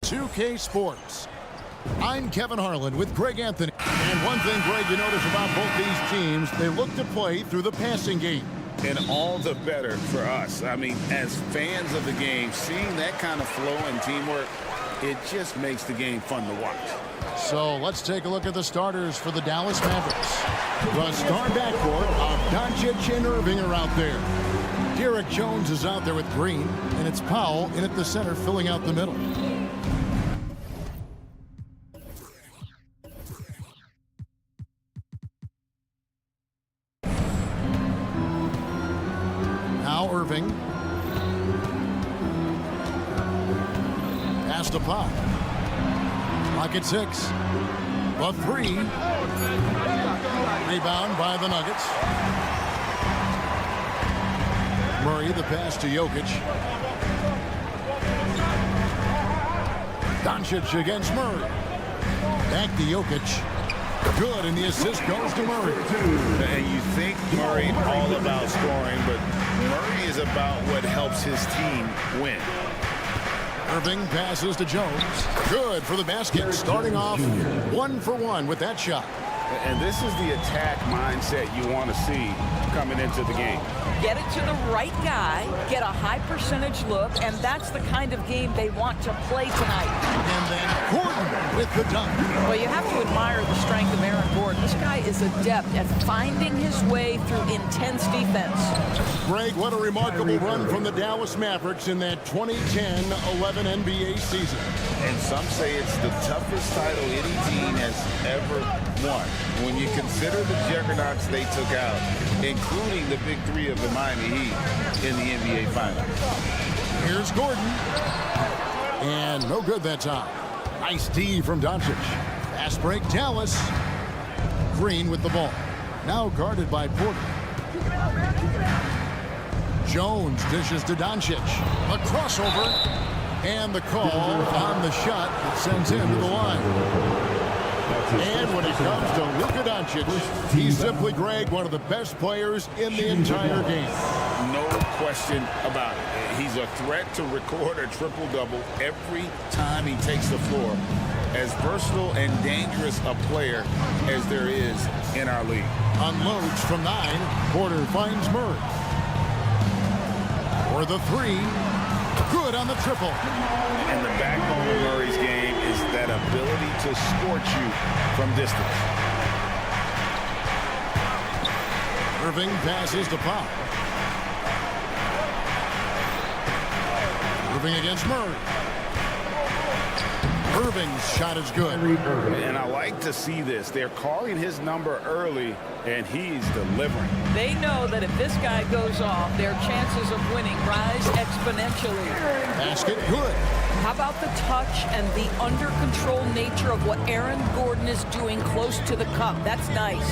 .2K Sports. I'm Kevin Harlan with Greg Anthony. And one thing, Greg, you notice about both these teams, they look to play through the passing game. And all the better for us. I mean, as fans of the game, seeing that kind of flow and teamwork, it just makes the game fun to watch. So let's take a look at the starters for the Dallas Mavericks. The star backcourt of Doncic and Irving are out there. Derek Jones is out there with Green, and it's Powell in at the center filling out the middle. Now Irving. Pass to Pop. Clock at 6. The 3. Rebound by the Nuggets. Murray, the pass to Jokic. Doncic against Murray. Back to Jokic. Good, and the assist goes to Murray. And you think Murray all about scoring, but Murray is about what helps his team win. Irving passes to Jones. Good for the basket. Starting off 1 for 1 with that shot. And this is the attack mindset you want to see coming into the game. Get it to the right guy, get a high percentage look, and that's the kind of game they want to play tonight. And then Gordon with the dunk. Well, you have to admire the strength of Aaron Gordon. This guy is adept at finding his way through intense defense. Greg, what a remarkable run from the Dallas Mavericks in that 2010-11 NBA season. And some say it's the toughest title any team has ever won. When you consider the juggernauts they took out, including the big three of the Miami Heat in the NBA Finals. Here's Gordon. And no good that time. Nice D from Doncic. Fast break, Dallas. Green with the ball. Now guarded by Porter. Jones dishes to Doncic. A crossover. And the call on the shot that sends him to the line. And when it comes to Luka Doncic, he's simply, Greg, one of the best players in the entire game. No question about it. He's a threat to record a triple-double every time he takes the floor. As versatile and dangerous a player as there is in our league. Unloads from 9. Porter finds Murray. For the 3. Good on the triple. And the backbone of Murray's game is that ability to scorch you from distance. Irving passes to Pop. Irving against Murray. Irving's shot is good. And I like to see this. They're calling his number early, and he's delivering. They know that if this guy goes off, their chances of winning rise exponentially. Basket good. How about the touch and the under-control nature of what Aaron Gordon is doing close to the cup? That's nice.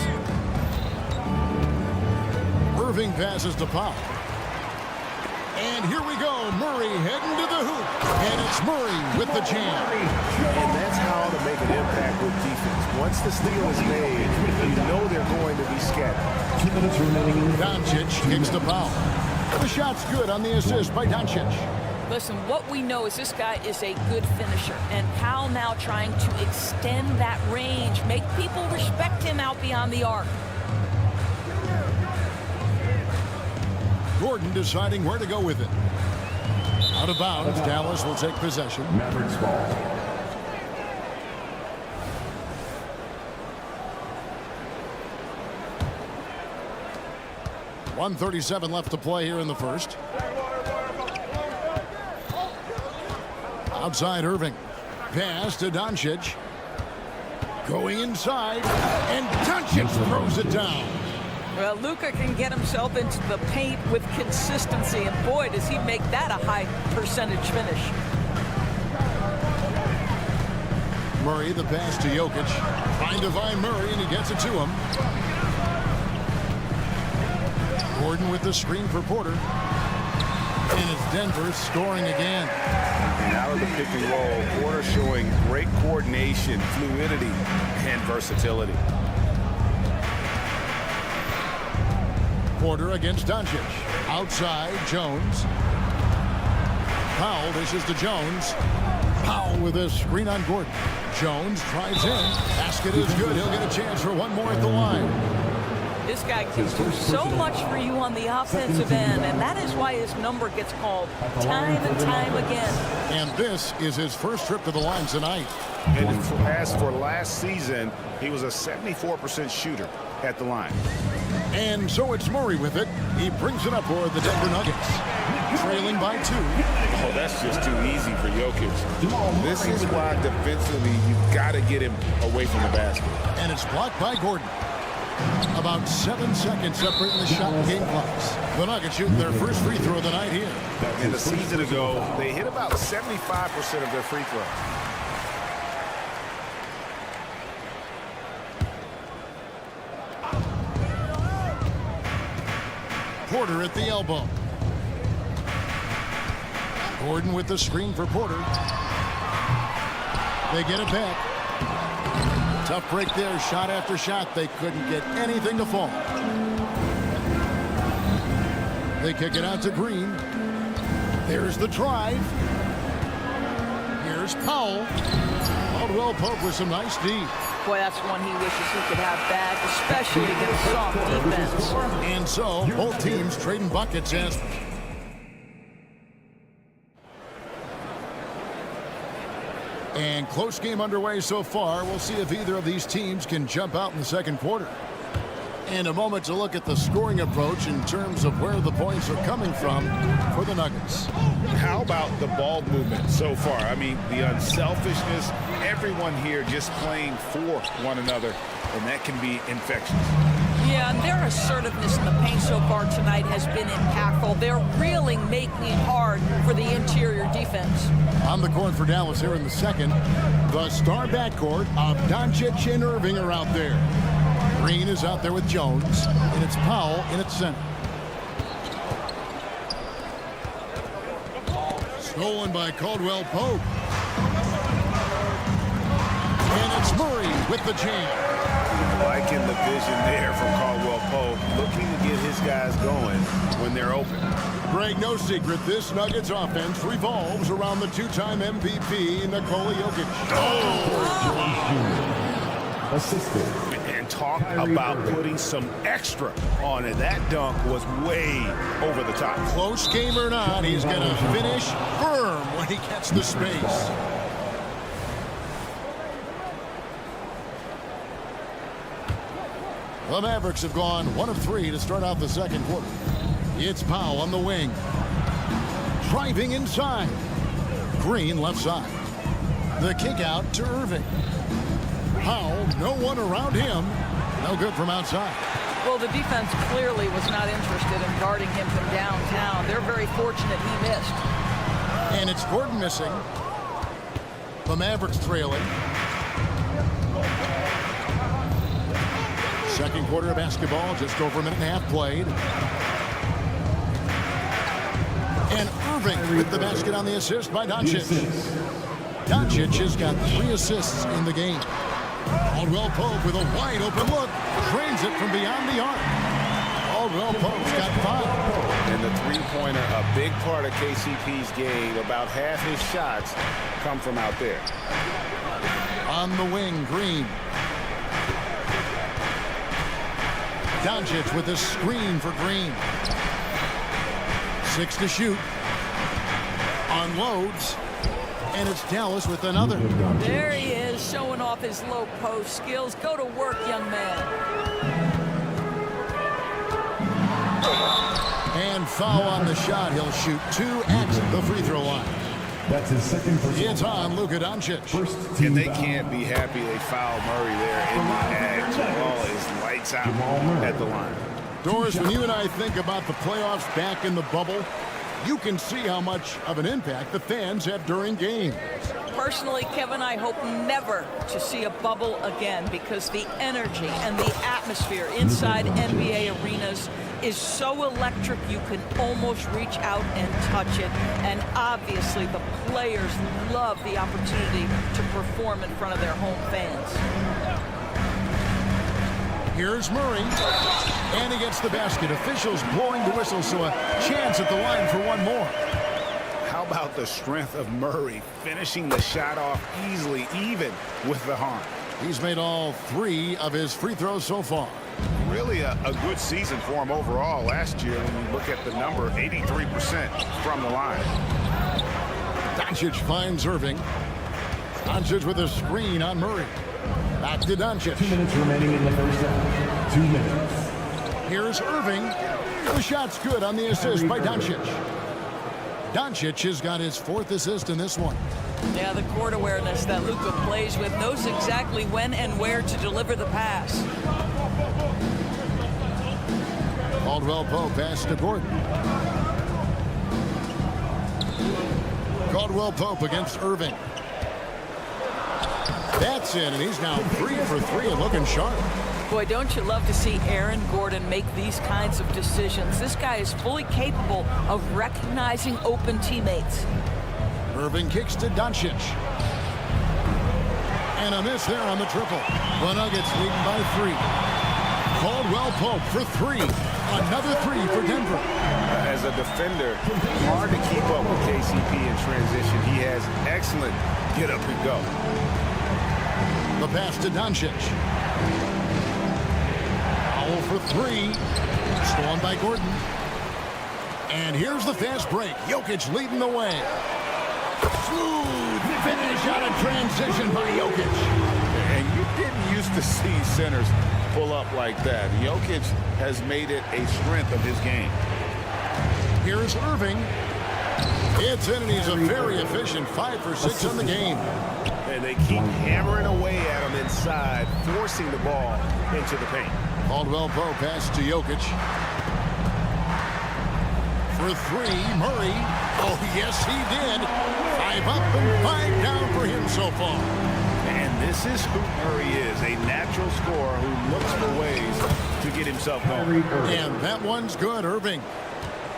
Irving passes to Pop. And here we go. Murray heading to the hoop. And it's Murray with the jam. And that's how to make an impact with defense. Once the steal is made, you know they're going to be scattered. 2 minutes remaining. Doncic kicks the foul. The shot's good on the assist by Doncic. Listen, what we know is this guy is a good finisher. And Powell now trying to extend that range, make people respect him out beyond the arc. Gordon deciding where to go with it. Out of bounds, Dallas will take possession. Mavericks ball. .137 left to play here in the first. Outside Irving. Pass to Doncic. Going inside. And Doncic throws it down. Well, Luka can get himself into the paint with consistency, and boy, does he make that a high percentage finish. Murray, the pass to Jokic. Trying to find Murray, and he gets it to him. Gordon with the screen for Porter. And it's Denver scoring again. Now of the pick and roll. Porter showing great coordination, fluidity, and versatility. Porter against Doncic. Outside, Jones. Powell dishes to Jones. Powell with a screen on Gordon. Jones drives in. Basket is good. He'll get a chance for one more at the line. This guy can do so much for you on the offensive end, and that is why his number gets called time and time again. And this is his first trip to the line tonight. And as for last season, he was a 74% shooter at the line. And so it's Murray with it. He brings it up for the Denver Nuggets. Trailing by 2. Oh, that's just too easy for Jokic. This is why defensively you've got to get him away from the basket. And it's blocked by Gordon. About 7 seconds separating the shot and game clocks. The Nuggets shooting their first free throw of the night here. And the season ago, they hit about 75% of their free throws. Porter at the elbow. Gordon with the screen for Porter. They get it back. Tough break there, shot after shot. They couldn't get anything to fall. They kick it out to Green. There's the drive. Here's Powell. Caldwell Pope with some nice D. Boy, that's one he wishes he could have back, especially against soft defense. And so, both teams trading buckets as... And close game underway so far. We'll see if either of these teams can jump out in the second quarter. And a moment to look at the scoring approach in terms of where the points are coming from for the Nuggets. How about the ball movement so far? I mean, the unselfishness, everyone here just playing for one another, and that can be infectious. Yeah, and their assertiveness in the paint so far tonight has been impactful. They're really making it hard for the interior defense. On the court for Dallas here in the second, the star backcourt of Doncic and Irving are out there. Green is out there with Jones, and it's Powell in its center. Stolen by Caldwell Pope. And it's Murray with the jam. Liking the vision there from Caldwell Pope, looking to get his guys going when they're open. Greg, no secret, this Nuggets offense revolves around the two-time MVP, Nikola Jokic. Assisted. And talk about putting some extra on it. That dunk was way over the top. Close game or not, he's going to finish firm when he gets the space. The Mavericks have gone 1 of 3 to start out the second quarter. It's Powell on the wing. Driving inside. Green left side. The kick out to Irving. Powell, no one around him. No good from outside. Well, the defense clearly was not interested in guarding him from downtown. They're very fortunate he missed. And it's Gordon missing. The Mavericks trailing. Second quarter of basketball, just over a minute and a half played. And Irving with the basket on the assist by Doncic. Doncic has got 3 assists in the game. Caldwell Pope with a wide open look. Drains it from beyond the arc. Caldwell Pope's got 5. And the three-pointer, a big part of KCP's game. About half his shots come from out there. On the wing, Green. Doncic with a screen for Green. 6 to shoot. Unloads. And it's Dallas with another. There he is, showing off his low post skills. Go to work, young man. And foul on the shot. He'll shoot 2 at the free throw line. That's his second personal. It's on Luka Doncic. And they can't be happy they fouled Murray there in the act. Jamal is lights out at the line. Doris, when you and I think about the playoffs back in the bubble, you can see how much of an impact the fans have during games. Personally, Kevin, I hope never to see a bubble again because the energy and the atmosphere inside NBA arenas is so electric you can almost reach out and touch it. And obviously the players love the opportunity to perform in front of their home fans. Here's Murray, and he gets the basket. Officials blowing the whistle, so a chance at the line for one more. How about the strength of Murray finishing the shot off easily, even with the harm? He's made all 3 of his free throws so far. Really a good season for him overall last year when you look at the number, 83% from the line. Doncic finds Irving. Doncic with a screen on Murray. Back to Doncic. 2 minutes remaining in the first half. 2 minutes. Here's Irving. The shot's good on the assist by Doncic. Doncic has got his 4th assist in this one. Yeah, the court awareness that Luka plays with, knows exactly when and where to deliver the pass. Caldwell Pope pass to Gordon. Caldwell Pope against Irving. That's in, and he's now 3 for 3 and looking sharp. Boy, don't you love to see Aaron Gordon make these kinds of decisions. This guy is fully capable of recognizing open teammates. Irving kicks to Doncic. And a miss there on the triple. The Nuggets lead by 3. Caldwell Pope for 3. Another 3 for Denver. As a defender, hard to keep up with KCP in transition. He has excellent get up and go. The pass to Doncic. Foul for 3. Stolen by Gordon. And here's the fast break. Jokic leading the way. Smooth finish out of transition by Jokic. And you didn't used to see centers pull up like that. Jokic has made it a strength of his game. Here's Irving. It's in, and he's a very efficient 5 for 6 on the game. And they keep hammering away at him inside, forcing the ball into the paint. Caldwell Pope pass to Jokic. For 3, Murray. Oh, yes, he did. 5 up and 5 down for him so far. And this is who Murray is, a natural scorer who looks for ways to get himself going. And that one's good, Irving.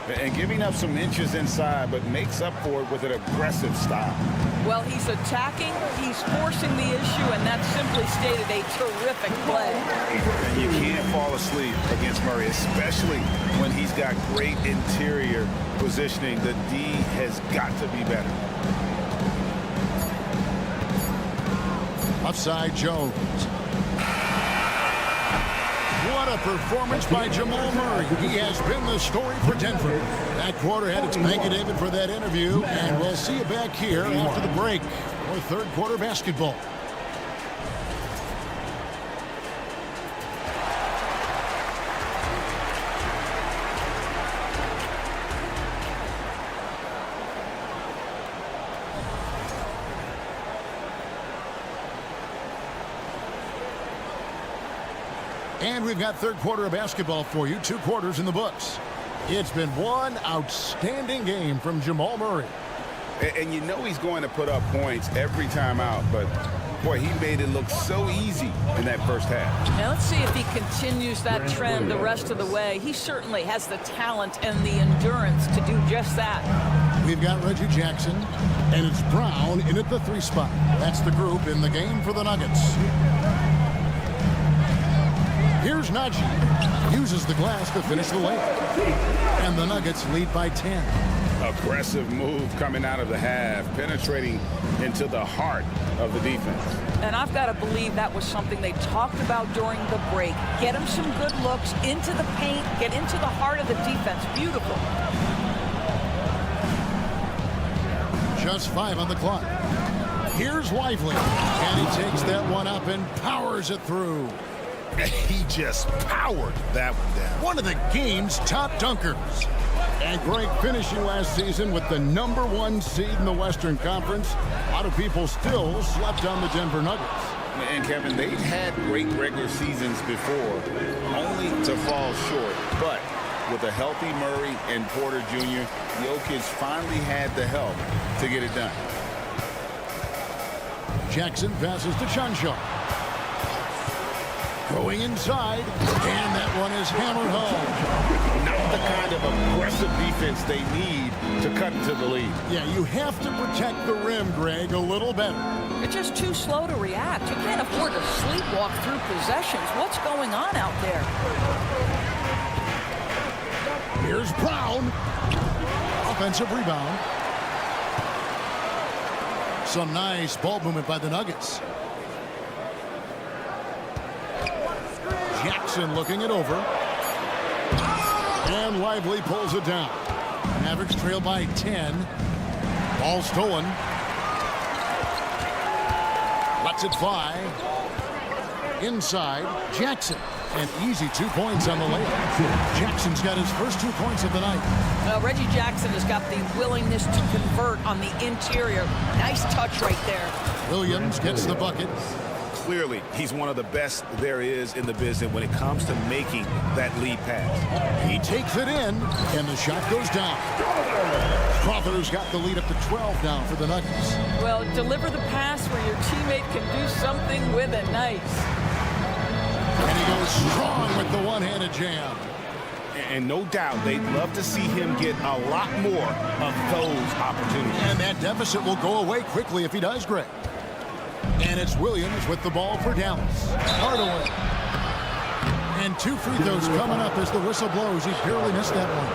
And giving up some inches inside, but makes up for it with an aggressive style. Well, he's attacking, he's forcing the issue, and that's simply stated a terrific play. And you can't fall asleep against Murray, especially when he's got great interior positioning. The D has got to be better. Upside Jones. What a performance by Jamal Murray. He has been the story for Denver. That quarter had its thank you, David, for that interview. And we'll see you back here after the break for third quarter basketball. And we've got third quarter of basketball for you. 2 quarters in the books. It's been one outstanding game from Jamal Murray. And you know he's going to put up points every time out, but boy, he made it look so easy in that first half. Now let's see if he continues that trend the rest of the way. He certainly has the talent and the endurance to do just that. We've got Reggie Jackson, and it's Brown in at the 3 spot. That's the group in the game for the Nuggets. Here's Najee. Uses the glass to finish the layup. And the Nuggets lead by 10. Aggressive move coming out of the half, penetrating into the heart of the defense. And I've got to believe that was something they talked about during the break. Get him some good looks into the paint, get into the heart of the defense. Beautiful. Just 5 on the clock. Here's Lively. And he takes that one up and powers it through. He just powered that one down. One of the game's top dunkers. And great finishing last season with the #1 seed in the Western Conference. A lot of people still slept on the Denver Nuggets. And Kevin, they've had great regular seasons before, only to fall short. But with a healthy Murray and Porter Jr., Jokic finally had the help to get it done. Jackson passes to Chanshaw. Going inside, and that one is hammered home. Not the kind of aggressive defense they need to cut into the lead. Yeah, you have to protect the rim, Greg, a little better. You're just too slow to react. You can't afford to sleepwalk through possessions. What's going on out there? Here's Brown. Offensive rebound. Some nice ball movement by the Nuggets. Jackson looking it over. And Lively pulls it down. Mavericks trail by 10. Ball stolen. Lets it fly. Inside, Jackson. An easy 2 points on the layup. Jackson's got his first 2 points of the night. Well, Reggie Jackson has got the willingness to convert on the interior. Nice touch right there. Williams gets the bucket. Clearly, he's one of the best there is in the business when it comes to making that lead pass. He takes it in, and the shot goes down. Crawford's got the lead up to 12 now for the Nuggets. Well, deliver the pass where your teammate can do something with it. Nice. And he goes strong with the one-handed jam. And no doubt, they'd love to see him get a lot more of those opportunities. And that deficit will go away quickly if he does, Greg. And it's Williams with the ball for Dallas. Hardaway. And 2 free throws coming up as the whistle blows. He barely missed that one.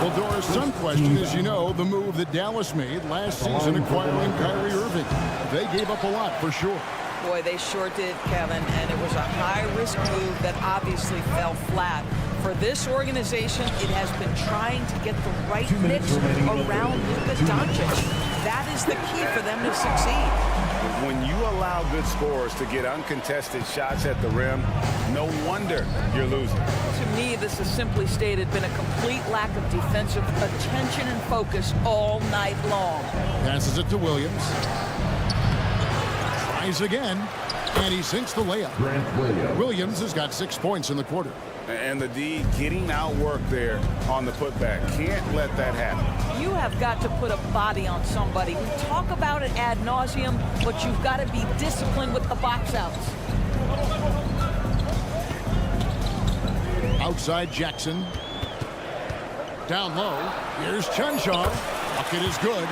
Well, Doris, some question is, you know, the move that Dallas made last season acquiring Kyrie Irving. They gave up a lot for sure. Boy, they sure did, Kevin, and it was a high-risk move that obviously fell flat. For this organization, it has been trying to get the right mix around Luka Doncic. That is the key for them to succeed. When you allow good scorers to get uncontested shots at the rim, no wonder you're losing. To me, this is simply stated been a complete lack of defensive attention and focus all night long. Passes it to Williams. Tries again, and he sinks the layup. Williams has got 6 points in the quarter. And the D getting outworked there on the putback. Can't let that happen. You have got to put a body on somebody. We talk about it ad nauseum, but you've got to be disciplined with the box outs. Outside Jackson. Down low. Here's Chanshaw. Bucket is good.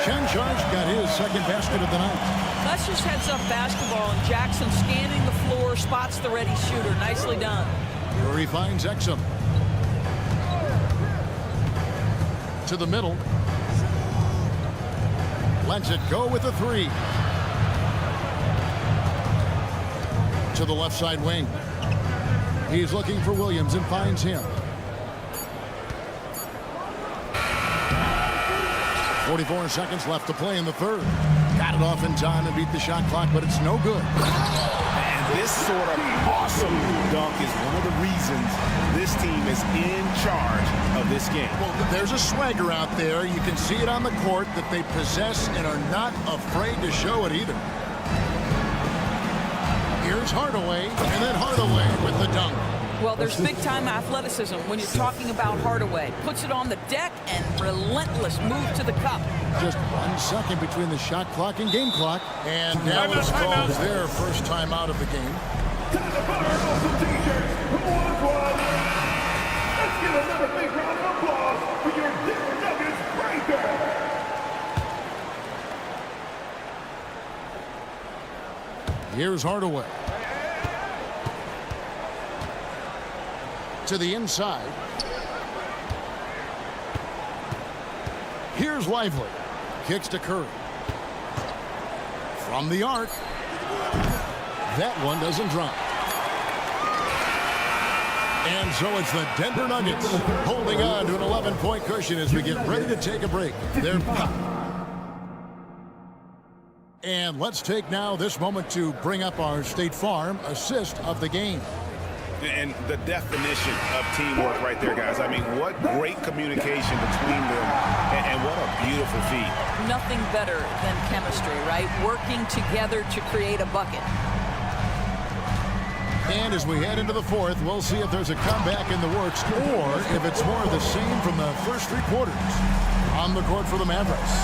Chanshaw's got his second basket of the night. That's just heads-up basketball, and Jackson scanning the floor, spots the ready shooter. Nicely done. Curry finds Exum. To the middle. Lets it go with a 3. To the left side wing. He's looking for Williams and finds him. 44 seconds left to play in the third. Got it off in time and beat the shot clock, but it's no good. And this sort of awesome dunk is one of the reasons this team is in charge of this game. Well, there's a swagger out there. You can see it on the court that they possess and are not afraid to show it either. Here's Hardaway, and then Hardaway with the dunk. Well, there's big-time athleticism when you're talking about Hardaway. Puts it on the deck and relentless move to the cup. Just 1 second between the shot clock and game clock. And Dallas calls their first time out of the game. Let's give another big round of applause for your Denver Nuggets breaker. Here's Hardaway. To the inside. Here's Lively. Kicks to Curry. From the arc. That one doesn't drop. And so it's the Denver Nuggets holding on to an 11-point cushion as we get ready to take a break. They're and let's take now this moment to bring up our State Farm assist of the game. And the definition of teamwork right there, guys. I mean, what great communication between them, and what a beautiful feat. Nothing better than chemistry, right? Working together to create a bucket. And as we head into the fourth, we'll see if there's a comeback in the works or if it's more of the same from the first 3 quarters. On the court for the Mavericks.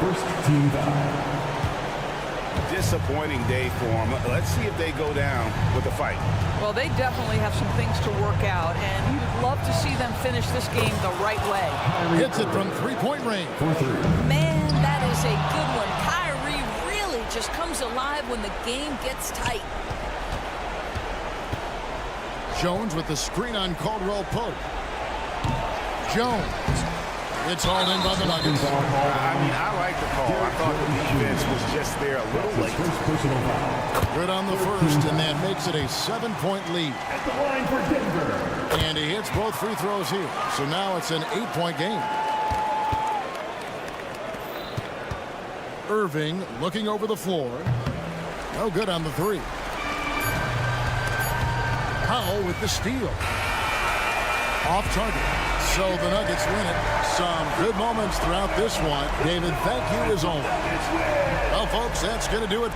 First team foul. Disappointing day for them. Let's see if they go down with a fight. Well, they definitely have some things to work out, and you'd love to see them finish this game the right way. Hits it from three-point range. Man, that is a good one. Kyrie really just comes alive when the game gets tight. Jones with the screen on Caldwell Pope. Jones. It's all in by the Nuggets. I like the call. I thought the defense was just there a little late. Good on the first, and that makes it a 7-point lead. At the line for Denver. And he hits both free throws here. So now it's an 8-point game. Irving looking over the floor. No good on the three. Powell with the steal. Off target. So the Nuggets win it. Some good moments throughout this one. David, thank you as always. Well, folks, that's going to do it.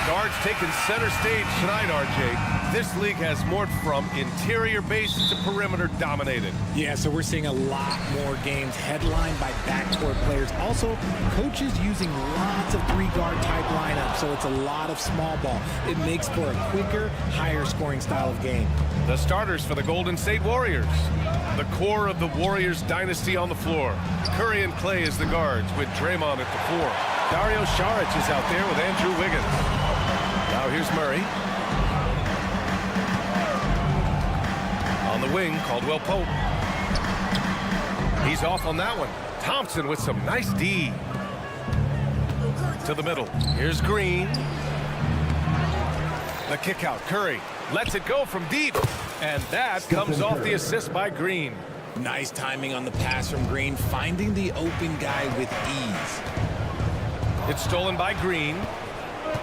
Guards taking center stage tonight, RJ. This league has morphed from interior-based to perimeter-dominated. Yeah, so we're seeing a lot more games headlined by backcourt players. Also, coaches using lots of three-guard type lineups, so it's a lot of small ball. It makes for a quicker, higher-scoring style of game. The starters for the Golden State Warriors. The core of the Warriors dynasty on the floor. Curry and Clay as the guards, with Draymond at the 4. Dario Saric is out there with Andrew Wiggins. Now here's Murray. On the wing, Caldwell Pope. He's off on that one. Thompson with some nice D. To the middle. Here's Green. The kick out. Curry lets it go from deep. And that comes off the assist by Green. Nice timing on the pass from Green, finding the open guy with ease. It's stolen by Green.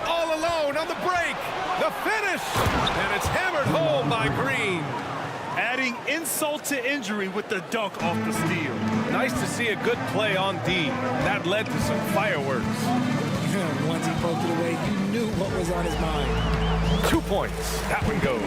All alone on the break. The finish. And it's hammered home by Green. Adding insult to injury with the dunk off the steal. Nice to see a good play on D. That led to some fireworks. Once he poked it away, you knew what was on his mind. 2 points. That one goes.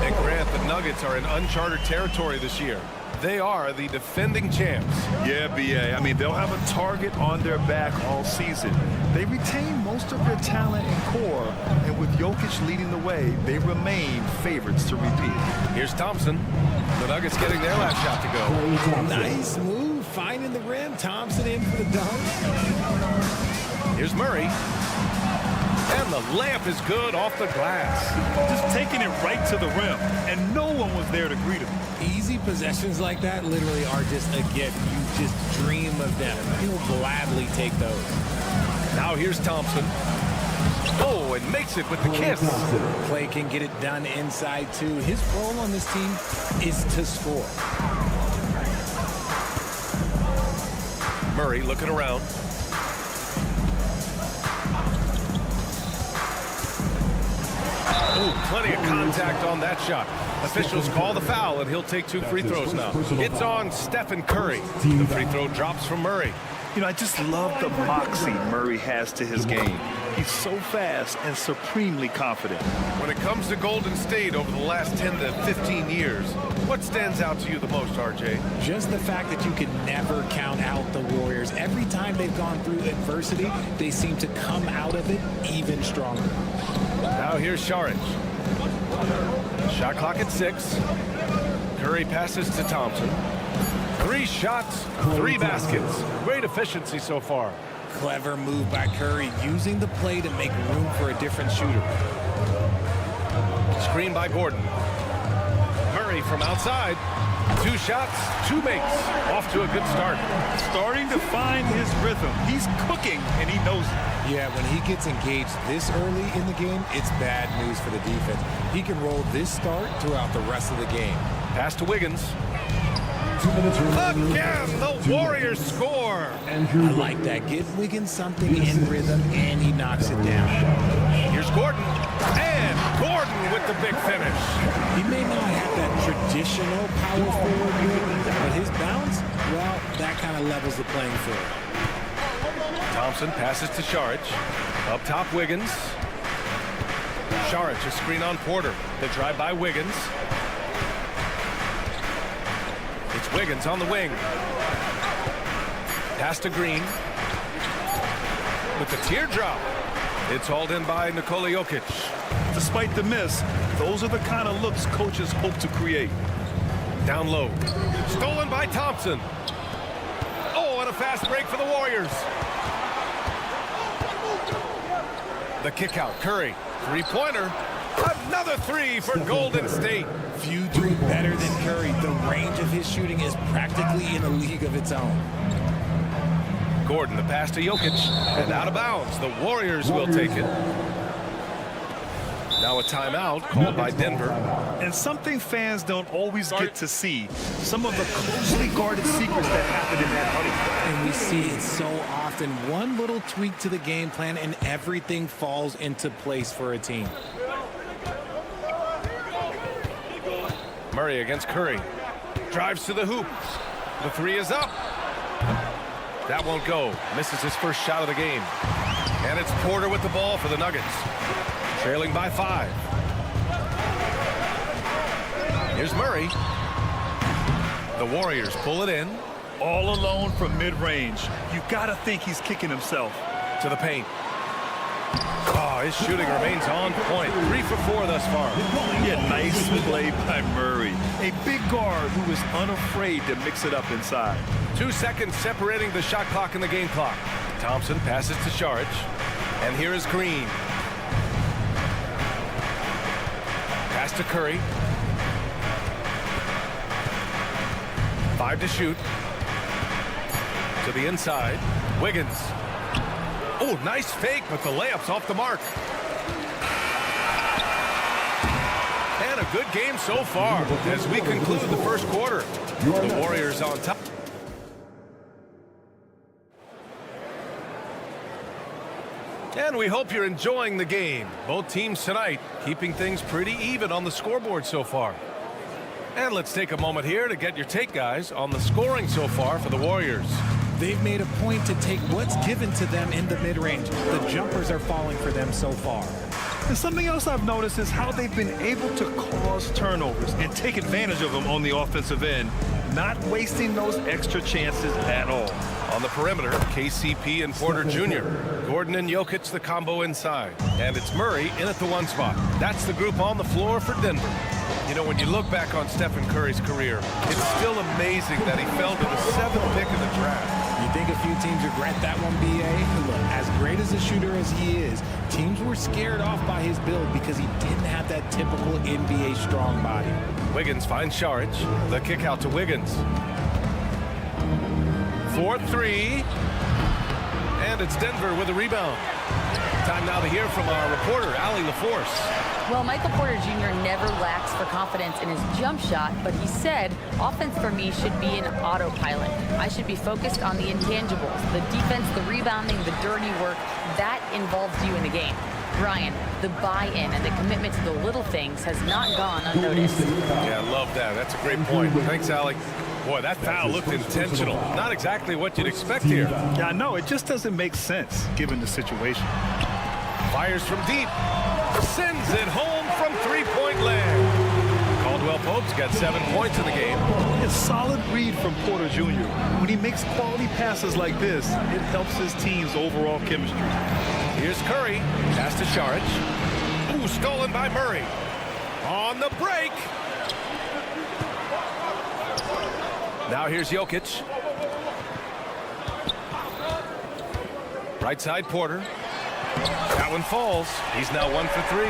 And Grant, the Nuggets are in uncharted territory this year. They are the defending champs. Yeah, BA. I mean, they'll have a target on their back all season. They retain most of their talent and core, and with Jokic leading the way, they remain favorites to repeat. Here's Thompson. The Nuggets getting their last shot to go. Nice move, finding the rim. Thompson in for the dunk. Here's Murray. And the layup is good off the glass. Just taking it right to the rim, and no one was there to greet him. Easy possessions like that literally are just a gift. You just dream of them. He'll gladly take those. Now here's Thompson. Oh, and makes it with the kiss. Clay can get it done inside too. His role on this team is to score. Murray looking around. Oh, plenty of contact on that shot. Officials call the foul, and he'll take 2 free throws now. It's on Stephen Curry. The free throw drops from Murray. You know, I just love the moxie Murray has to his game. He's so fast and supremely confident. When it comes to Golden State over the last 10 to 15 years, what stands out to you the most, RJ? Just the fact that you can never count out the Warriors. Every time they've gone through adversity, they seem to come out of it even stronger. Now here's Saric. Shot clock at 6. Curry passes to Thompson. 3 shots, 3 baskets. Great efficiency so far. Clever move by Curry, using the play to make room for a different shooter. Screen by Gordon. Murray from outside. 2 shots, 2 makes. Off to a good start. Starting to find his rhythm. He's cooking, and he knows it. Yeah, when he gets engaged this early in the game, it's bad news for the defense. He can roll this start throughout the rest of the game. Pass to Wiggins. Again, the Warriors score. I like that. Give Wiggins something in rhythm, and he knocks it down. Here's Gordon. And Gordon with the big finish. He may not have that traditional power forward game, but his bounce, well, that kind of levels the playing field. Thompson passes to Saric. Up top, Wiggins. Saric, a screen on Porter. The drive by Wiggins. It's Wiggins on the wing. Pass to Green. With the teardrop. It's hauled in by Nikola Jokic. Despite the miss, those are the kind of looks coaches hope to create. Down low. Stolen by Thompson. Oh, and a fast break for the Warriors. The kick out, Curry. Three-pointer. Another three for Golden State. Few do better than Curry. The range of his shooting is practically in a league of its own. Gordon, the pass to Jokic, and out of bounds. The Warriors will take it. Now a timeout called by Denver. And something fans don't always get to see, some of the closely guarded secrets that happen in that huddle. And we see it so often. One little tweak to the game plan and everything falls into place for a team. Murray against Curry. Drives to the hoop. The three is up. That won't go. Misses his first shot of the game. And it's Porter with the ball for the Nuggets. Trailing by 5. Here's Murray. The Warriors pull it in. All alone from mid-range. You got to think he's kicking himself. To the paint. Oh, his shooting remains on point. 3 for 4 thus far. Yeah, nice play by Murray. A big guard who is unafraid to mix it up inside. 2 seconds separating the shot clock and the game clock. Thompson passes to Saric. And here is Green. Pass to Curry. 5 to shoot. To the inside. Wiggins. Oh, nice fake, but the layup's off the mark. And a good game so far as we conclude the first quarter. The Warriors on top. And we hope you're enjoying the game. Both teams tonight keeping things pretty even on the scoreboard so far. And let's take a moment here to get your take, guys, on the scoring so far for the Warriors. They've made a point to take what's given to them in the mid-range. The jumpers are falling for them so far. And something else I've noticed is how they've been able to cause turnovers and take advantage of them on the offensive end, not wasting those extra chances at all. On the perimeter, KCP and Porter Jr. Gordon and Jokic, the combo inside. And it's Murray in at the 1 spot. That's the group on the floor for Denver. You know, when you look back on Stephen Curry's career, it's still amazing that he fell to the 7th pick in the draft. You think a few teams regret that one, B.A.? Look, as great as a shooter as he is, teams were scared off by his build because he didn't have that typical NBA strong body. Wiggins finds Saric. The kick out to Wiggins. 4-3. And it's Denver with a rebound. Time now to hear from our reporter, Allie LaForce. Well, Michael Porter Jr. never lacks for confidence in his jump shot, but he said, offense for me should be an autopilot. I should be focused on the intangibles, the defense, the rebounding, the dirty work. That involves you in the game. Brian, the buy-in and the commitment to the little things has not gone unnoticed. Yeah, I love that. That's a great point. Thanks, Allie. Boy, that foul looked intentional. Not exactly what you'd expect here. Yeah, I know. It just doesn't make sense given the situation. Fires from deep. Sends it home from three-point land. Caldwell Pope's got 7 points in the game. A solid read from Porter Jr. When he makes quality passes like this, it helps his team's overall chemistry. Here's Curry. Pass to Saric. Ooh, stolen by Murray. On the break. Now here's Jokic. Right side Porter. That one falls. He's now 1 for 3.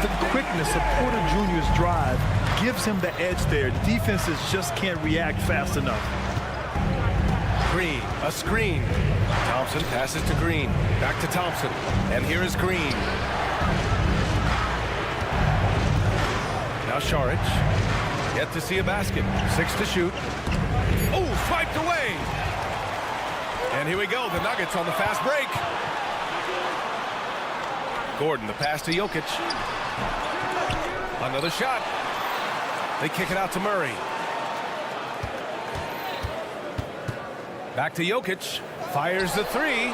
The quickness of Porter Jr.'s drive gives him the edge there. Defenses just can't react fast enough. Green, a screen. Thompson passes to Green. Back to Thompson. And here is Green. Now Saric. Yet to see a basket. 6 to shoot. Oh, swiped away. And here we go. The Nuggets on the fast break. Gordon, the pass to Jokic. Another shot. They kick it out to Murray. Back to Jokic. Fires the 3.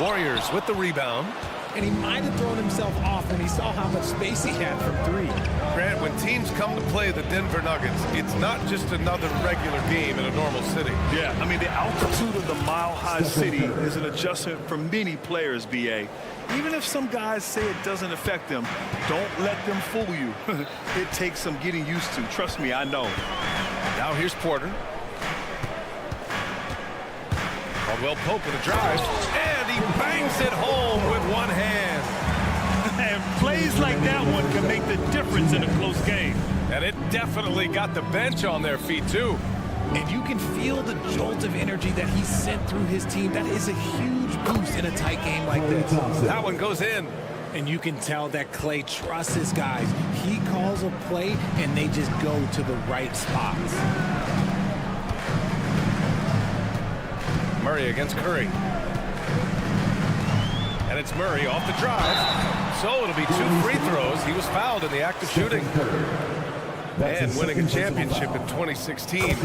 Warriors with the rebound. And he might have thrown himself off when he saw how much space he had from 3. Grant, when teams come to play the Denver Nuggets, it's not just another regular game in a normal city. Yeah, I mean, the altitude of the mile-high city is an adjustment for many players, B.A. Even if some guys say it doesn't affect them, don't let them fool you. It takes some getting used to. Trust me, I know. Now here's Porter. Caldwell Pope with a drive, and he bangs it home with one hand. difference in a close game. And it definitely got the bench on their feet, too. And you can feel the jolt of energy that he sent through his team. That is a huge boost in a tight game like this. That one goes in. And you can tell that Clay trusts his guys. He calls a play, and they just go to the right spots. Murray against Curry. And it's Murray off the drive. So it'll be 2 free throws. He was fouled in the act of shooting. And winning a championship in 2016.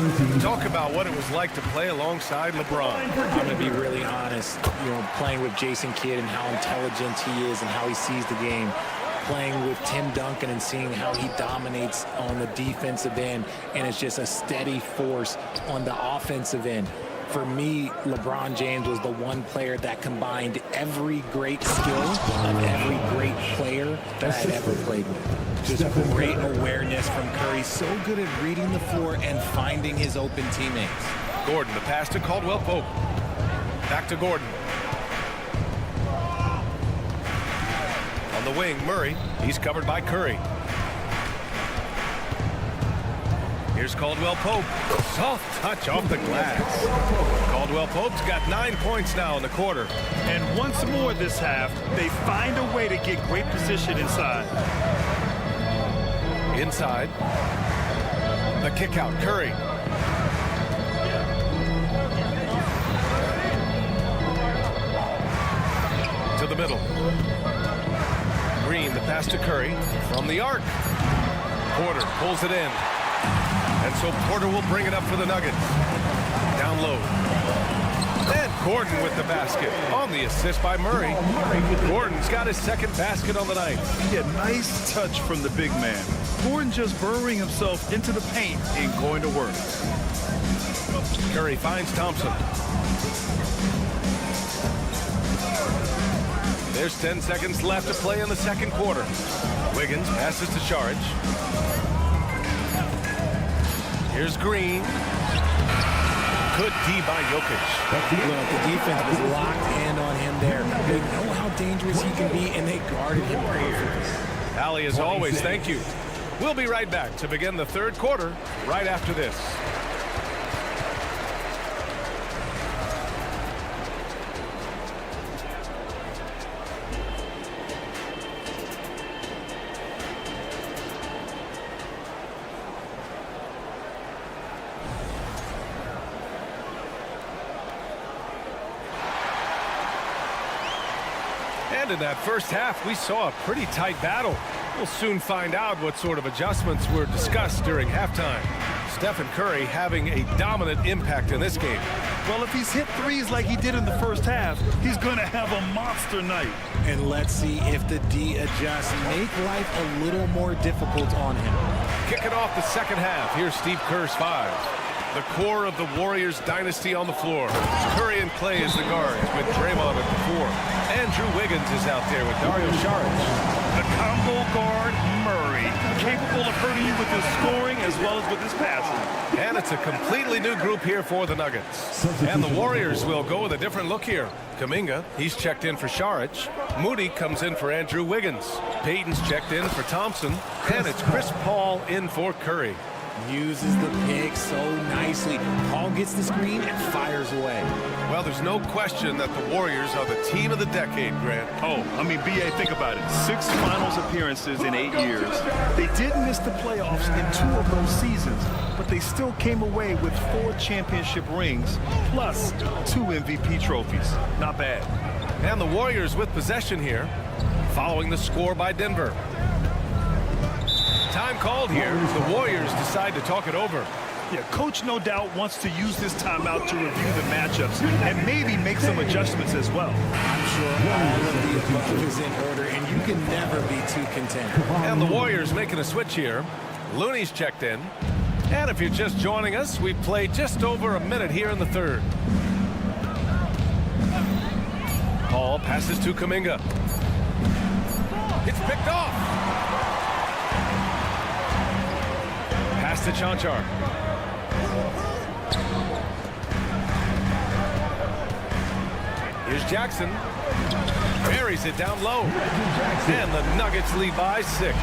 Talk about what it was like to play alongside LeBron. I'm going to be really honest. You know, playing with Jason Kidd and how intelligent he is and how he sees the game. Playing with Tim Duncan and seeing how he dominates on the defensive end. And it's just a steady force on the offensive end. For me, LeBron James was the one player that combined every great skill of every great player that I'd ever played with. Just great awareness from Curry. So good at reading the floor and finding his open teammates. Gordon, the pass to Caldwell Pope. Back to Gordon. On the wing, Murray. He's covered by Curry. Here's Caldwell Pope. Soft touch off the glass. Caldwell Pope's got 9 points now in the quarter. And once more this half, they find a way to get great position inside. Inside. The kick out, Curry. To the middle. Green, the pass to Curry from the arc. Porter pulls it in. And so Porter will bring it up for the Nuggets. Down low. And Gordon with the basket on the assist by Murray. Gordon's got his second basket on the night. Yeah, nice touch from the big man. Gordon just burrowing himself into the paint and going to work. Curry finds Thompson. There's 10 seconds left to play in the second quarter. Wiggins passes to Saric. Here's Green. Good D by Jokic. Look, the defense was locked in on him there. They know how dangerous he can be, and they guarded him perfectly. Allie, as always, thank you. We'll be right back to begin the third quarter right after this. And in that first half, we saw a pretty tight battle. We'll soon find out what sort of adjustments were discussed during halftime. Stephen Curry having a dominant impact in this game. Well, if he's hit threes like he did in the first half, he's going to have a monster night. And let's see if the D adjusts, make life a little more difficult on him. Kicking off the second half, here's Steve Kerr's five. The core of the Warriors dynasty on the floor. Curry and Clay as the guards with Draymond at the four. Andrew Wiggins is out there with Dario Saric. The combo guard, Murray, capable of hurting you with his scoring as well as with his passing. And it's a completely new group here for the Nuggets. And the Warriors will go with a different look here. Kuminga, he's checked in for Saric. Moody comes in for Andrew Wiggins. Payton's checked in for Thompson. And it's Chris Paul in for Curry. Uses the pick so nicely. Paul gets the screen and fires away. Well, there's no question that the Warriors are the team of the decade, Grant. Oh, I mean, B.A., think about it. 6 finals appearances in 8 years. They did miss the playoffs in 2 of those seasons, but they still came away with 4 championship rings plus 2 MVP trophies. Not bad. And the Warriors with possession here, following the score by Denver. Time called here. The Warriors decide to talk it over. Yeah, coach no doubt wants to use this timeout to review the matchups and maybe make some adjustments as well. I'm sure all of the above is in order, and you can never be too content. And the Warriors making a switch here. Looney's checked in. And if you're just joining us, we've played just over a minute here in the third. Paul passes to Kuminga. It's picked off. Pass to Chanchar. Here's Jackson. Buries it down low. And the Nuggets lead by 6.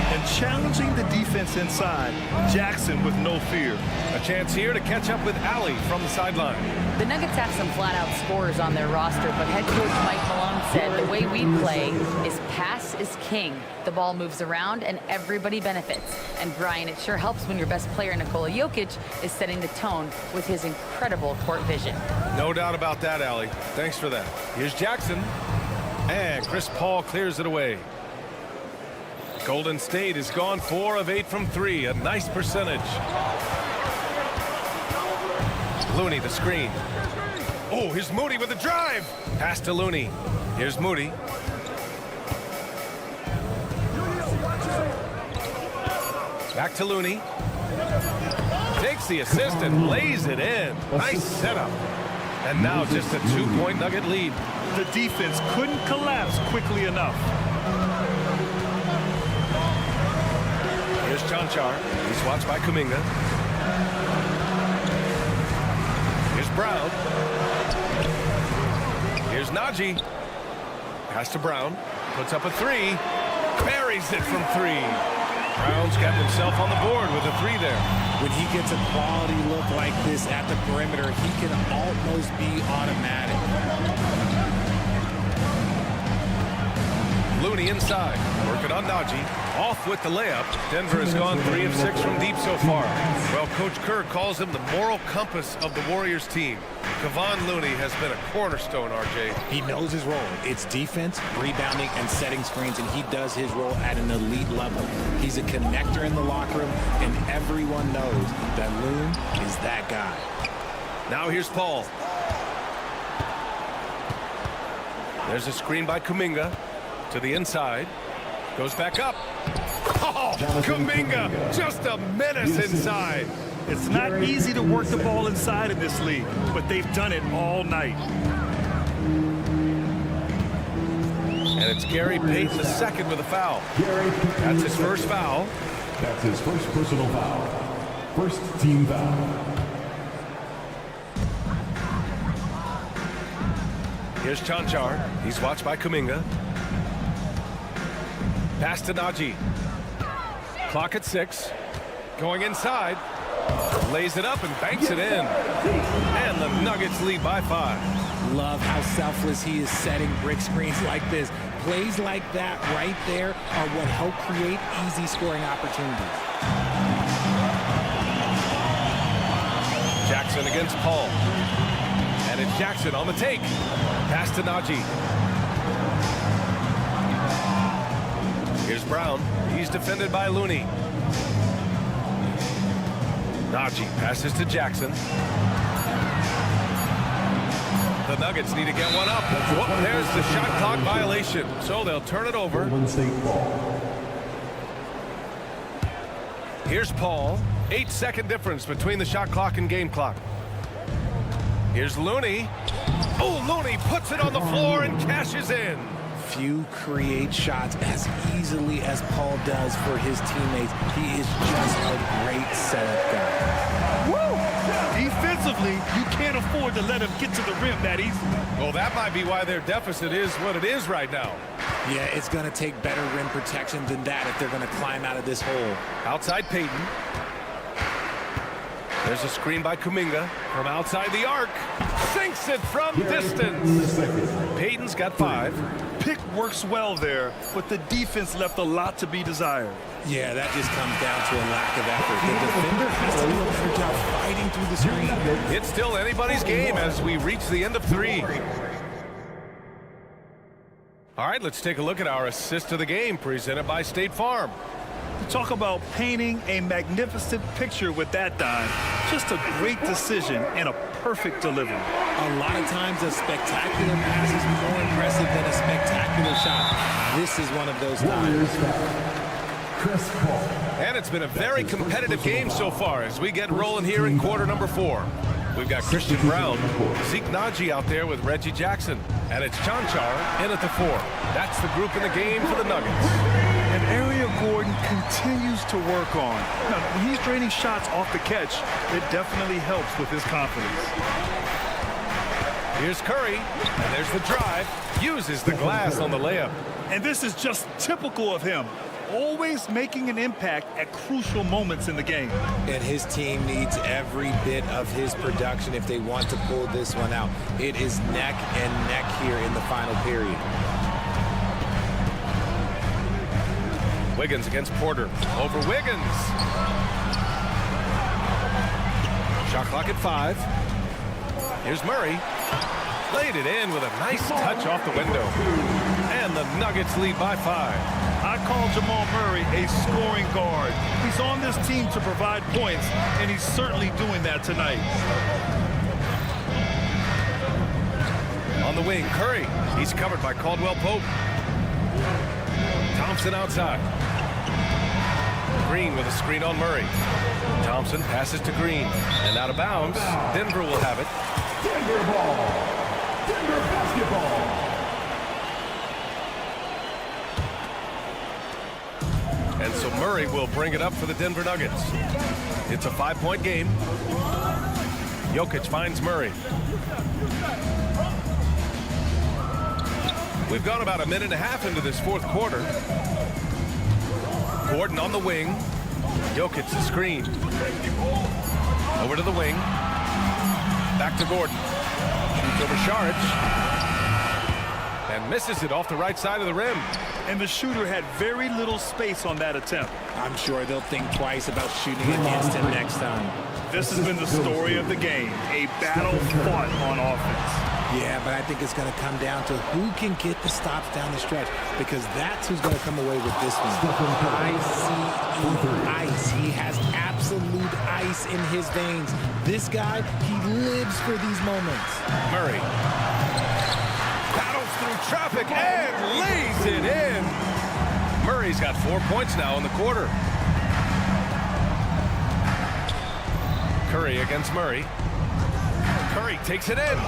And challenging the defense inside, Jackson with no fear. A chance here to catch up with Allie from the sideline. The Nuggets have some flat-out scorers on their roster, but head coach Mike Malone said the way we play is pass is king. The ball moves around and everybody benefits. And Brian, it sure helps when your best player, Nikola Jokic, is setting the tone with his incredible court vision. No doubt about that, Allie. Thanks for that. Here's Jackson. And Chris Paul clears it away. Golden State has gone 4 of 8 from 3. A nice percentage. Looney the screen. Oh, here's Moody with a drive. Pass to Looney. Here's Moody. Back to Looney. Takes the assist and lays it in. Nice setup. And now just a 2-point Nugget lead. The defense couldn't collapse quickly enough. Here's Chanchar. He's watched by Kuminga. Here's Brown. Here's Najee. Pass to Brown. Puts up a 3. Buries it from 3. Brown's got himself on the board with a 3 there. When he gets a quality look like this at the perimeter, he can almost be automatic. Looney inside, working on Najee. Off with the layup. Denver has gone 3 of 6 from deep so far. Well, Coach Kerr calls him the moral compass of the Warriors team. Kevon Looney has been a cornerstone, RJ. He knows his role. It's defense, rebounding, and setting screens, and he does his role at an elite level. He's a connector in the locker room, and everyone knows that Loon is that guy. Now here's Paul. There's a screen by Kuminga to the inside. Goes back up. Oh, Kuminga, just a menace inside. It's not easy to work the ball inside of this league, but they've done it all night. And it's Gary Payton II with a foul. That's his first foul. That's his first personal foul. First team foul. Here's Chanchar. He's watched by Kuminga. Pass to Najee. Clock at 6. Going inside. Lays it up and banks it in. And the Nuggets lead by 5. Love how selfless he is setting brick screens like this. Plays like that right there are what help create easy scoring opportunities. Jackson against Paul. And it's Jackson on the take. Pass to Najee. Here's Brown. He's defended by Looney. Najee passes to Jackson. The Nuggets need to get one up. Whoop, there's the shot clock violation. So they'll turn it over. Here's Paul. 8-second difference between the shot clock and game clock. Here's Looney. Oh, Looney puts it on the floor and cashes in. Few create shots as easily as Paul does for his teammates. He is just a great setup guy. Woo! Defensively, you can't afford to let him get to the rim that easily. Well, that might be why their deficit is what it is right now. Yeah, it's going to take better rim protection than that if they're going to climb out of this hole. Outside Payton. There's a screen by Kuminga from outside the arc. Sinks it from distance. Payton's got 5. Pick works well there, but the defense left a lot to be desired. Yeah, that just comes down to a lack of effort. The defender has to do a better job fighting through the screen. It's still anybody's game as we reach the end of 3. All right, let's take a look at our assist of the game presented by State Farm. Talk about painting a magnificent picture with that dime. Just a great decision and a perfect delivery. A lot of times a spectacular pass is more impressive than a spectacular shot. This is one of those times. And it's been a very competitive game so far as we get rolling here in quarter number 4. We've got Christian Brown, Zeke Najee out there with Reggie Jackson. And it's Chanchar in at the 4. That's the group in the game for the Nuggets. An area Gordon continues to work on. Now, when he's draining shots off the catch, it definitely helps with his confidence. Here's Curry, and there's the drive. Uses the glass on the layup. And this is just typical of him. Always making an impact at crucial moments in the game. And his team needs every bit of his production if they want to pull this one out. It is neck and neck here in the final period. Wiggins against Porter. Over Wiggins. Shot clock at 5. Here's Murray. Laid it in with a nice touch off the window. And the Nuggets lead by 5. I call Jamal Murray a scoring guard. He's on this team to provide points, and he's certainly doing that tonight. On the wing, Curry. He's covered by Caldwell Pope. Thompson outside. Green with a screen on Murray. Thompson passes to Green. And out of bounds. Denver will have it. Denver ball. Denver basketball. And so Murray will bring it up for the Denver Nuggets. It's a 5-point game. Jokic finds Murray. We've gone about a minute and a half into this fourth quarter. Gordon on the wing. Jokic the screen. Over to the wing. Back to Gordon. Shoots over Saric. And misses it off the right side of the rim. And the shooter had very little space on that attempt. I'm sure they'll think twice about shooting against him next time. This has been the story of the game, a battle fought on offense. Yeah, but I think it's going to come down to who can get the stops down the stretch, because that's who's going to come away with this one. Ice. He has absolute ice in his veins. This guy, he lives for these moments. Murray battles through traffic and lays it in. Murray's got 4 points now in the quarter. Curry against Murray. Curry takes it in.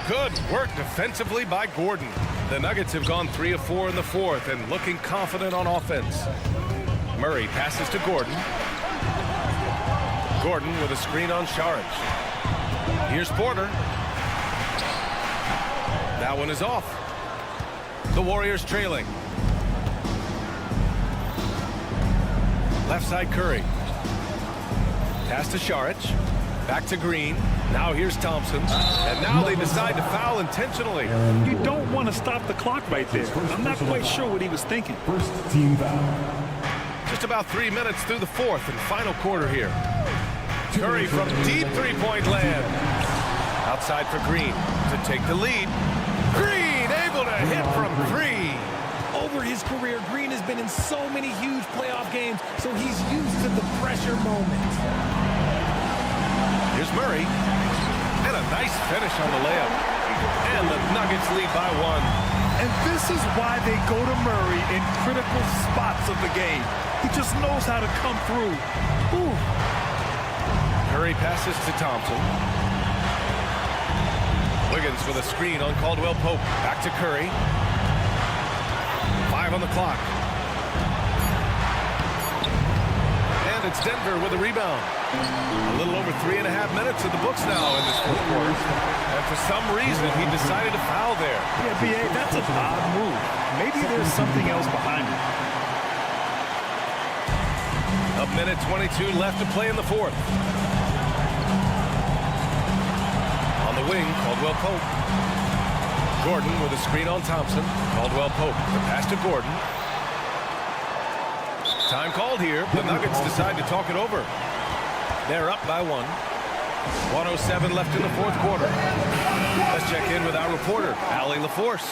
Good work defensively by Gordon. The Nuggets have gone 3 of 4 in the fourth and looking confident on offense. Murray passes to Gordon. Gordon with a screen on Saric. Here's Porter. That one is off. The Warriors trailing. Left side Curry. Pass to Saric. Back to Green. Now here's Thompson. And now they decide to foul intentionally. You don't want to stop the clock right there. I'm not quite sure what he was thinking. First team foul. Just about 3 minutes through the fourth and final quarter here. Curry from deep three-point land. Outside for Green to take the lead. Green able to hit from 3. Over his career, Green has been in so many huge playoff games, so he's used to the pressure moments. Here's Murray. And a nice finish on the layup. And the Nuggets lead by 1. And this is why they go to Murray in critical spots of the game. He just knows how to come through. Ooh. Curry passes to Thompson. Wiggins with a screen on Caldwell Pope. Back to Curry. 5 on the clock. And it's Denver with a rebound. A little over 3.5 minutes in the books now in this fourth quarter. And for some reason, he decided to foul there. Yeah, B.A., that's an odd move. Maybe there's something else behind it. A minute 22 left to play in the fourth. On the wing, Caldwell Pope. Gordon with a screen on Thompson. Caldwell Pope, the pass to Gordon. Time called here. The Nuggets decide to talk it over. They're up by 1. 1:07 left in the fourth quarter. Let's check in with our reporter, Allie LaForce.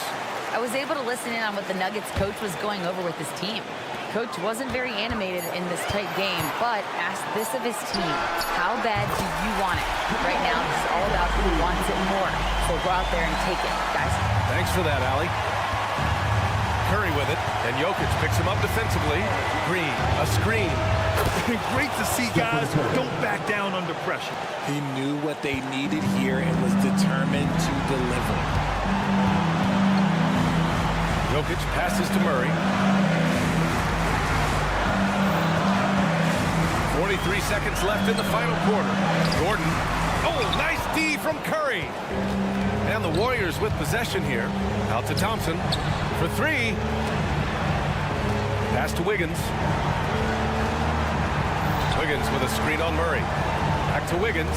I was able to listen in on what the Nuggets coach was going over with his team. Coach wasn't very animated in this tight game, but asked this of his team: how bad do you want it? Right now, this is all about who wants it more. So go out there and take it, guys. Thanks for that, Allie. Curry with it, and Jokic picks him up defensively. Green, a screen. Great to see guys who don't back down under pressure. He knew what they needed here and was determined to deliver. Jokic passes to Murray. 43 seconds left in the final quarter. Gordon. Oh, nice D from Curry. And the Warriors with possession here. Out to Thompson for three. Pass to Wiggins. Wiggins with a screen on Murray. Back to Wiggins.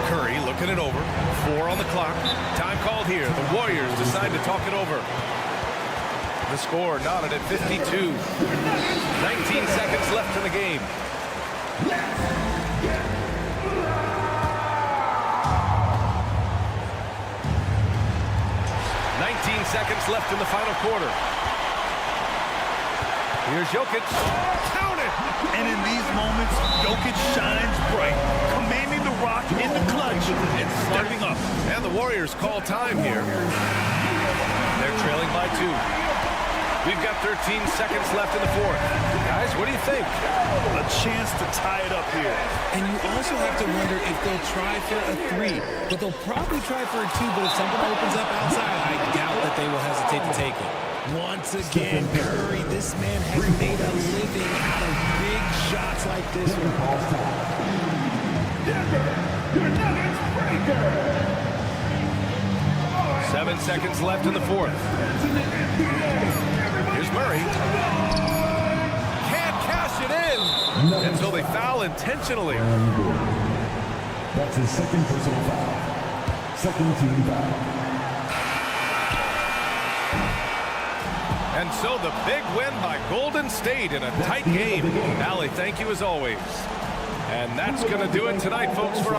Curry looking it over. 4 on the clock. Time called here. The Warriors decide to talk it over. The score knotted at 52. 19 seconds left in the game. 19 seconds left in the final quarter. Here's Jokic. Count it! And in these moments, Jokic shines bright, commanding the rock in the clutch and stepping up. And the Warriors call time here. They're trailing by 2. We've got 13 seconds left in the fourth. Guys, what do you think? A chance to tie it up here. And you also have to wonder if they'll try for a 3. But they'll probably try for a 2. But if something opens up outside, I doubt that they will hesitate to take it. Once again, Curry, this man has made a living out of big shots like this one. Your Nuggets breaker. 7 seconds left in the fourth. Here's Murray. Can't cash it in. And so they foul intentionally. That's his second personal foul. Second team foul. And so the big win by Golden State in a tight game. Allie, thank you as always. And that's going to do it tonight, folks. For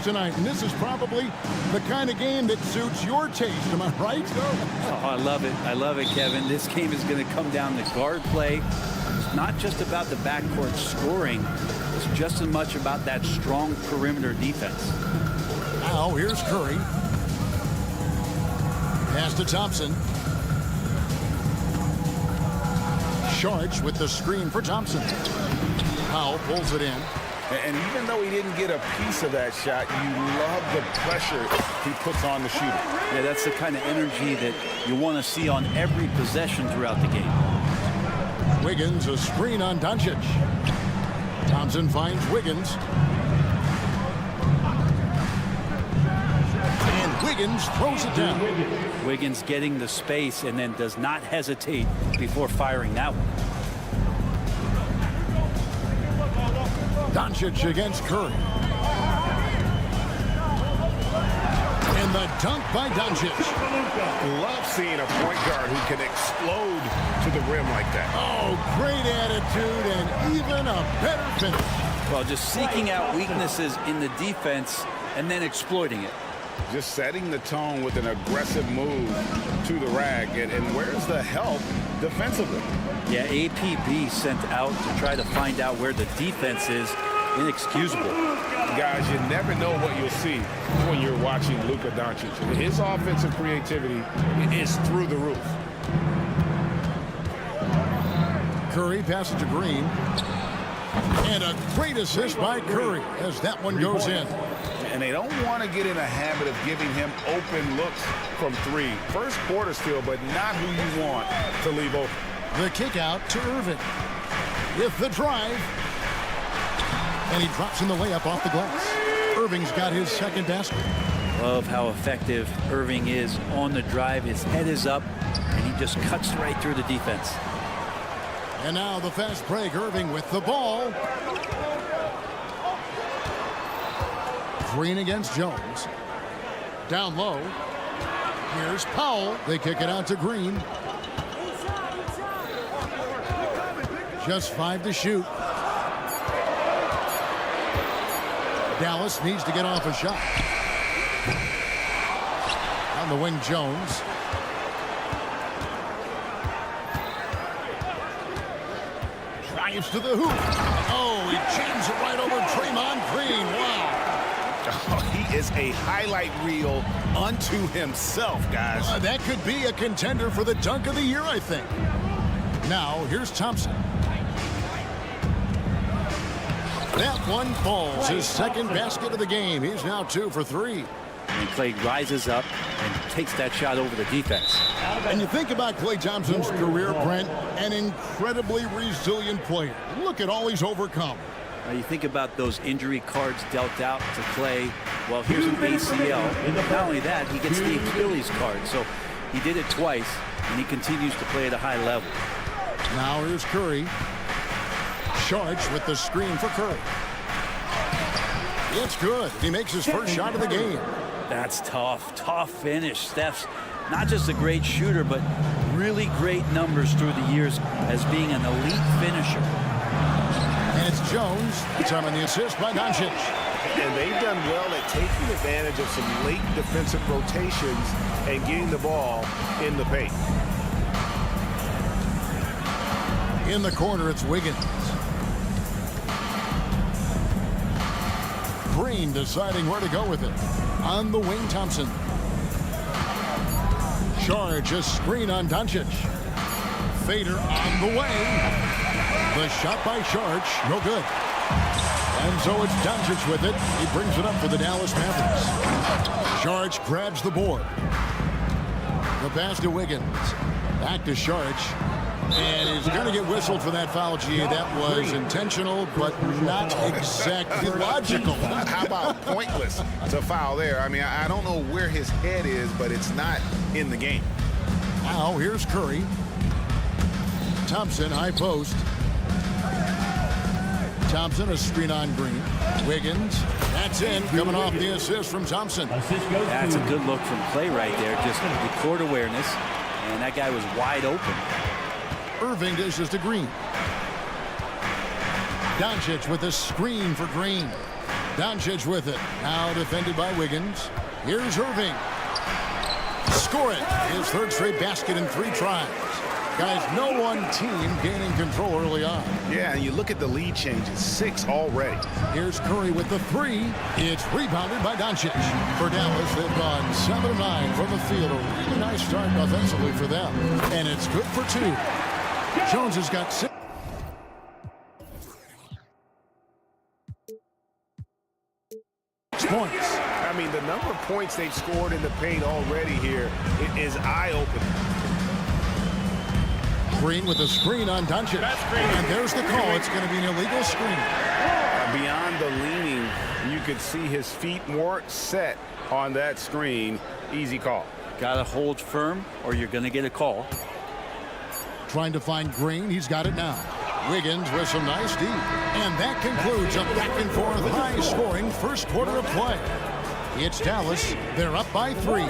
tonight, and this is probably the kind of game that suits your taste. Am I right? Oh, I love it. I love it, Kevin. This game is going to come down to guard play. It's not just about the backcourt scoring. It's just as much about that strong perimeter defense. Now, here's Curry. Pass to Thompson. Sharch with the screen for Thompson. Powell pulls it in. And even though he didn't get a piece of that shot, you love the pressure he puts on the shooter. Yeah, that's the kind of energy that you want to see on every possession throughout the game. Wiggins, a screen on Doncic. Thompson finds Wiggins. And Wiggins throws it down. Wiggins getting the space and then does not hesitate before firing that one. Doncic against Curry. And the dunk by Doncic. Love seeing a point guard who can explode to the rim like that. Oh, great attitude and even a better finish. Well, just seeking out weaknesses in the defense and then exploiting it. Just setting the tone with an aggressive move to the rack. And where's the help defensively? Yeah, APB sent out to try to find out where the defense is. Inexcusable. Guys, you never know what you'll see when you're watching Luka Doncic. His offensive creativity is through the roof. Curry passes to Green. And a great assist by Curry as that one goes in. And they don't want to get in a habit of giving him open looks from three. First quarter still, but not who you want to leave open. The kick out to Irving. With the drive. And he drops in the layup off the glass. Irving's got his second basket. Love how effective Irving is on the drive. His head is up, and he just cuts right through the defense. And now the fast break. Irving with the ball. Green against Jones. Down low. Here's Powell. They kick it out to Green. Just 5 to shoot. Dallas needs to get off a shot. On the wing, Jones. Drives to the hoop. Oh, he jams it right over Draymond Green. Wow. Oh, he is a highlight reel unto himself, guys. That could be a contender for the dunk of the year, I think. Now, here's Thompson. That one falls. His second basket of the game. He's now 2 for 3. And Clay rises up and takes that shot over the defense. And you think about Klay Thompson's career, Brent, an incredibly resilient player. Look at all he's overcome. You think about those injury cards dealt out to Clay. Well, here's an ACL. Not only that, he gets the Achilles card. So he did it twice, and he continues to play at a high level. Now here's Curry. Sharch with the screen for Curry. It's good. He makes his first shot of the game. That's tough. Tough finish. Steph's not just a great shooter, but really great numbers through the years as being an elite finisher. And it's Jones. It's on the assist by Doncic. And they've done well at taking advantage of some late defensive rotations and getting the ball in the paint. In the corner, it's Wiggins. Green deciding where to go with it. On the wing, Thompson. Charge a screen on Doncic. Fader on the way. The shot by Charge, no good. And so it's Doncic with it. He brings it up for the Dallas Mavericks. Charge grabs the board. The pass to Wiggins. Back to Charge. And he's going to get whistled for that foul, G. That was intentional, but not exactly logical. How about pointless to foul there? I mean, I don't know where his head is, but it's not in the game. Now, here's Curry. Thompson, high post. Thompson, a screen on Green. Wiggins, that's in, coming off the assist from Thompson. That's a good look from Clay right there. Just the court awareness, and that guy was wide open. Irving dishes to Green. Doncic with a screen for Green. Doncic with it. Now defended by Wiggins. Here's Irving. Score it. His third straight basket in 3 tries. Guys, no one team gaining control early on. Yeah, and you look at the lead changes. 6 already. Here's Curry with the 3. It's rebounded by Doncic. For Dallas, they've gone 7 of 9 from the field. A really nice start offensively for them. And it's good for 2. Jones has got 6 points. I mean, the number of points they've scored in the paint already here is eye-opening. Green with a screen on Doncic. And there's the call. It's going to be an illegal screen. Beyond the leaning, you could see his feet more set on that screen. Easy call. Got to hold firm or you're going to get a call. Trying to find Green. He's got it now. Wiggins with some nice D. And that concludes a back-and-forth high-scoring first quarter of play. It's Dallas. They're up by 3.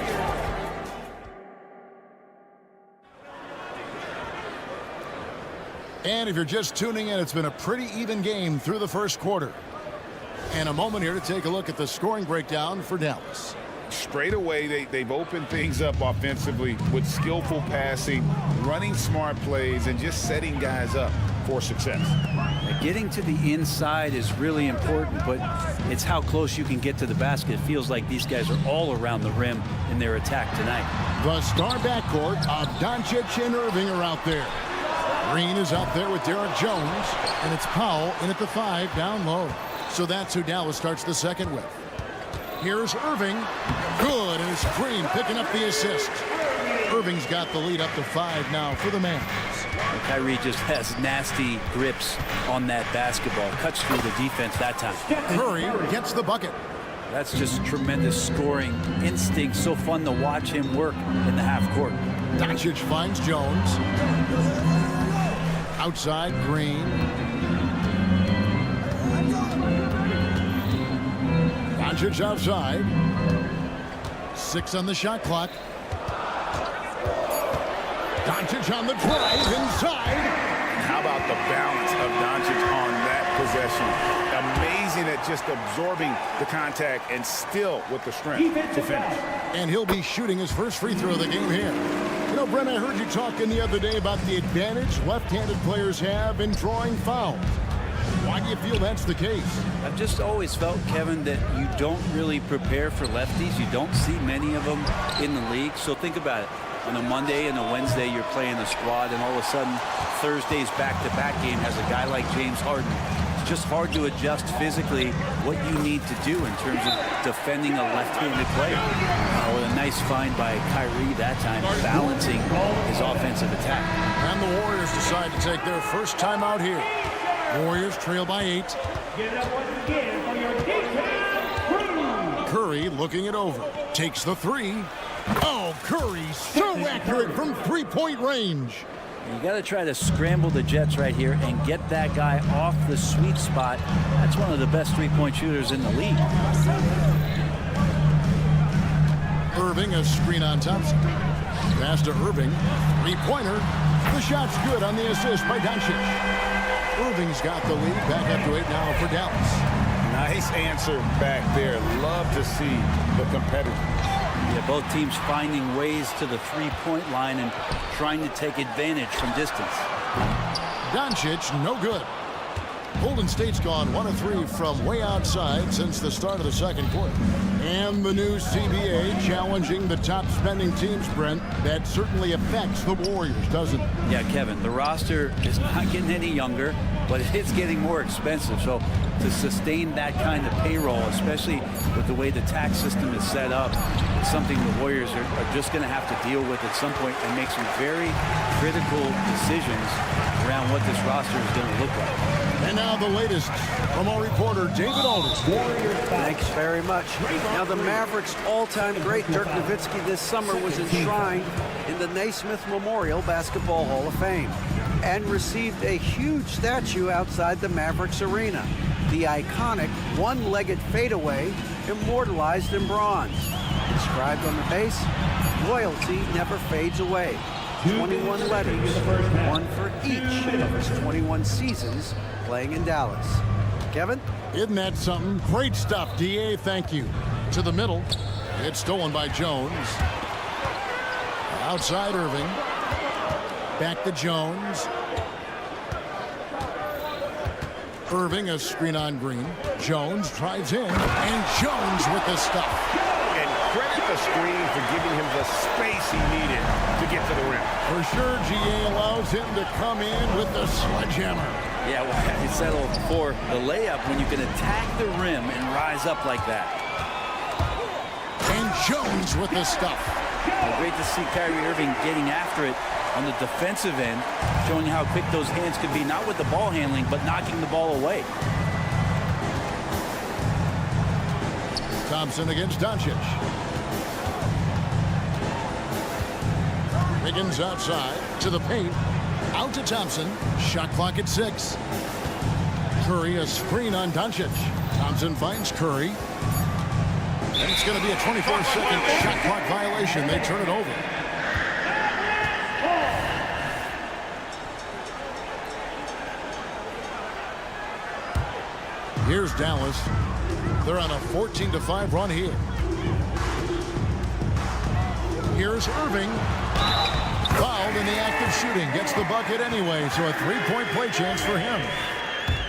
And if you're just tuning in, it's been a pretty even game through the first quarter. And a moment here to take a look at the scoring breakdown for Dallas. Straight away, they've opened things up offensively with skillful passing, running smart plays, and just setting guys up for success. Getting to the inside is really important, but it's how close you can get to the basket. It feels like these guys are all around the rim in their attack tonight. The star backcourt of Doncic and Irving are out there. Green is out there with Derek Jones, and it's Powell in at the 5 down low. So that's who Dallas starts the second with. Here's Irving. Good, and it's Green picking up the assist. Irving's got the lead up to 5 now for the Mavs. Well, Kyrie just has nasty grips on that basketball. Cuts through the defense that time. Curry gets the bucket. That's just tremendous scoring instinct. So fun to watch him work in the half court. Doncic finds Jones. Outside, Green. Doncic outside. 6 on the shot clock. Doncic on the drive inside. How about the balance of Doncic on that possession? Amazing at just absorbing the contact and still with the strength to finish. And he'll be shooting his first free throw of the game here. You know, Brent, I heard you talking the other day about the advantage left-handed players have in drawing fouls. Why do you feel that's the case? I've just always felt, Kevin, that you don't really prepare for lefties. You don't see many of them in the league. So think about it. On a Monday and a Wednesday, you're playing a squad, and all of a sudden, Thursday's back-to-back game has a guy like James Harden. It's just hard to adjust physically what you need to do in terms of defending a left-handed player. With a nice find by Kyrie that time, balancing his offensive attack. And the Warriors decide to take their first time out here. Warriors trail by 8. Curry looking it over. Takes the 3. Oh, Curry so accurate from three-point range. You got to try to scramble the Jets right here and get that guy off the sweet spot. That's one of the best three-point shooters in the league. Irving, a screen on Thompson. Pass to Irving. Three-pointer. The shot's good on the assist by Doncic. Irving's got the lead. Back up to 8 now for Dallas. Nice answer back there. Love to see the competitor. Yeah, both teams finding ways to the three-point line and trying to take advantage from distance. Doncic, no good. Golden State's gone 1 of 3 from way outside since the start of the second quarter. And the new CBA challenging the top spending teams, Brent. That certainly affects the Warriors, doesn't it? Yeah, Kevin, the roster is not getting any younger, but it's getting more expensive. So to sustain that kind of payroll, especially with the way the tax system is set up, it's something the Warriors are just going to have to deal with at some point and make some very critical decisions around what this roster is going to look like. And now the latest from our reporter, David Aldridge. Thanks very much. Now the Mavericks' all-time great Dirk Nowitzki this summer was enshrined in the Naismith Memorial Basketball Hall of Fame and received a huge statue outside the Mavericks arena. The iconic one-legged fadeaway immortalized in bronze. Inscribed on the base, loyalty never fades away. 21 letters, one for each of his 21 seasons playing in Dallas. Kevin? Isn't that something? Great stuff, D.A. Thank you. To the middle. It's stolen by Jones. Outside Irving. Back to Jones. Irving, a screen on Green. Jones drives in, and Jones with the stuff. And credit the screen for giving him the space he needed to get to the rim. For sure, GA allows him to come in with the sledgehammer. Yeah, well, you settle for the layup when you can attack the rim and rise up like that. And Jones with the stuff. Well, great to see Kyrie Irving getting after it on the defensive end, showing how quick those hands could be, not with the ball handling, but knocking the ball away. Thompson against Doncic. Wiggins outside to the paint. Out to Thompson. Shot clock at 6. Curry a screen on Doncic. Thompson finds Curry. And it's going to be a 24-second shot clock violation. They turn it over. Here's Dallas. They're on a 14-5 run here. Here's Irving. Fouled in the act of shooting. Gets the bucket anyway, so a three-point play chance for him.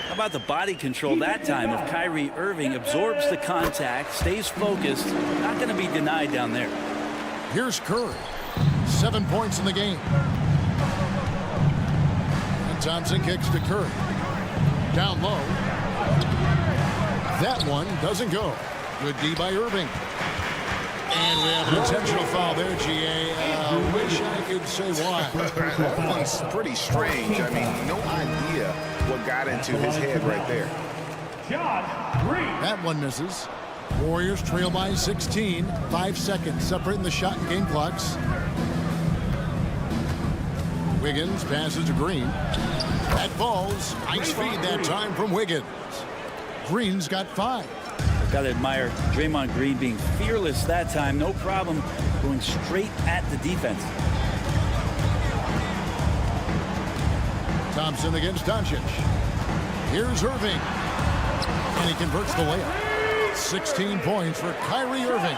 How about the body control that time of Kyrie Irving? Absorbs the contact, stays focused. Not going to be denied down there. Here's Curry. 7 points in the game. And Thompson kicks to Curry. Down low. That one doesn't go. Good D by Irving. And we have an intentional foul there, GA. Wish I could say why. That one's pretty strange. I mean, no idea what got into his head right there. That one misses. Warriors trail by 16. 5 seconds separating the shot and game clocks. Wiggins passes to Green. That falls. Nice feed that time from Wiggins. Green's got 5. I've got to admire Draymond Green being fearless that time. No problem going straight at the defense. Thompson against Doncic. Here's Irving. And he converts the layup. 16 points for Kyrie Irving.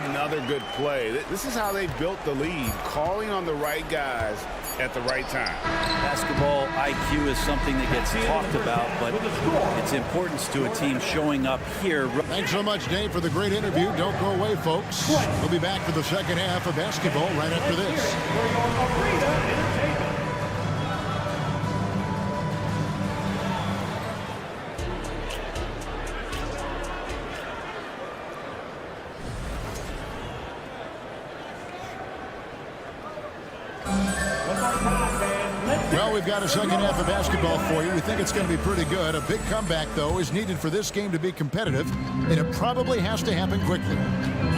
Another good play. This is how they built the lead, calling on the right guys at the right time. Basketball IQ is something that gets talked about, but its importance to a team showing up here. Thanks so much, Dave, for the great interview. Don't go away, folks. We'll be back for the second half of basketball right after this. Well, we've got a second half of basketball for you. We think it's going to be pretty good. A big comeback, though, is needed for this game to be competitive, and it probably has to happen quickly.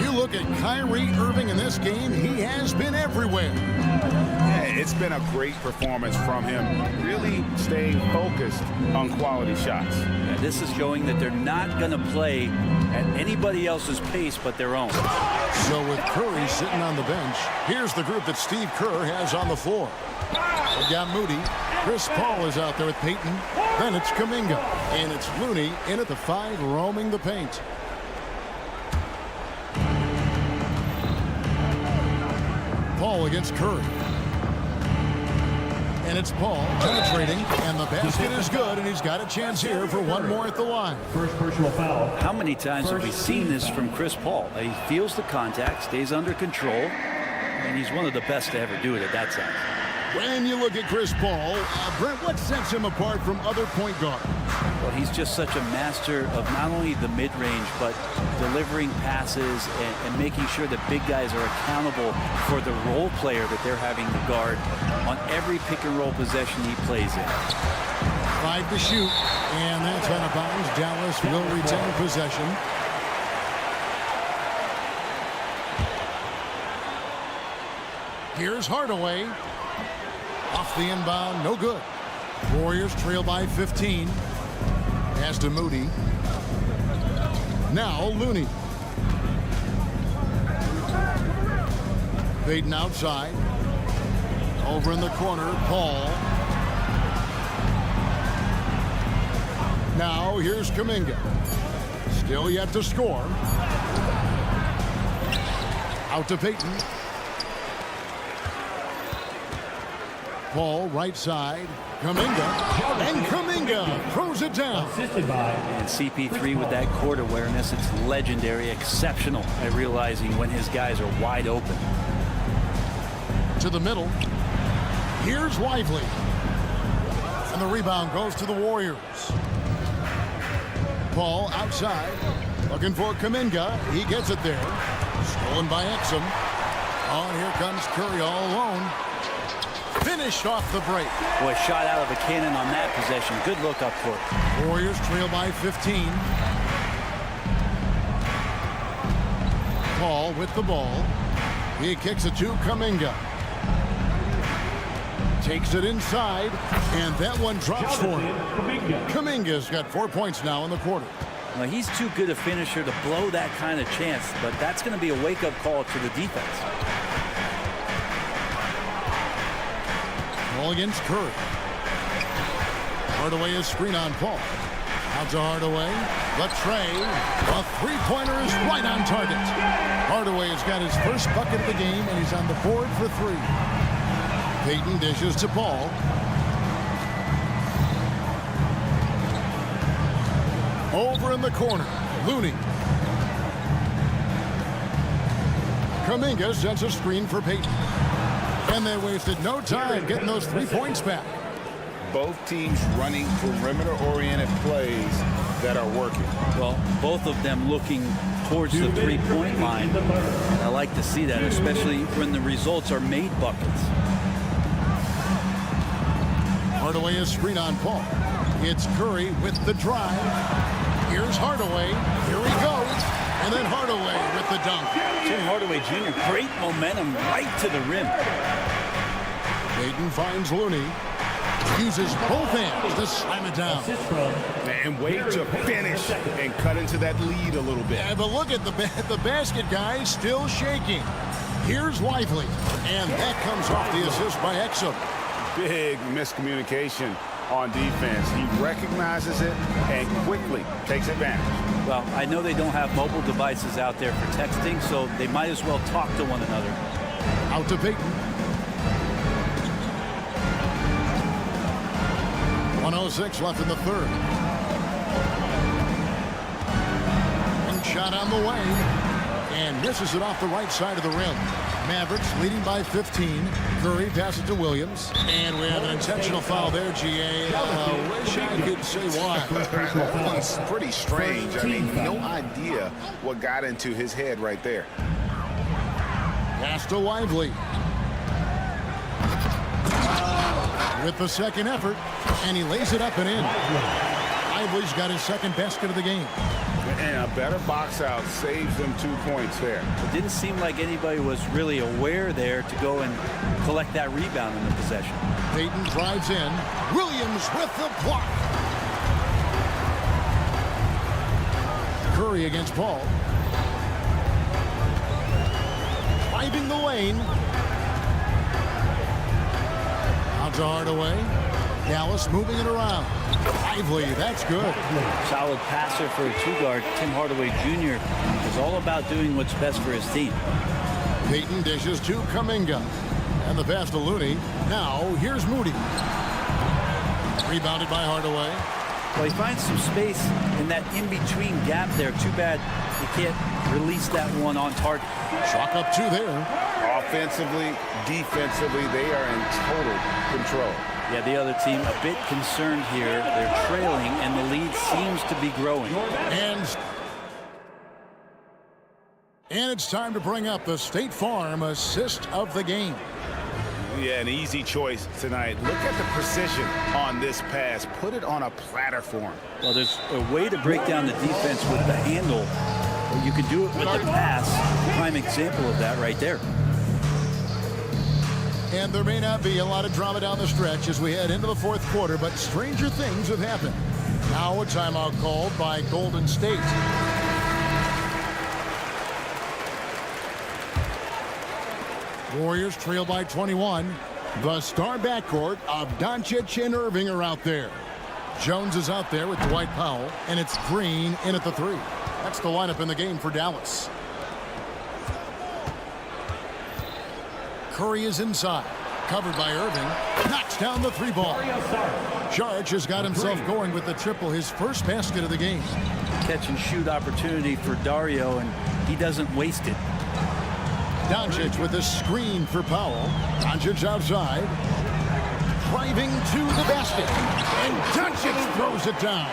You look at Kyrie Irving in this game, he has been everywhere. Yeah, it's been a great performance from him, really staying focused on quality shots. Yeah, this is showing that they're not going to play at anybody else's pace but their own. So with Curry sitting on the bench, here's the group that Steve Kerr has on the floor. We've got Moody. Chris Paul is out there with Payton. Then it's Kuminga. And it's Looney in at the 5, roaming the paint. Paul against Curry. And it's Paul penetrating. And the basket is good. And he's got a chance here for one more at the line. First personal foul. How many times have we seen this from Chris Paul? He feels the contact, stays under control, and he's one of the best to ever do it at that size. When you look at Chris Paul, Brent, what sets him apart from other point guards? Well, he's just such a master of not only the mid-range, but delivering passes and making sure that big guys are accountable for the role player that they're having to guard on every pick-and-roll possession he plays in. 5 to shoot, and that's out of bounds. Dallas will retain possession. Here's Hardaway. Off the inbound, no good. Warriors trail by 15. Pass to Moody. Now Looney. Payton outside. Over in the corner, Paul. Now here's Kuminga. Still yet to score. Out to Payton. Paul right side. Kuminga. And Kuminga throws it down. And CP3 with that court awareness, it's legendary, exceptional at realizing when his guys are wide open. To the middle. Here's Lively. And the rebound goes to the Warriors. Paul outside. Looking for Kuminga. He gets it there. Stolen by Exum. Oh, and here comes Curry all alone. Finished off the break. Boy, shot out of a cannon on that possession. Good look up court. Warriors trail by 15. Paul with the ball. He kicks it to Kuminga. Takes it inside, and that one drops for him. Kuminga's got 4 points now in the quarter. Well, he's too good a finisher to blow that kind of chance, but that's going to be a wake-up call to the defense. Ball against Curry. Hardaway is screen on Paul. Out to Hardaway. The tray. A three-pointer is right on target. Hardaway has got his first bucket of the game, and he's on the board for 3. Payton dishes to Paul. Over in the corner, Looney. Kuminga sends a screen for Payton. And they wasted no time getting those 3 points back. Both teams running perimeter-oriented plays that are working. Well, both of them looking towards the three-point line. I like to see that, especially when the results are made buckets. Hardaway is screen on Paul. It's Curry with the drive. Here's Hardaway. Here he goes. And then Hardaway with the dunk. Tim Hardaway Jr., great momentum right to the rim. Payton finds Looney. Uses both hands to slam it down. And wait to finish and cut into that lead a little bit. Yeah, but look at the basket, guys, still shaking. Here's Lively. And that comes off the assist by Exum. Big miscommunication on defense. He recognizes it and quickly takes advantage. Well, I know they don't have mobile devices out there for texting, so they might as well talk to one another. Out to Payton. 1:06 left in the third. One shot on the way. And misses it off the right side of the rim. Mavericks leading by 15. Curry passes to Williams. And we have an intentional foul there, GA. Wish I could say why. It's pretty strange. I mean, no idea what got into his head right there. Pass to Lively. With the second effort, and he lays it up and in. Lively's got his second basket of the game. And a better box out saves them 2 points there. It didn't seem like anybody was really aware there to go and collect that rebound in the possession. Payton drives in. Williams with the block. Curry against Paul. Driving the lane. Out to Hardaway. Dallas moving it around. Lively, that's good. Solid passer for a two-guard. Tim Hardaway Jr. is all about doing what's best for his team. Payton dishes to Kuminga. And the pass to Looney. Now, here's Moody. Rebounded by Hardaway. Well, he finds some space in that in-between gap there. Too bad he can't release that one on target. Chalk up 2 there. Offensively, defensively, they are in total control. Yeah, the other team a bit concerned here. They're trailing, and the lead seems to be growing. And it's time to bring up the State Farm assist of the game. Yeah, an easy choice tonight. Look at the precision on this pass. Put it on a platter for him. Well, there's a way to break down the defense with the handle. You can do it with the pass. Prime example of that right there. And there may not be a lot of drama down the stretch as we head into the fourth quarter, but stranger things have happened. Now a timeout called by Golden State. Warriors trail by 21. The star backcourt of Doncic and Irving are out there. Jones is out there with Dwight Powell, and it's Green in at the 3. That's the lineup in the game for Dallas. Curry is inside, covered by Irving, knocks down the 3 ball. Saric has got himself going with the triple, his first basket of the game. Catch and shoot opportunity for Dario, and he doesn't waste it. Doncic with a screen for Powell. Doncic outside, driving to the basket, and Doncic throws it down.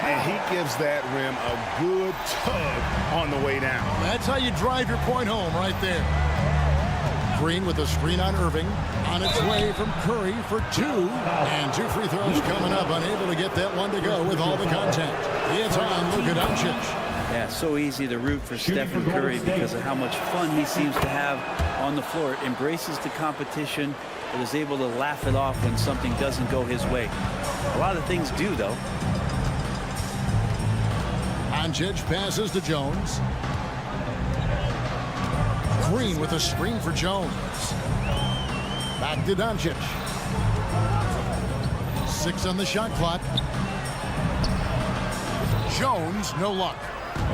And he gives that rim a good tug on the way down. That's how you drive your point home right there. Green with a screen on Irving. On its way from Curry for 2. And 2 free throws coming up. Unable to get that one to go with all the contact. It's on Luka Doncic. Yeah, so easy to root for Stephen Curry because of how much fun he seems to have on the floor. Embraces the competition, but is able to laugh it off when something doesn't go his way. A lot of things do, though. Doncic passes to Jones. Green with a screen for Jones. Back to Doncic. 6 on the shot clock. Jones, no luck.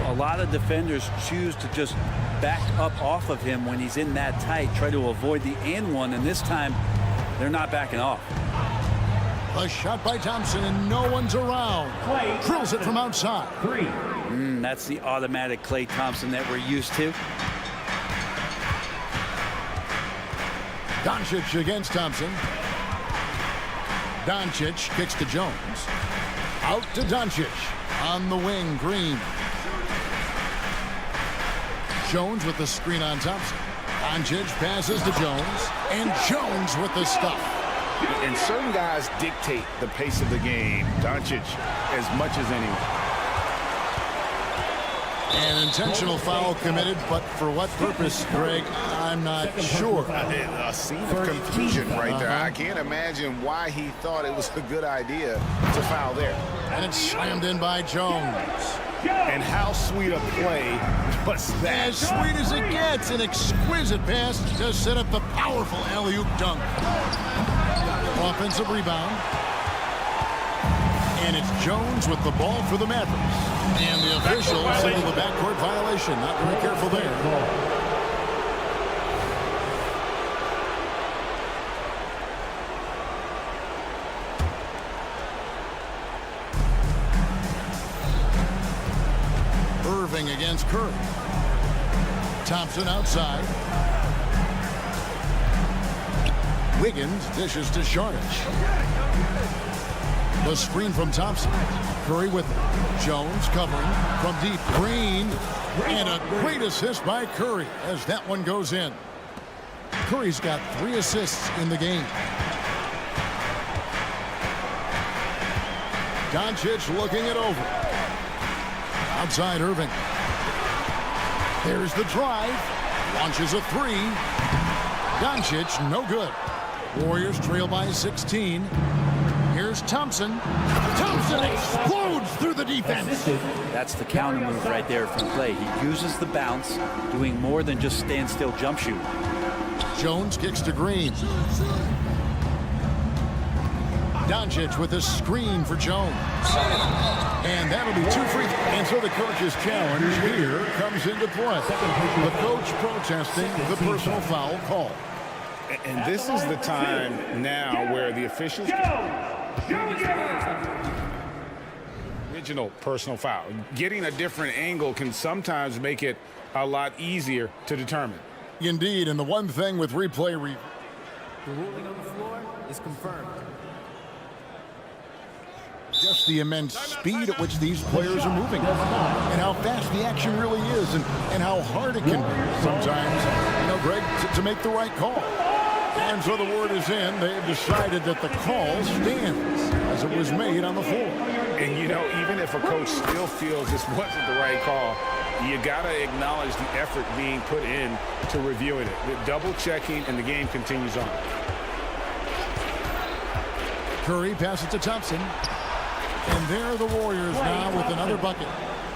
A lot of defenders choose to just back up off of him when he's in that tight, try to avoid the and one, and this time they're not backing off. A shot by Thompson, and no one's around. Drills it from outside. That's the automatic Klay Thompson that we're used to. Doncic against Thompson. Doncic kicks to Jones. Out to Doncic. On the wing, Green. Jones with the screen on Thompson. Doncic passes to Jones. And Jones with the stuff. And certain guys dictate the pace of the game. Doncic as much as anyone. An intentional foul committed, but for what purpose, Greg, I'm not sure. A scene of confusion right there. I can't imagine why he thought it was a good idea to foul there. And it's slammed in by Jones. And how sweet a play was that? As sweet as it gets, an exquisite pass to set up the powerful alley-oop dunk. Offensive rebound. And it's Jones with the ball for the Mavericks. And the official signaled the backcourt violation. Not very careful there. Irving against Curry. Thompson outside. Wiggins dishes to Sharich. The screen from Thompson. Curry with it. Jones covering from deep. Green. And a great assist by Curry as that one goes in. Curry's got 3 assists in the game. Doncic looking it over. Outside Irving. There's the drive. Launches a 3. Doncic, no good. Warriors trail by 16. Here's Thompson. Thompson explodes through the defense. That's the counter move right there from Klay. He uses the bounce, doing more than just stand still jump shoot. Jones kicks to Green. Doncic with a screen for Jones. And that'll be 2 free throws. And so the coach's challenge here comes into play. The coach protesting the personal foul call. And this is the time now where the officials... Original personal foul. Getting a different angle can sometimes make it a lot easier to determine. Indeed, and the one thing with replay... The ruling on the floor is confirmed. Just the immense speed at which these players are moving and how fast the action really is and how hard it can be sometimes, Greg, to make the right call. And so the word is in. They've decided that the call stands as it was made on the floor. And, even if a coach still feels this wasn't the right call, you got to acknowledge the effort being put in to reviewing it. The double checking, and the game continues on. Curry passes to Thompson. And there are the Warriors now with another bucket.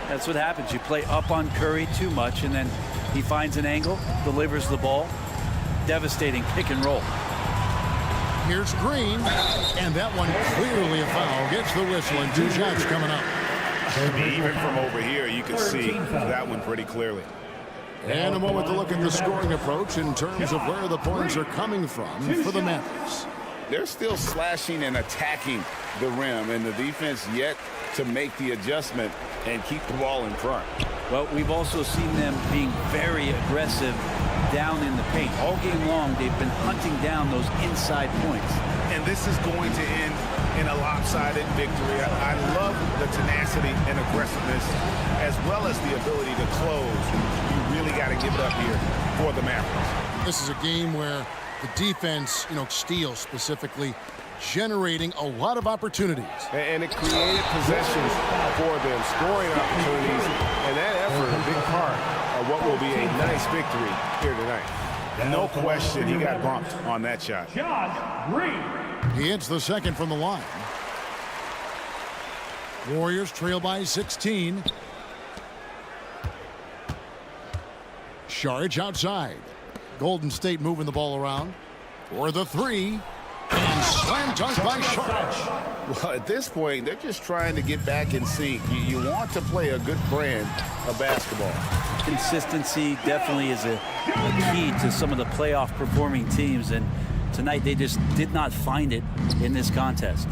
That's what happens. You play up on Curry too much, and then he finds an angle, delivers the ball. Devastating pick and roll. Here's Green, and that one clearly a foul. Gets the whistle, and 2 shots coming up. Even from over here, you can see that one pretty clearly. And a moment to look at the scoring approach in terms of where the points are coming from for the Mavericks. They're still slashing and attacking the rim, and the defense yet to make the adjustment and keep the ball in front. Well, we've also seen them being very aggressive down in the paint. All game long, they've been hunting down those inside points. And this is going to end in a lopsided victory. I love the tenacity and aggressiveness, as well as the ability to close. You really got to give it up here for the Mavericks. This is a game where the defense, steals specifically, generating a lot of opportunities. And it created possessions for them, scoring opportunities, and that effort, a big part of what will be a nice victory here tonight. No question, he got bumped on that shot. He hits the second from the line. Warriors trail by 16. Saric outside. Golden State moving the ball around for the three. And slam dunk by Saric. Well, at this point, they're just trying to get back in sync. You want to play a good brand of basketball. Consistency definitely is a key to some of the playoff performing teams, and tonight they just did not find it in this contest.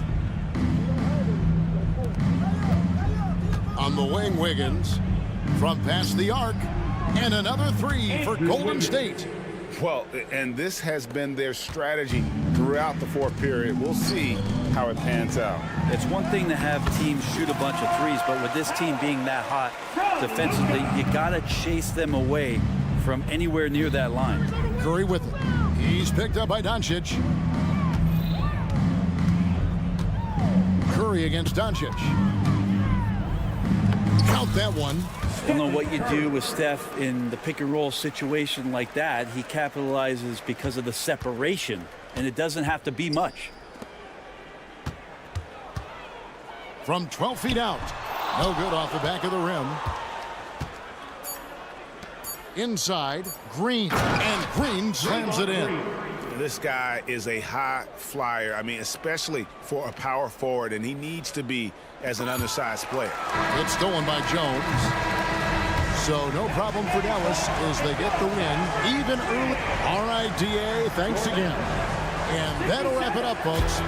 On the wing, Wiggins from past the arc, and another three for Golden State. Well, and this has been their strategy throughout the fourth period. We'll see how it pans out. It's one thing to have teams shoot a bunch of threes, but with this team being that hot defensively, you got to chase them away from anywhere near that line. Curry with it. He's picked up by Doncic. Curry against Doncic. Count that one. I don't know what you do with Steph in the pick and roll situation like that. He capitalizes because of the separation, and it doesn't have to be much. From 12 feet out. No good off the back of the rim. Inside, Green. And Green slams it in. This guy is a high flyer. I mean, especially for a power forward, and he needs to be as an undersized player. It's stolen by Jones. So no problem for Dallas as they get the win even early. All right, DA, thanks again. And that'll wrap it up, folks.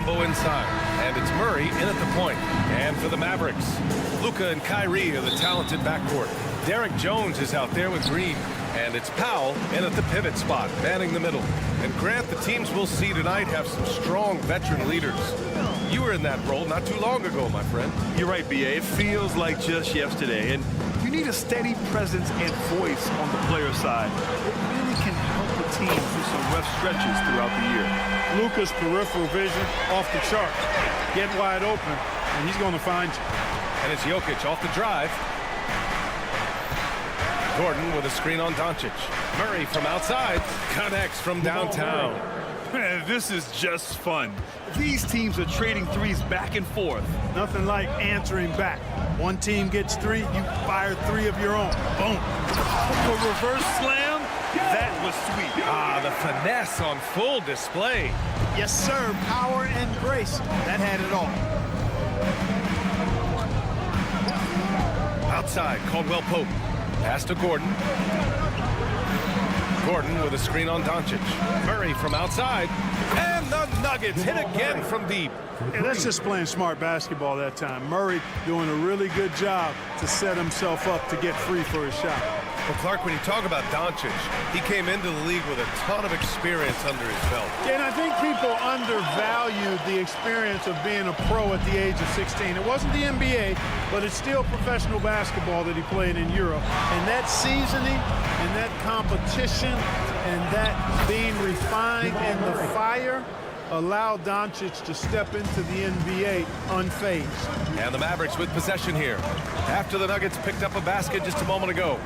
combo inside. And it's Murray in at the point. And for the Mavericks, Luka and Kyrie are the talented backcourt. Derek Jones is out there with Green. And it's Powell in at the pivot spot, manning the middle. And Grant, the teams we'll see tonight have some strong veteran leaders. You were in that role not too long ago, my friend. You're right, B.A. It feels like just yesterday. And you need a steady presence and voice on the player side. It really can help the team through some rough stretches throughout the year. Luka's peripheral vision off the charts. Get wide open, and he's going to find you. And it's Jokic off the drive. Gordon with a screen on Doncic. Murray from outside connects from downtown. Man, this is just fun. These teams are trading threes back and forth. Nothing like answering back. One team gets three, you fire three of your own. Boom. The reverse slam, that was sweet. Ah, the finesse on full display. Yes, sir. Power and grace. That had it all. Outside, Caldwell Pope. Pass to Gordon. Gordon with a screen on Doncic. Murray from outside. And the Nuggets hit again from deep. Yeah, that's just playing smart basketball that time. Murray doing a really good job to set himself up to get free for his shot. Well, Clark, when you talk about Doncic, he came into the league with a ton of experience under his belt. And I think people undervalued the experience of being a pro at the age of 16. It wasn't the NBA, but it's still professional basketball that he played in Europe. And that seasoning and that competition and that being refined in the fire allowed Doncic to step into the NBA unfazed. And the Mavericks with possession here after the Nuggets picked up a basket just a moment ago.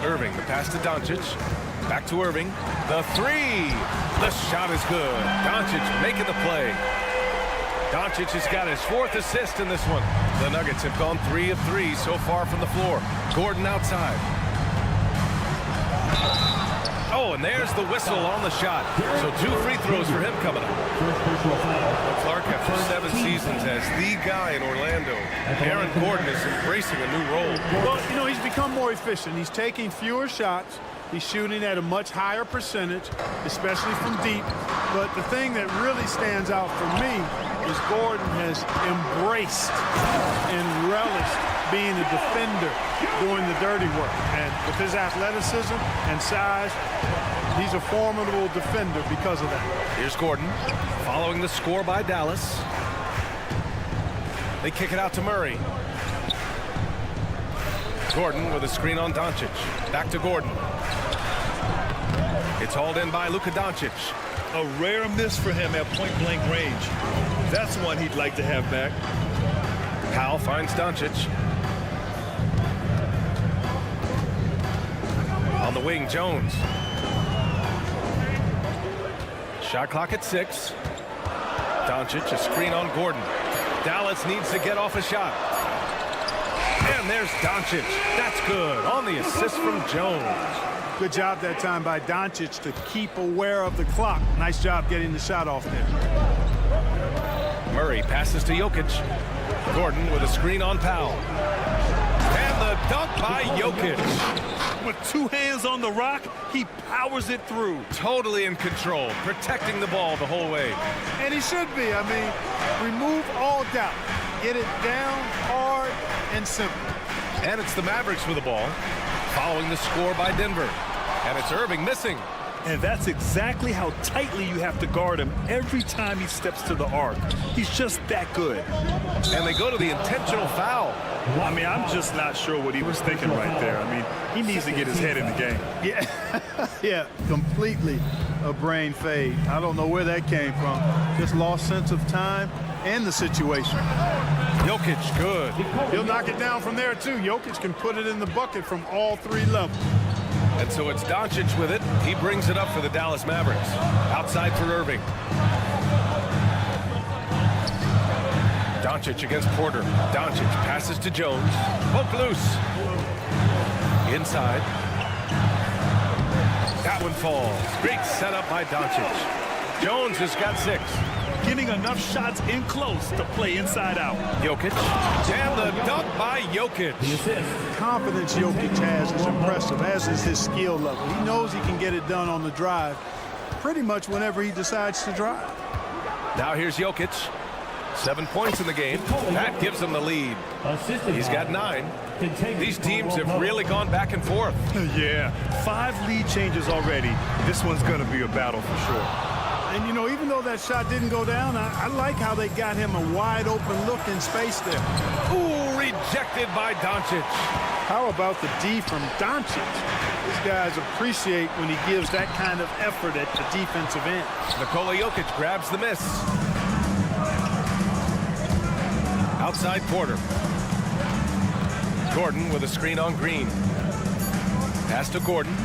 Irving, the pass to Doncic. Back to Irving. The three. The shot is good. Doncic making the play. Doncic has got his fourth assist in this one. The Nuggets have gone 3 of 3 so far from the floor. Gordon outside. Oh, and there's the whistle on the shot. So 2 free throws for him coming up. Well, Clark, after 7 seasons as the guy in Orlando, Aaron Gordon is embracing a new role. Well, you know, he's become more efficient. He's taking fewer shots. He's shooting at a much higher percentage, especially from deep. But the thing that really stands out for me is Gordon has embraced and relished being a defender, doing the dirty work. And with his athleticism and size, he's a formidable defender because of that. Here's Gordon following the score by Dallas. They kick it out to Murray. Gordon with a screen on Doncic. Back to Gordon. It's hauled in by Luka Doncic. A rare miss for him at point-blank range. That's one he'd like to have back. Powell finds Doncic. On the wing, Jones. Shot clock at 6. Doncic, a screen on Gordon. Dallas needs to get off a shot. And there's Doncic. That's good on the assist from Jones. Good job that time by Doncic to keep aware of the clock. Nice job getting the shot off there. Murray passes to Jokic. Gordon with a screen on Powell. And the dunk by Jokic. With 2 hands on the rock, he powers it through. Totally in control, protecting the ball the whole way. And he should be. I mean, remove all doubt. Get it down hard and simple. And it's the Mavericks with the ball, following the score by Denver. And it's Irving missing. And that's exactly how tightly you have to guard him every time he steps to the arc. He's just that good. And they go to the intentional foul. I mean, I'm just not sure what he was thinking right there. I mean, he needs to get his head in the game. Yeah, yeah, completely a brain fade. I don't know where that came from. Just lost sense of time and the situation. Jokic, good. He'll knock it down from there, too. Jokic can put it in the bucket from all 3 levels. And so it's Doncic with it. He brings it up for the Dallas Mavericks. Outside for Irving. Doncic against Porter. Doncic passes to Jones. Poke loose. Inside. That one falls. Great setup by Doncic. Jones has got 6. Getting enough shots in close to play inside out. Jokic. And the dunk by Jokic. The confidence Jokic has is impressive, as is his skill level. He knows he can get it done on the drive pretty much whenever he decides to drive. Now here's Jokic. 7 points in the game. That gives him the lead. He's got 9. These teams have really gone back and forth. Yeah, 5 lead changes already. This one's going to be a battle for sure. And, you know, even though that shot didn't go down, I like how they got him a wide-open look in space there. Ooh, rejected by Doncic. How about the D from Doncic? These guys appreciate when he gives that kind of effort at the defensive end. Nikola Jokic grabs the miss. Outside Porter. Gordon with a screen on Green. Pass to Gordon.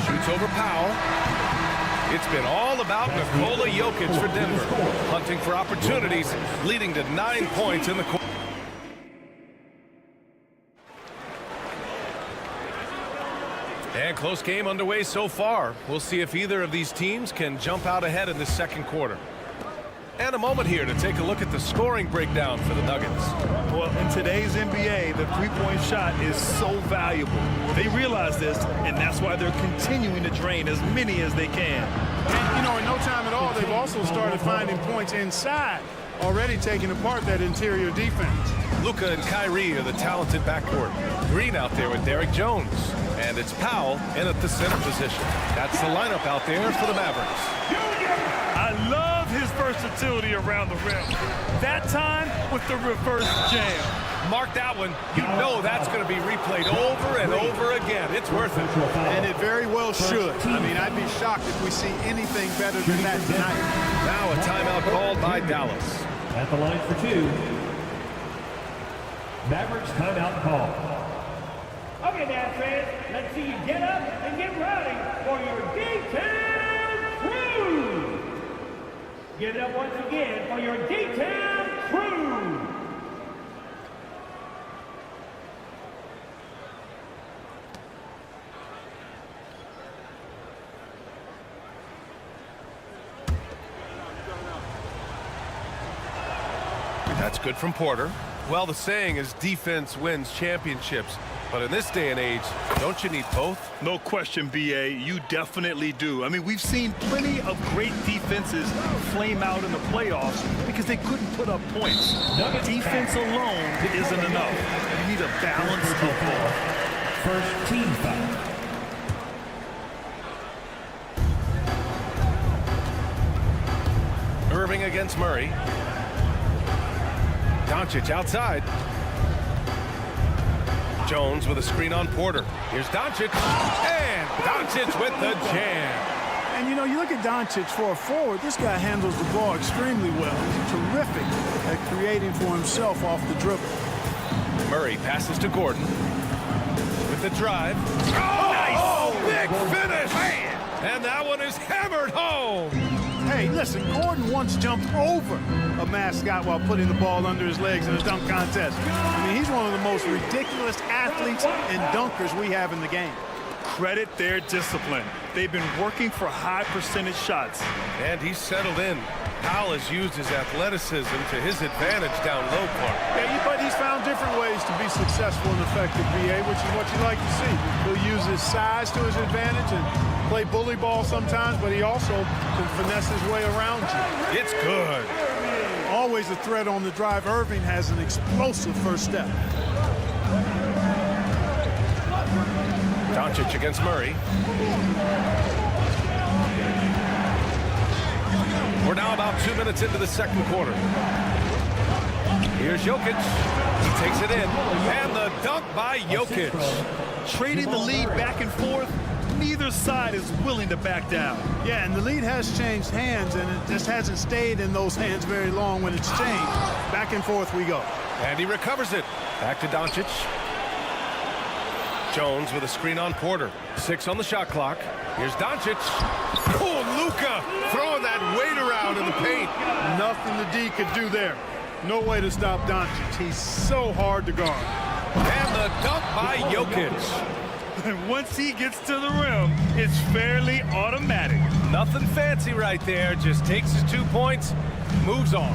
Shoots over Powell. It's been all about Nikola Jokic for Denver. Hunting for opportunities, leading to 9 points in the quarter. And close game underway so far. We'll see if either of these teams can jump out ahead in the second quarter. And a moment here to take a look at the scoring breakdown for the Nuggets. Well, in today's NBA, the three-point shot is so valuable. They realize this, and that's why they're continuing to drain as many as they can. And, you know, in no time at all, they've also started finding points inside, already taking apart that interior defense. Luka and Kyrie are the talented backcourt. Green out there with Derek Jones. And it's Powell in at the center position. That's the lineup out there for the Mavericks. I love his versatility around the rim. That time with the reverse jam. Mark that one. You know that's going to be replayed over and over again. It's worth it. And it very well should. I mean, I'd be shocked if we see anything better than that tonight. Now a timeout called by Dallas. At the line for 2. Mavericks timeout call. Okay, now, fans, let's see you get up and get ready for your detailed crew. Give it up once again for your detailed crew. That's good from Porter. Well, the saying is defense wins championships. But in this day and age, don't you need both? No question, B.A. You definitely do. I mean, we've seen plenty of great defenses flame out in the playoffs because they couldn't put up points. Defense alone isn't enough. You need a balanced football. First team foul. Irving against Murray. Doncic outside. Jones with a screen on Porter. Here's Doncic. And Doncic with the jam. And, you know, you look at Doncic for a forward, this guy handles the ball extremely well. He's terrific at creating for himself off the dribble. Murray passes to Gordon. With the drive. Oh, nice! Big finish! And that one is hammered home. Hey, listen, Gordon once jumped over a mascot while putting the ball under his legs in a dunk contest. I mean, he's one of the most ridiculous athletes and dunkers we have in the game. Credit their discipline. They've been working for high percentage shots. And he's settled in. Powell has used his athleticism to his advantage down low, Clark. Yeah, but he's found different ways to be successful and effective, BA, which is what you like to see. He'll use his size to his advantage and play bully ball sometimes, but he also can finesse his way around you. It's good. Always a threat on the drive. Irving has an explosive first step. Doncic against Murray. We're now about 2 minutes into the second quarter. Here's Jokic. He takes it in. And the dunk by Jokic. Trading the lead back and forth. Neither side is willing to back down. Yeah, and the lead has changed hands, and it just hasn't stayed in those hands very long when it's changed. Back and forth we go. And he recovers it. Back to Doncic. Jones with a screen on Porter. 6 on the shot clock. Here's Doncic. Oh, Luka throwing that weight around in the paint. Nothing the D could do there. No way to stop Doncic. He's so hard to guard. And the dunk by Jokic. And once he gets to the rim, it's fairly automatic. Nothing fancy right there. Just takes his 2 points, moves on.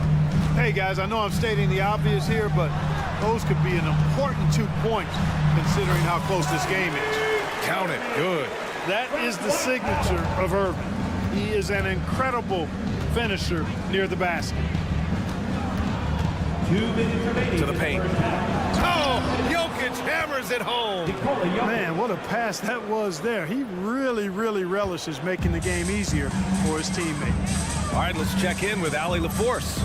Hey, guys, I know I'm stating the obvious here, but those could be an important 2 points considering how close this game is. Count it. Good. That is the signature of Irving. He is an incredible finisher near the basket. 2 minutes remaining. To the paint. Oh, Jokic hammers it home. Man, what a pass that was there. He really, really relishes making the game easier for his teammates. All right, let's check in with Allie LaForce.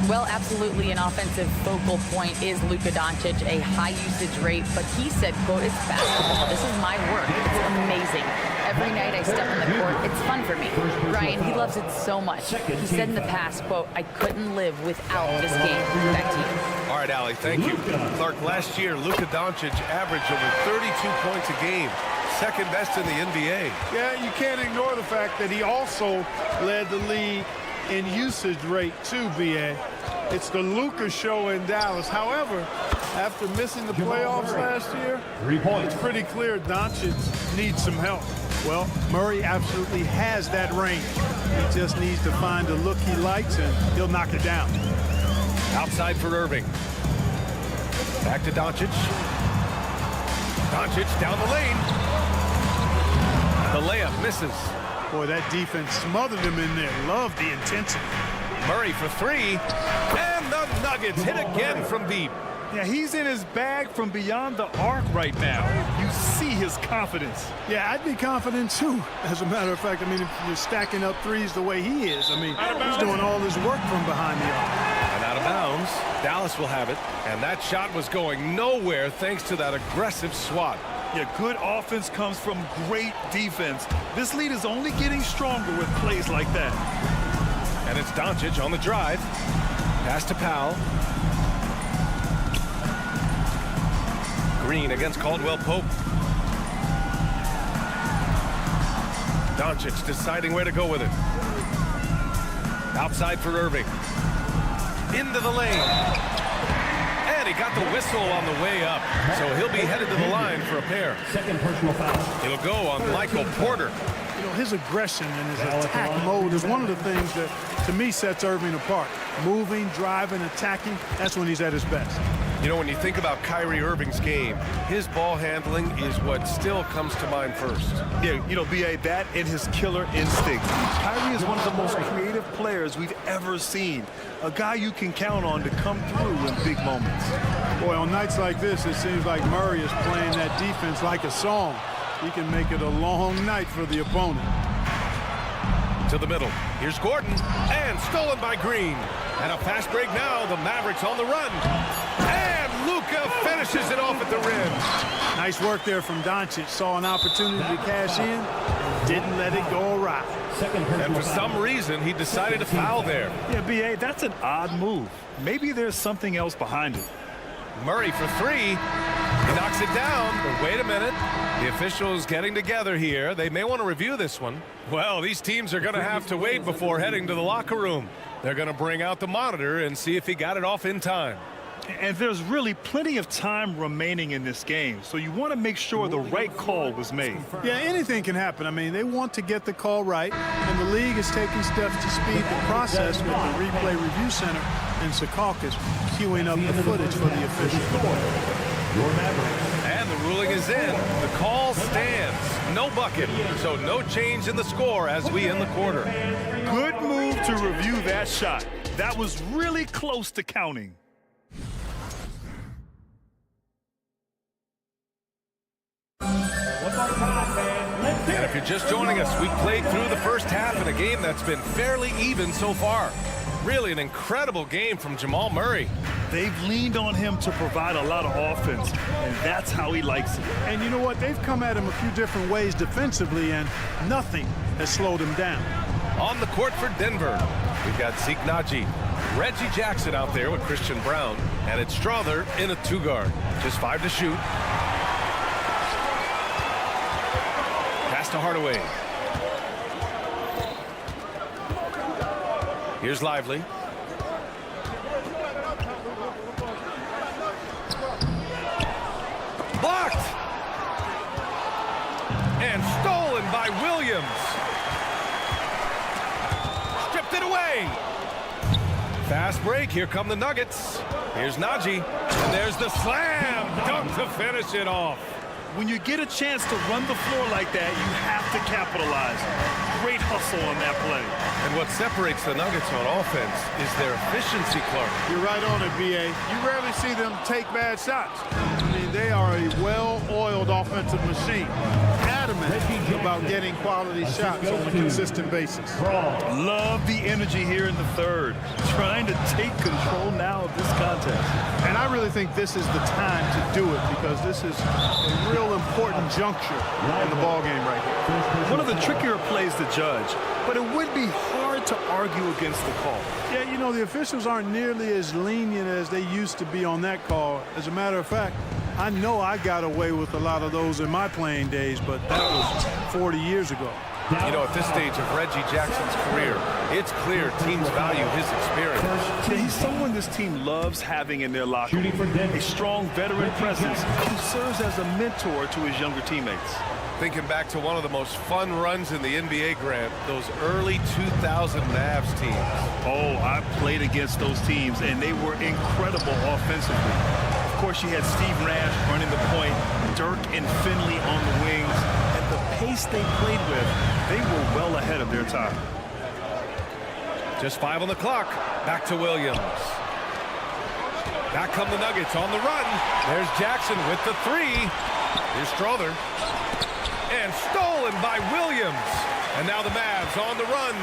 Well, absolutely an offensive focal point is Luka Doncic, a high usage rate, but he said, quote, it's basketball. This is my work. It's amazing. Every night I step on the court, it's fun for me. Ryan, he loves it so much. He said in the past, quote, I couldn't live without this game. Back to you. All right, Allie, thank you. Clark, last year, Luka Doncic averaged over 32 points a game. Second best in the NBA. Yeah, you can't ignore the fact that he also led the league in usage rate too, BA. It's the Luka show in Dallas. However, after missing the playoffs last year, 3 points. it's pretty clear Doncic needs some help. Well, Murray absolutely has that range. He just needs to find a look he likes, and he'll knock it down. Outside for Irving. Back to Doncic. Doncic down the lane. The layup misses. Boy, that defense smothered him in there. Love the intensity. Murray for three. And the Nuggets hit again from deep. Yeah, he's in his bag from beyond the arc right now. You see his confidence. Yeah, I'd be confident too. As a matter of fact, I mean, if you're stacking up threes the way he is, I mean, he's doing all his work from behind the arc. And out of bounds, Dallas will have it. And that shot was going nowhere thanks to that aggressive swat. Yeah, good offense comes from great defense. This lead is only getting stronger with plays like that. And it's Doncic on the drive. Pass to Powell. Green against Caldwell Pope. Doncic deciding where to go with it. Outside for Irving. Into the lane. And he got the whistle on the way up. So he'll be headed to the line for a pair. Second personal foul. It'll go on Michael Porter. You know, his aggression and his attack mode is one of the things that, to me, sets Irving apart. Moving, driving, attacking, that's when he's at his best. You know, when you think about Kyrie Irving's game, his ball handling is what still comes to mind first. Yeah, you know, B.A., that and his killer instinct. Kyrie is one of the most creative players we've ever seen. A guy you can count on to come through in big moments. Boy, on nights like this, it seems like Murray is playing that defense like a song. He can make it a long night for the opponent. To the middle. Here's Gordon. And stolen by Green. And a fast break now. The Mavericks on the run. And Luka finishes it off at the rim. Nice work there from Doncic. Saw an opportunity to cash in and didn't let it go awry. And for some reason, he decided to foul there. Yeah, B.A., that's an odd move. Maybe there's something else behind it. Murray for three. He knocks it down. But wait a minute. The officials getting together here. They may want to review this one. Well, these teams are going to have to wait before heading to the locker room. They're going to bring out the monitor and see if he got it off in time. And there's really plenty of time remaining in this game, so you want to make sure the right call was made. Yeah, anything can happen. I mean, they want to get the call right, and the league is taking steps to speed the process with the Replay Review Center in Secaucus queuing up the footage for the official. And the ruling is in. The call stands. No bucket, so no change in the score as we end the quarter. Good move to review that shot. That was really close to counting. And if you're just joining us, we played through the first half in a game that's been fairly even so far. Really an incredible game from Jamal Murray. They've leaned on him to provide a lot of offense, and that's how he likes it. And you know what? They've come at him a few different ways defensively, and nothing has slowed him down. On the court for Denver, we've got Zeke Naji, Reggie Jackson out there with Christian Brown, and it's Strother in a two-guard. Just 5 to shoot. Pass to Hardaway. Here's Lively. Blocked! And stolen by Williams. Stripped it away. Fast break. Here come the Nuggets. Here's Naji. And there's the slam dunk to finish it off. When you get a chance to run the floor like that, you have to capitalize. Great hustle on that play. And what separates the Nuggets on offense is their efficiency, Clark. You're right on it, B.A. You rarely see them take bad shots. I mean, they are a well-oiled offensive machine. Adamant about getting quality shots on a consistent basis. Love the energy here in the third. Trying to take control now of this contest. And I really think this is the time to do it because this is a real important juncture in the ballgame right here. One of the trickier plays to judge, but it would be hard to argue against the call. Yeah, you know, the officials aren't nearly as lenient as they used to be on that call. As a matter of fact, I know I got away with a lot of those in my playing days, but that was 40 years ago. You know, at this stage of Reggie Jackson's career, it's clear teams value his experience. He's someone this team loves having in their locker room. A strong veteran presence who serves as a mentor to his younger teammates. Thinking back to one of the most fun runs in the NBA, Grant, those early 2000 Mavs teams. Oh, I played against those teams, and they were incredible offensively. Of course, you had Steve Nash running the point, Dirk and Finley on the wings, and the pace they played with, they were well ahead of their time. Just 5 on the clock. Back to Williams. Back come the Nuggets on the run. There's Jackson with the 3. Here's Strother. And stolen by Williams. And now the Mavs on the run.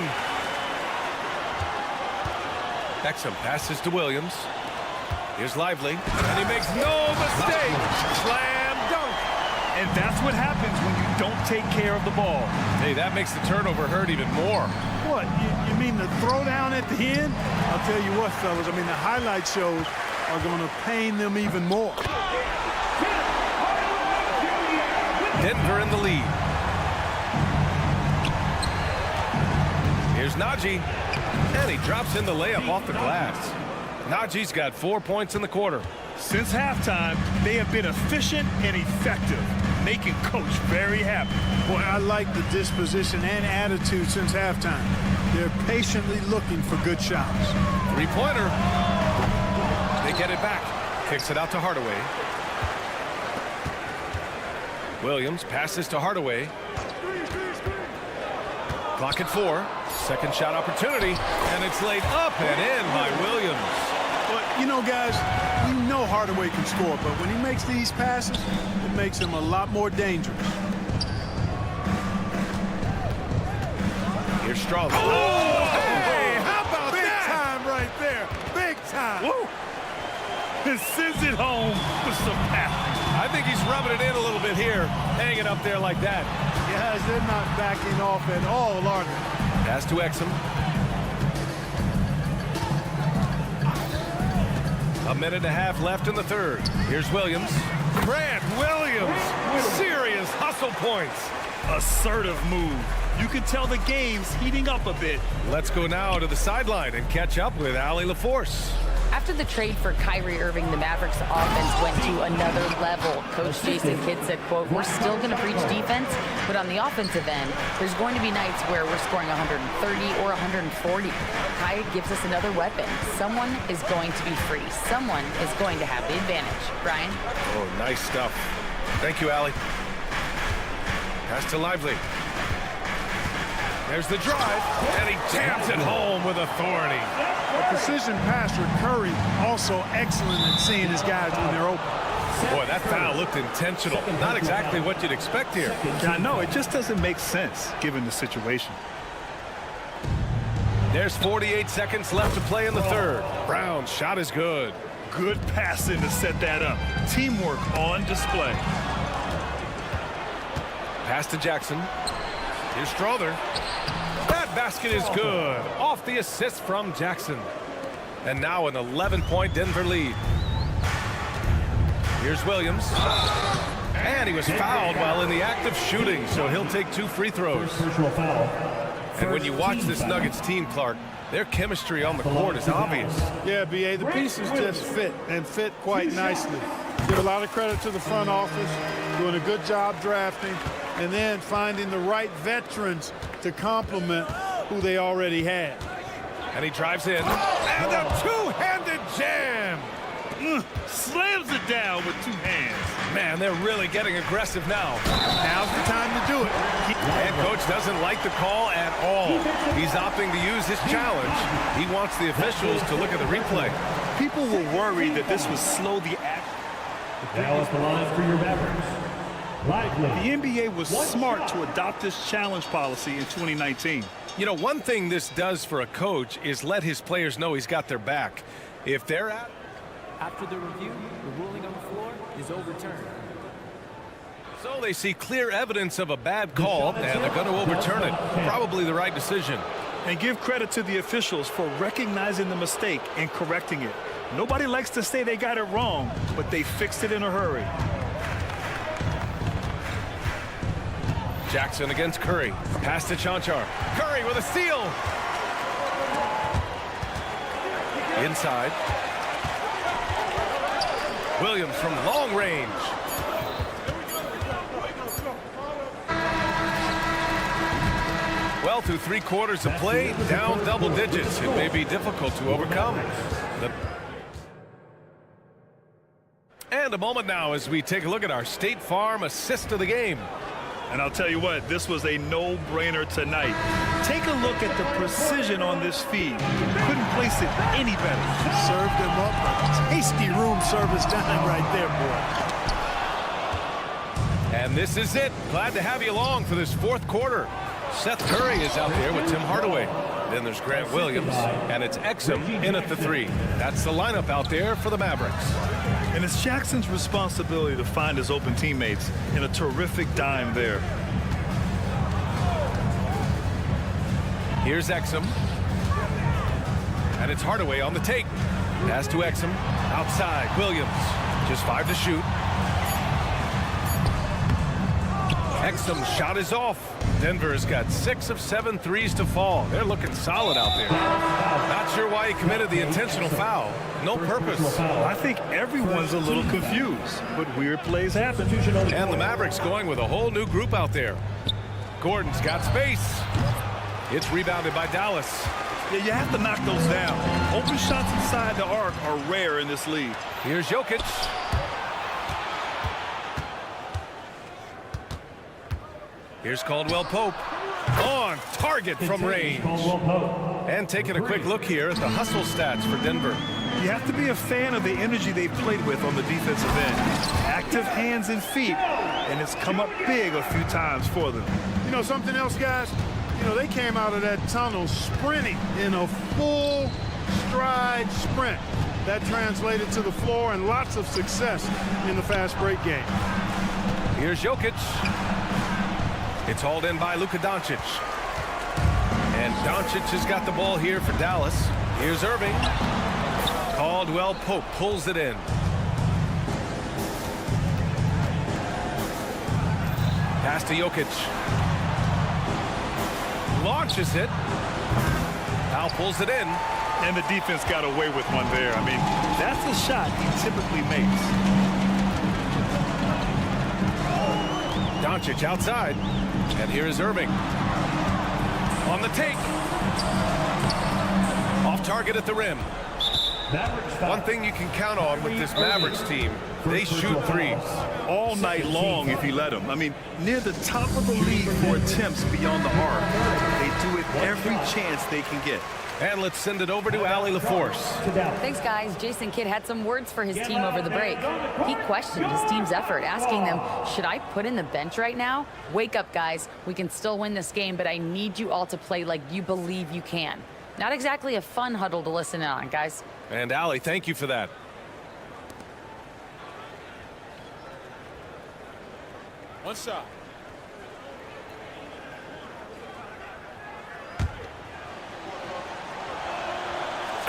Exum passes to Williams. Here's Lively. And he makes no mistake. Slam dunk. And that's what happens when you don't take care of the ball. Hey, that makes the turnover hurt even more. What, you mean the throwdown at the end? I'll tell you what, fellas, I mean, the highlight shows are going to pain them even more. Denver in the lead. Here's Najee. And he drops in the layup off the glass. Najee's got 4 points in the quarter. Since halftime, they have been efficient and effective, making Coach very happy. Boy, I like the disposition and attitude since halftime. They're patiently looking for good shots. Three-pointer. They get it back. Kicks it out to Hardaway. Williams passes to Hardaway. Clock at 4. Second shot opportunity. And it's laid up and in by Williams. But, you know, guys, we know Hardaway can score, but when he makes these passes, it makes him a lot more dangerous. Here's Strong. Oh, hey, how about Big that? time right there. Big time. Woo! And sends it home with some power. I think he's rubbing it in a little bit here, hanging up there like that. Guys, they're not backing off at all, are they? Pass to Exum. A minute and a half left in the third. Here's Williams. Grant Williams. Serious hustle points. Assertive move. You can tell the game's heating up a bit. Let's go now to the sideline and catch up with Allie LaForce. After the trade for Kyrie Irving, the Mavericks offense went to another level. Coach Jason Kidd said, quote, "We're still going to preach defense, but on the offensive end, there's going to be nights where we're scoring 130 or 140. Kai gives us another weapon. Someone is going to be free. Someone is going to have the advantage." Brian? Oh, nice stuff. Thank you, Allie. Pass to Lively. There's the drive, and he jams it home with authority. A precision passer, Curry, also excellent at seeing his guys when they're open. Boy, that foul looked intentional. Not exactly what you'd expect here. I know, it just doesn't make sense given the situation. There's 48 seconds left to play in the third. Brown's shot is good. Good passing to set that up. Teamwork on display. Pass to Jackson. Here's Strother. That basket is good. Off the assist from Jackson. And now an 11-point Denver lead. Here's Williams. And he was fouled while in the act of shooting, so he'll take 2 free throws. And when you watch this Nuggets team, Clark, their chemistry on the court is obvious. Yeah, B.A., the pieces just fit, and fit quite nicely. Give a lot of credit to the front office, doing a good job drafting, and then finding the right veterans to complement who they already had. And he drives in, and a two-handed jam! Slams it down with 2 hands. Man, they're really getting aggressive now. Now's the time to do it. And coach doesn't like the call at all. He's opting to use his challenge. He wants the officials to look at the replay. People were worried that this would slow the action. Now at the line for your Mavericks. The NBA was smart to adopt this challenge policy in 2019. You know, one thing this does for a coach is let his players know he's got their back. If they're out... After the review, the ruling on the floor is overturned. So they see clear evidence of a bad call, and they're going to overturn it. Probably the right decision. And give credit to the officials for recognizing the mistake and correcting it. Nobody likes to say they got it wrong, but they fixed it in a hurry. Jackson against Curry. Pass to Chanchar. Curry with a steal. Inside. Williams from long range. Well, through 3 quarters of play, down double digits. It may be difficult to overcome. And a moment now as we take a look at our State Farm assist of the game. And I'll tell you what, this was a no-brainer tonight. Take a look at the precision on this feed. Couldn't place it any better. Served him up a tasty room service dime right there, boy. And this is it. Glad to have you along for this 4th quarter. Seth Curry is out there with Tim Hardaway. Then there's Grant Williams, and it's Exum in at the 3. That's the lineup out there for the Mavericks. And it's Jackson's responsibility to find his open teammates, and a terrific dime there. Here's Exum. And it's Hardaway on the take. Pass to Exum. Outside, Williams. Just 5 to shoot. Exum's shot is off. Denver's got 6 of 7 threes to fall. They're looking solid out there. Not sure why he committed the intentional foul. No purpose. I think everyone's a little confused, but weird plays happen. And the Mavericks going with a whole new group out there. Gordon's got space. It's rebounded by Dallas. Yeah, you have to knock those down. Open shots inside the arc are rare in this league. Here's Jokic. Here's Caldwell Pope. On target from range. And taking a quick look here at the hustle stats for Denver. You have to be a fan of the energy they've played with on the defensive end. Active hands and feet, and it's come up big a few times for them. You know something else, guys? You know, they came out of that tunnel sprinting in a full stride sprint. That translated to the floor and lots of success in the fast break game. Here's Jokic. It's hauled in by Luka Doncic. And Doncic has got the ball here for Dallas. Here's Irving. Caldwell Pope pulls it in. Pass to Jokic. Launches it. Now pulls it in. And the defense got away with one there. I mean, that's a shot he typically makes. Doncic outside. And here is Irving. On the take. Off target at the rim. One thing you can count on with this Mavericks team, they shoot threes. All night long if you let them. I mean, near the top of the league for attempts beyond the arc. They do it every chance they can get. And let's send it over to Allie LaForce. Thanks, guys. Jason Kidd had some words for his team over the break. He questioned his team's effort, asking them, should I put in the bench right now? Wake up, guys. We can still win this game, but I need you all to play like you believe you can. Not exactly a fun huddle to listen in on, guys. And Allie, thank you for that. One shot.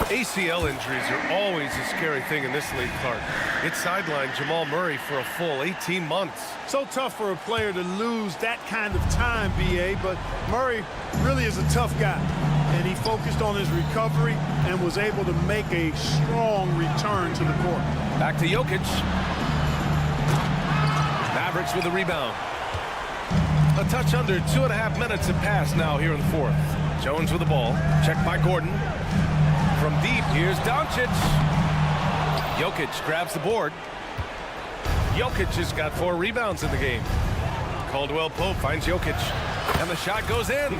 ACL injuries are always a scary thing in this league, Clark. It sidelined Jamal Murray for a full 18 months. So tough for a player to lose that kind of time, B.A., but Murray really is a tough guy. And he focused on his recovery and was able to make a strong return to the court. Back to Jokic. Mavericks with a rebound. A touch under 2.5 minutes have passed now here in the 4th. Jones with the ball. Checked by Gordon. From deep, here's Doncic. Jokic grabs the board. Jokic has got 4 rebounds in the game. Caldwell Pope finds Jokic. And the shot goes in.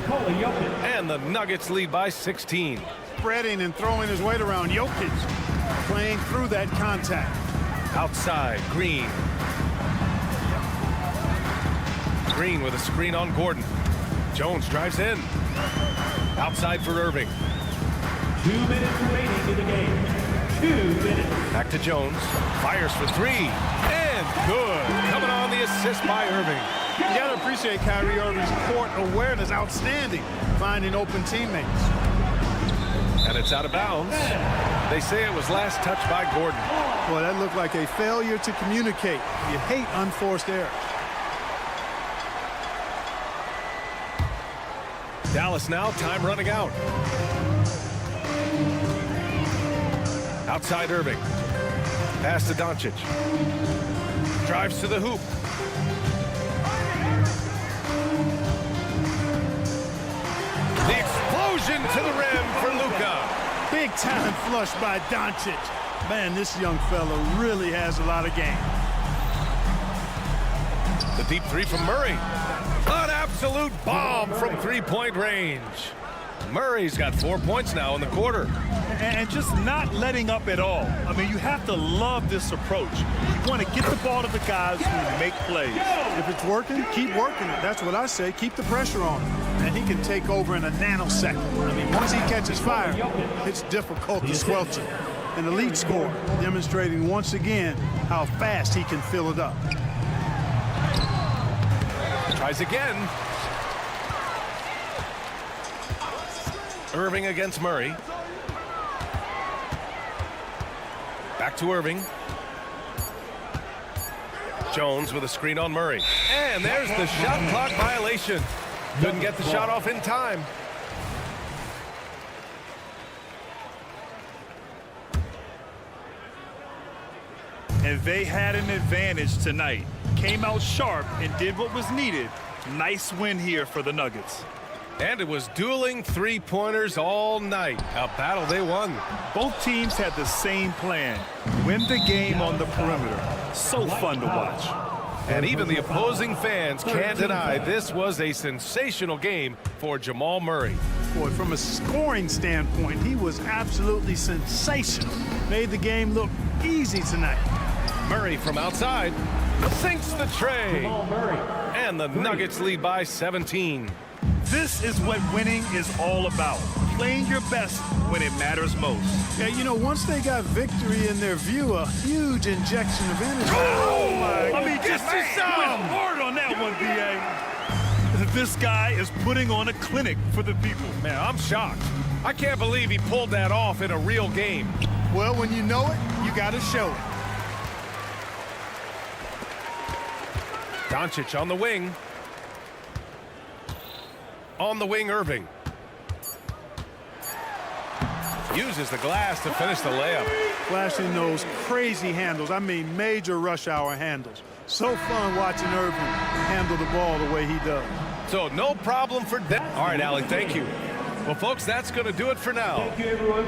And the Nuggets lead by 16. Spreading and throwing his weight around. Jokic playing through that contact. Outside, Green. Green with a screen on Gordon. Jones drives in. Outside for Irving. 2 minutes remaining in the game. 2 minutes. Back to Jones. Fires for 3. And good. Coming on the assist by Irving. You got to appreciate Kyrie Irving's court awareness. Outstanding. Finding open teammates. And it's out of bounds. They say it was last touched by Gordon. Boy, that looked like a failure to communicate. You hate unforced errors. Dallas now, time running out. Outside Irving. Pass to Doncic. Drives to the hoop. The explosion to the rim for Luka. Big time flush by Doncic. Man, this young fella really has a lot of game. The deep 3 from Murray. An absolute bomb from 3-point range. Murray's got 4 points now in the quarter. And just not letting up at all. I mean, you have to love this approach. You want to get the ball to the guys who make plays. If it's working, keep working it. That's what I say. Keep the pressure on him. And he can take over in a nanosecond. I mean, once he catches fire, it's difficult to squelch it. An elite scorer, demonstrating once again how fast he can fill it up. Tries again. Irving against Murray. Back to Irving. Jones with a screen on Murray. And there's the shot clock violation. Couldn't get the shot off in time. And they had an advantage tonight. Came out sharp and did what was needed. Nice win here for the Nuggets. And it was dueling 3-pointers all night. A battle they won. Both teams had the same plan. Win the game on the perimeter. So fun to watch. And even the opposing fans can't deny this was a sensational game for Jamal Murray. Boy, from a scoring standpoint, he was absolutely sensational. Made the game look easy tonight. Murray from outside sinks the tray. And the Nuggets lead by 17. This is what winning is all about. Playing your best when it matters most. Yeah, you know, once they got victory in their view, a huge injection of energy. Oh, my God. I mean, just went hard on that one, B.A. This guy is putting on a clinic for the people. Man, I'm shocked. I can't believe he pulled that off in a real game. Well, when you know it, you got to show it. Doncic on the wing. On the wing, Irving. Uses the glass to finish the layup. Flashing those crazy handles. I mean, major rush hour handles. So fun watching Irving handle the ball the way he does. So no problem for that. All right, Allie, thank you. Well, folks, that's going to do it for now. Thank you, everyone.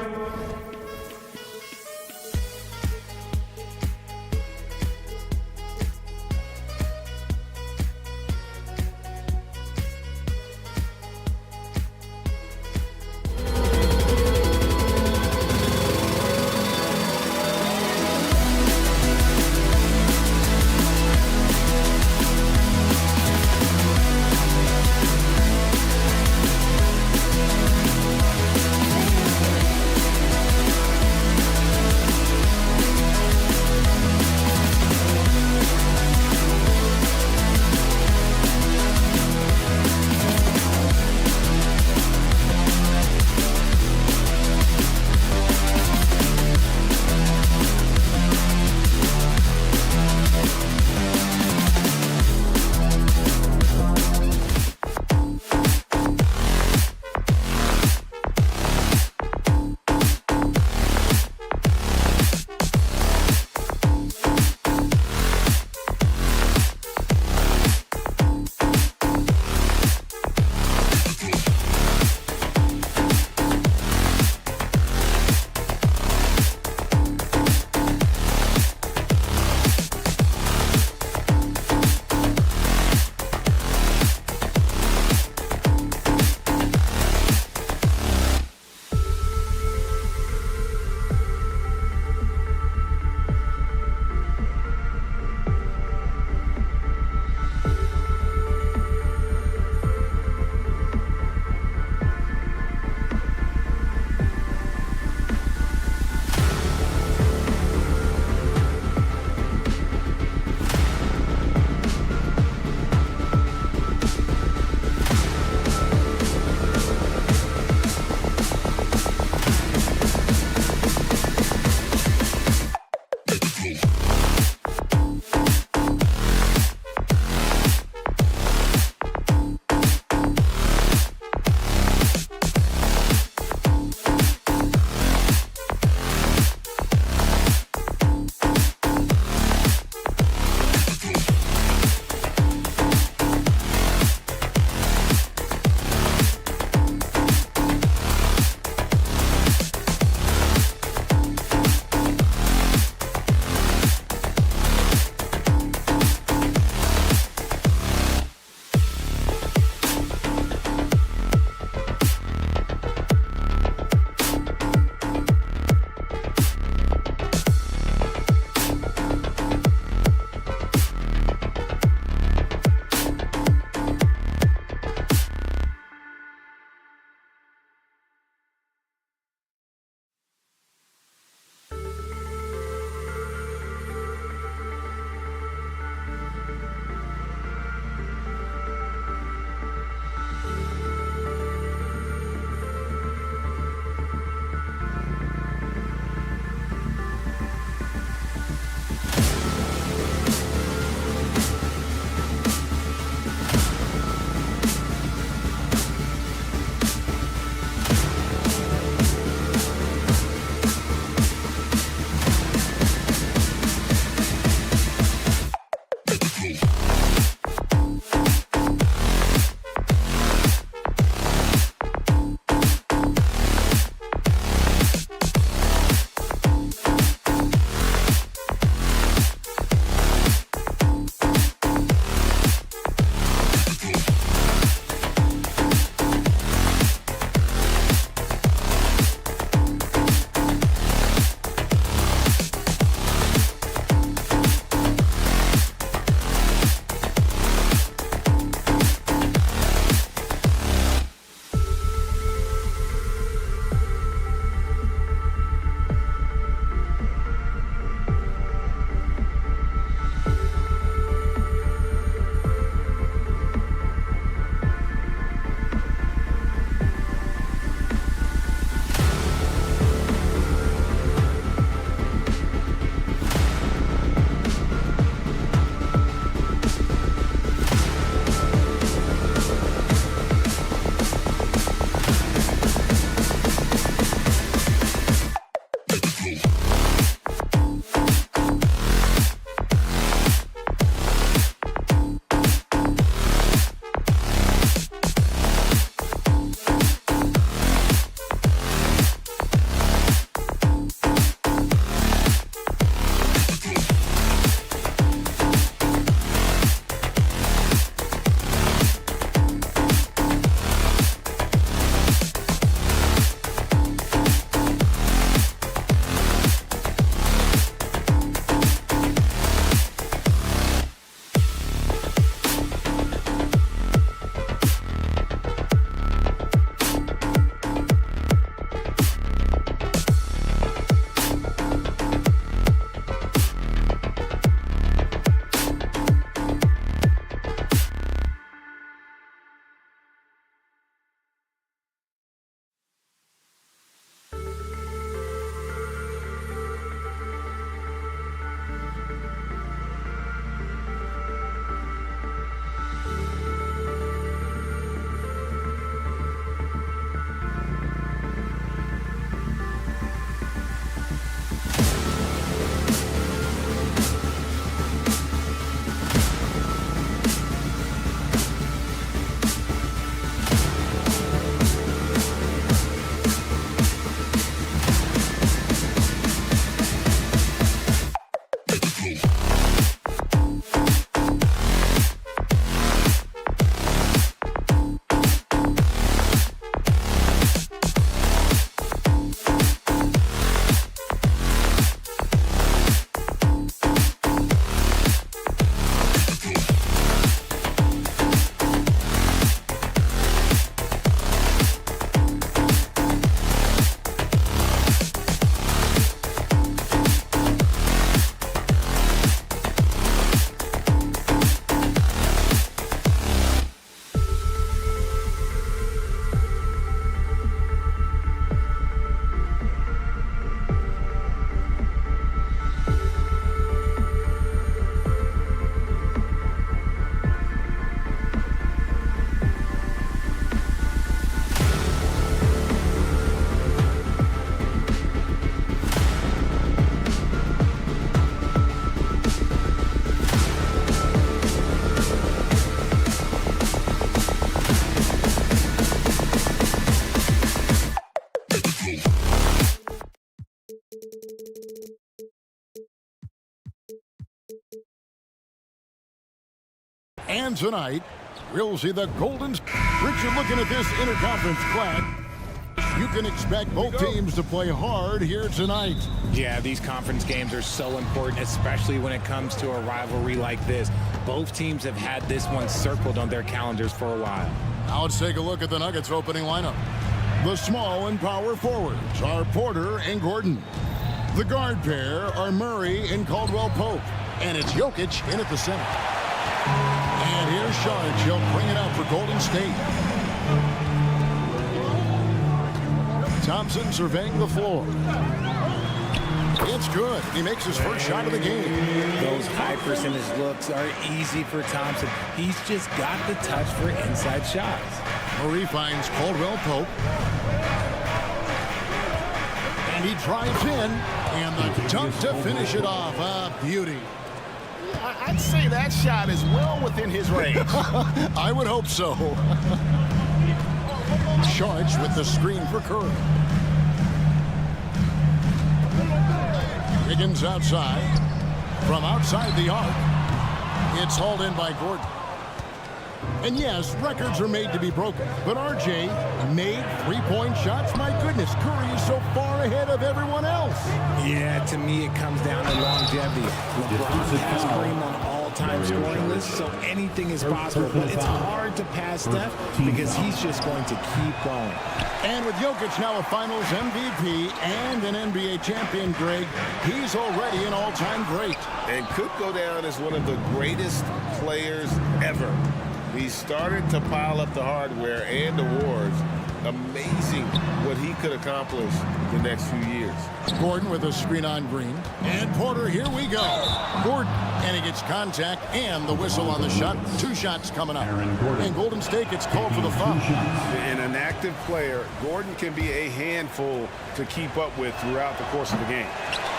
And tonight, we'll see the Goldens. Richard, looking at this interconference clash, you can expect both teams to play hard here tonight. Yeah, these conference games are so important, especially when it comes to a rivalry like this. Both teams have had this one circled on their calendars for a while. Now let's take a look at the Nuggets opening lineup. The small and power forwards are Porter and Gordon. The guard pair are Murray and Caldwell-Pope. And it's Jokic in at the center. And here's Sharge. He'll bring it out for Golden State. Thompson surveying the floor. It's good. He makes his first shot of the game. Those high percentage looks are easy for Thompson. He's just got the touch for inside shots. Murray finds Caldwell-Pope. And he drives in. And the dunk to finish it off. A beauty. I'd say that shot is well within his range. I would hope so. Sharge with the screen for Curry. Wiggins outside. From outside the arc, it's hauled in by Gordon. And yes, records are made to be broken. But RJ made three-point shots. My goodness, Curry is so far ahead of everyone else. Yeah, to me it comes down to longevity. LeBron has Kareem on all-time scoring list, so anything is possible. But it's hard to pass Steph because he's just going to keep going. And with Jokic now a Finals MVP and an NBA champion, Greg, he's already an all-time great. And could go down as one of the greatest players ever. He started to pile up the hardware and awards. Amazing what he could accomplish the next few years. Gordon with a screen on Green. And Porter, here we go. Gordon, and he gets contact and the whistle on the shot. 2 shots coming up. And Golden State gets called for the foul. And an active player, Gordon can be a handful to keep up with throughout the course of the game.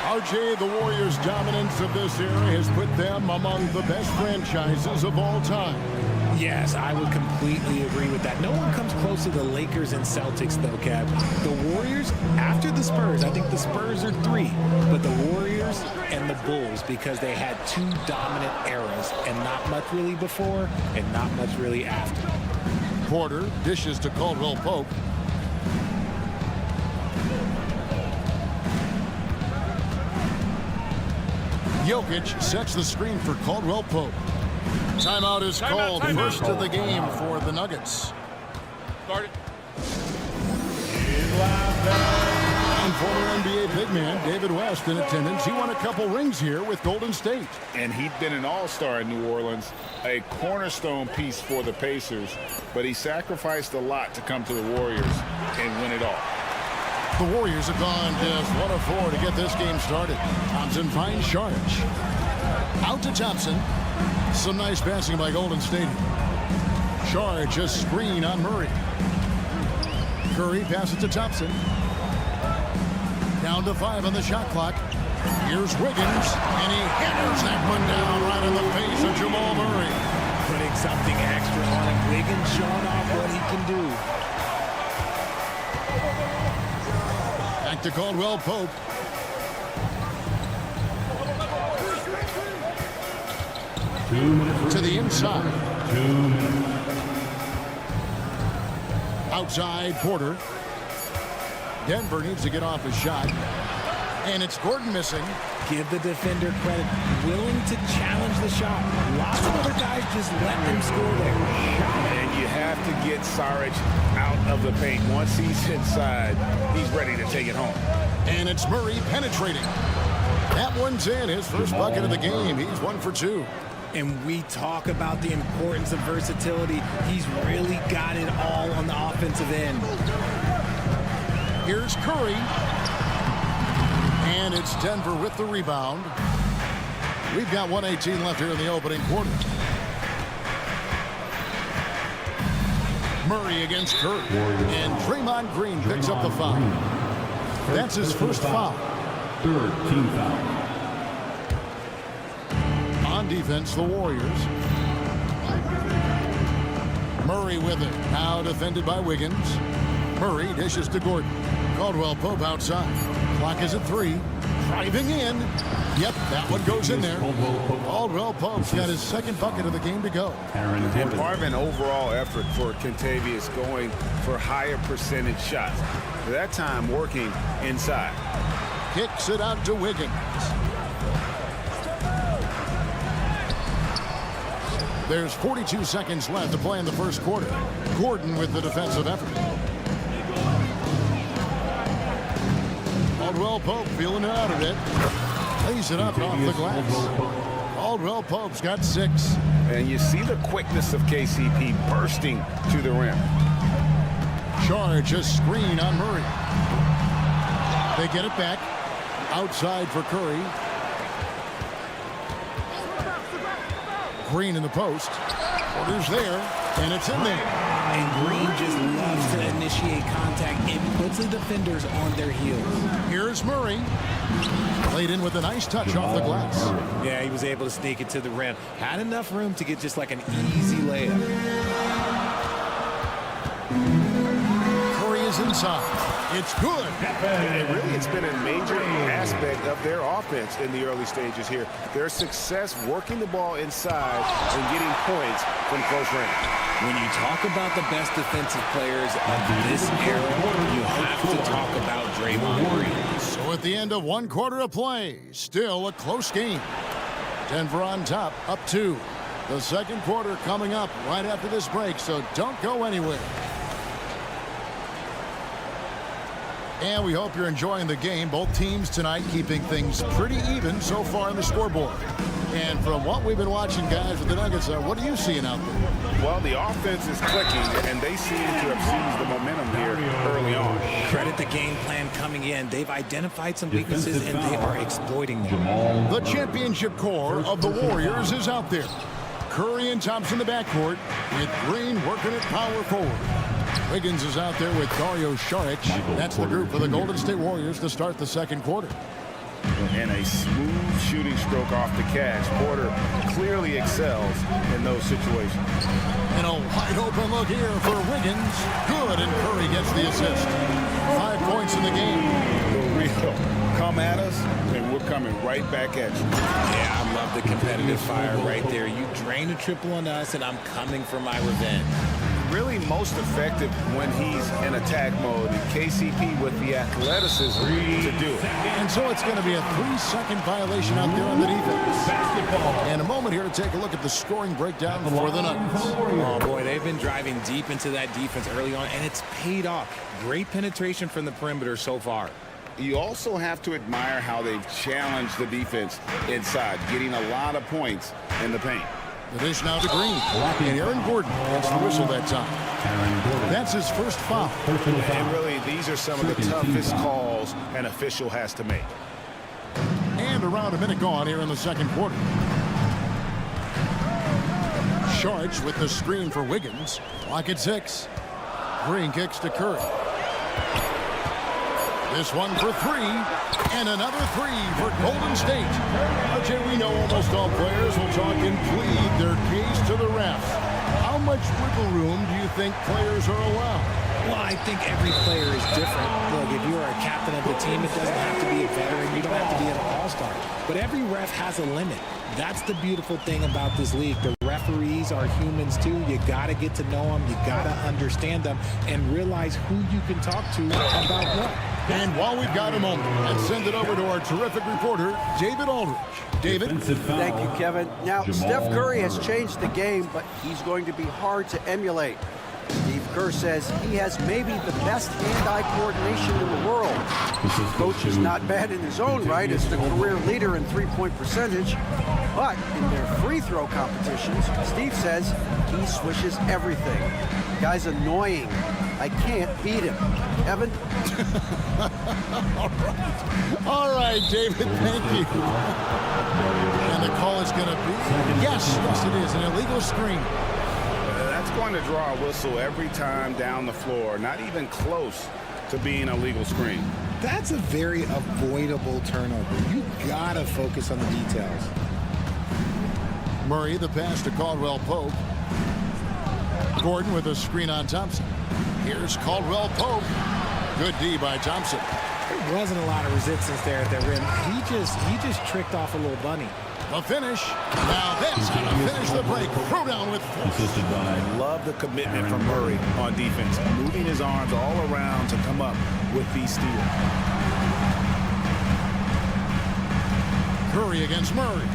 RJ, the Warriors' dominance of this era has put them among the best franchises of all time. Yes, I would completely agree with that. No one comes close to the Lakers and Celtics, though, Kev. The Warriors, after the Spurs, I think the Spurs are 3, but the Warriors and the Bulls, because they had 2 dominant eras, and not much really before and not much really after. Porter dishes to Caldwell-Pope. Jokic sets the screen for Caldwell-Pope. Timeout is called. First of the game for the Nuggets. Start it. And former NBA big man David West in attendance. He won a couple rings here with Golden State. And he'd been an all-star in New Orleans, a cornerstone piece for the Pacers, but he sacrificed a lot to come to the Warriors and win it all. The Warriors have gone just 1 of 4 to get this game started. Thompson finds Sharge. Out to Thompson. Some nice passing by Golden State. Sharge a screen on Murray. Curry passes to Thompson. Down to 5 on the shot clock. Here's Wiggins, and he hammers that one down right in the face of Jamal Murray. Putting something extra on him. Wiggins showing off what he can do. Back to Caldwell-Pope. To the inside. Outside, Porter. Denver needs to get off a shot. And it's Gordon missing. Give the defender credit. Willing to challenge the shot. Lots of other guys just let them score there. And you have to get Saric out of the paint. Once he's inside, he's ready to take it home. And it's Murray penetrating. That one's in. His first bucket of the game. He's 1 for 2. And we talk about the importance of versatility. He's really got it all on the offensive end. Here's Curry. And it's Denver with the rebound. We've got 1:18 left here in the opening quarter. Murray against Curry. And Draymond Green picks up the foul. That's his first foul. 3rd team foul. On defense, the Warriors. Murray with it. Now defended by Wiggins. Murray dishes to Gordon. Caldwell-Pope outside. Clock is at 3. driving in. Yep, that one goes in there. Caldwell Pope's got his second bucket of the game to go. And part of an overall effort for Kentavious going for higher percentage shots. That time working inside. Kicks it out to Wiggins. There's 42 seconds left to play in the first quarter. Gordon with the defensive effort. Caldwell Pope feeling out of it. Lays it up off the glass. Caldwell Pope's got 6. And you see the quickness of KCP bursting to the rim. Charge a screen on Murray. They get it back. Outside for Curry. Green in the post. Porter's there, and it's in there. And Green just loves to initiate contact. It puts the defenders on their heels. Here's Murray. Played in with a nice touch off the glass. Yeah, he was able to sneak it to the rim. Had enough room to get just like an easy layup. Curry is inside. It's good. It's been a major aspect of their offense in the early stages here. Their success working the ball inside and getting points from close range. When you talk about the best defensive players of this era, you have to talk about Draymond Green. So at the end of one quarter of play, still a close game. Denver on top, up 2. The second quarter coming up right after this break, so don't go anywhere. And we hope you're enjoying the game. Both teams tonight keeping things pretty even so far on the scoreboard. And from what we've been watching, guys, with the Nuggets, what are you seeing out there? Well, the offense is clicking, and they seem to have seized the momentum here early on. Credit the game plan coming in. They've identified some weaknesses, and they are exploiting them. The championship core of the Warriors is out there. Curry and Thompson in the backcourt, with Green working at power forward. Wiggins is out there with Dario Saric. That's the group for the Golden State Warriors to start the second quarter. And a smooth shooting stroke off the catch. Porter clearly excels in those situations. And a wide open look here for Wiggins. Good, and Curry gets the assist. 5 points in the game. For real. Come at us, and we're coming right back at you. Yeah, I love the competitive fire right there. You drain a triple on us, and I'm coming for my revenge. Really most effective when he's in attack mode, and KCP with the athleticism to do it. And so it's going to be a 3-second violation out there on the defense. And a moment here to take a look at the scoring breakdown for the Nuggets. Oh boy, they've been driving deep into that defense early on, and it's paid off. Great penetration from the perimeter so far. You also have to admire how they've challenged the defense inside, getting a lot of points in the paint. The dish now to Green. And Aaron Gordon gets the whistle that time. That's his first foul. And really, these are some of the toughest calls an official has to make. And around a minute gone here in the second quarter. Saric with the screen for Wiggins. Clock at 6. Green kicks to Curry. This one for 3, and another 3 for Golden State. RJ, we know almost all players will talk and plead their case to the ref. How much wiggle room do you think players are allowed? Well, I think every player is different. Look, if you're a captain of the team, it doesn't have to be a veteran. You don't have to be an all-star. But every ref has a limit. That's the beautiful thing about this league. The referees are humans too. You got to get to know them. You got to understand them and realize who you can talk to about what. And while we've got a moment, let's send it over to our terrific reporter, David Aldridge. David? Thank you, Kevin. Now, Steph Curry has changed the game, but he's going to be hard to emulate. Steve Kerr says he has maybe the best hand-eye coordination in the world. His coach is not bad in his own right as the career leader in three-point percentage. But in their free throw competitions, Steve says he swishes everything. Guy's annoying. I can't beat him. Evan? All right, David, thank you. And the call is going to be, yes, it is, an illegal screen. That's going to draw a whistle every time down the floor, not even close to being a legal screen. That's a very avoidable turnover. You got to focus on the details. Murray, the pass to Caldwell Pope. Gordon with a screen on Thompson. Here's Caldwell Pope. Good D by Thompson. There wasn't a lot of resistance there at the rim. He just tricked off a little bunny. The finish. Now that's how to finish the break. Throw down with force. I love the commitment from Murray on defense, moving his arms all around to come up with these steals. Curry against Murray.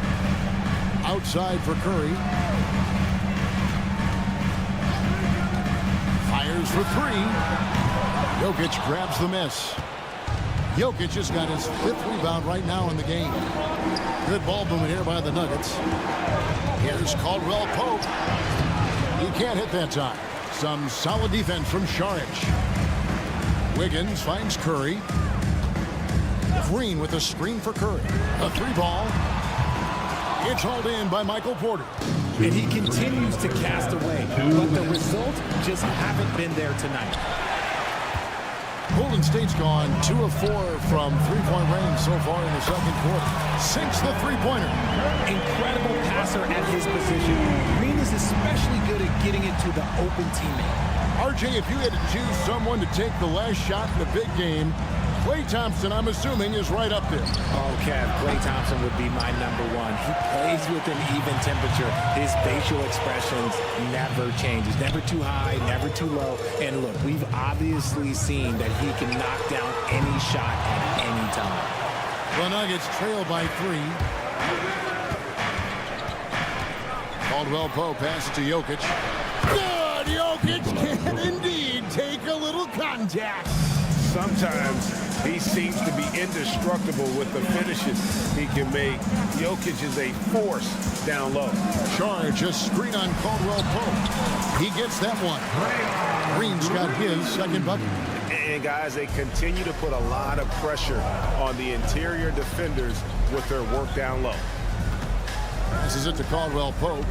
Outside for Curry. Fires for three. Jokic grabs the miss. Jokic just got his 5th rebound right now in the game. Good ball movement here by the Nuggets. Here's Caldwell Pope. He can't hit that time. Some solid defense from Saric. Wiggins finds Curry. Green with a screen for Curry. A 3-ball. It's hauled in by Michael Porter. And he continues to cast away, but the results just haven't been there tonight. Golden State's gone 2 of 4 from three-point range so far in the second quarter. Sinks the three-pointer. Incredible passer at his position. Green is especially good at getting it to the open teammate. RJ, if you had to choose someone to take the last shot in the big game, Klay Thompson, I'm assuming, is right up there. Oh, Kev, Klay Thompson would be my #1. He plays with an even temperature. His facial expressions never change. He's never too high, never too low. And look, we've obviously seen that he can knock down any shot at any time. The Nuggets trail by 3. Caldwell Pope passes to Jokic. Good! Jokic can indeed take a little contact. Sometimes he seems to be indestructible with the finishes he can make. Jokic is a force down low. Charge a screen on Caldwell Pope. He gets that one. Green's got his second bucket. And guys, they continue to put a lot of pressure on the interior defenders with their work down low. This is it to Caldwell Pope.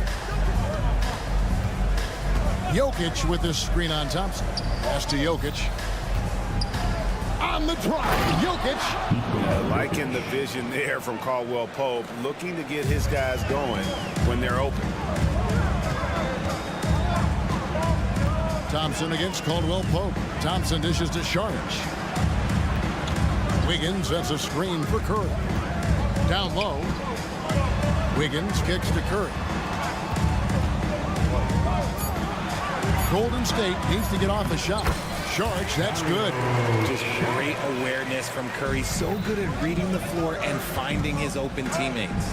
Jokic with this screen on Thompson. Pass to Jokic. On the drive, Jokic. Liking the vision there from Caldwell Pope, looking to get his guys going when they're open. Thompson against Caldwell Pope. Thompson dishes to Saric. Wiggins sets a screen for Curry. Down low. Wiggins kicks to Curry. Golden State needs to get off a shot. Saric, that's good. Just great awareness from Curry. So good at reading the floor and finding his open teammates.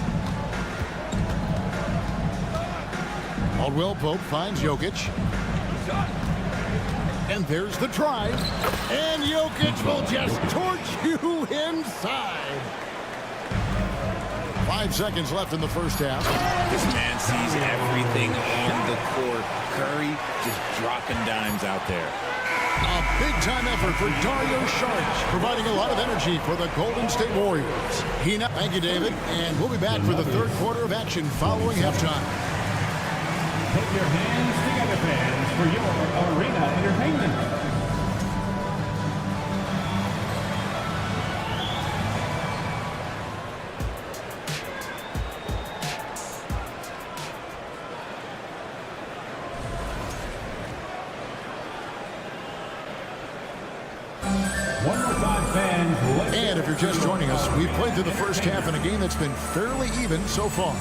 Caldwell Pope finds Jokic. And there's the drive. And Jokic will just torch you inside. 5 seconds left in the first half. This man sees everything on the court. Curry just dropping dimes out there. A big-time effort for Dario Saric, providing a lot of energy for the Golden State Warriors. Thank you, David, and we'll be back for the third quarter of action following halftime. Put your hands together, fans, for your arena entertainment. And if you're just joining us, we've played through the first half in a game that's been fairly even so far.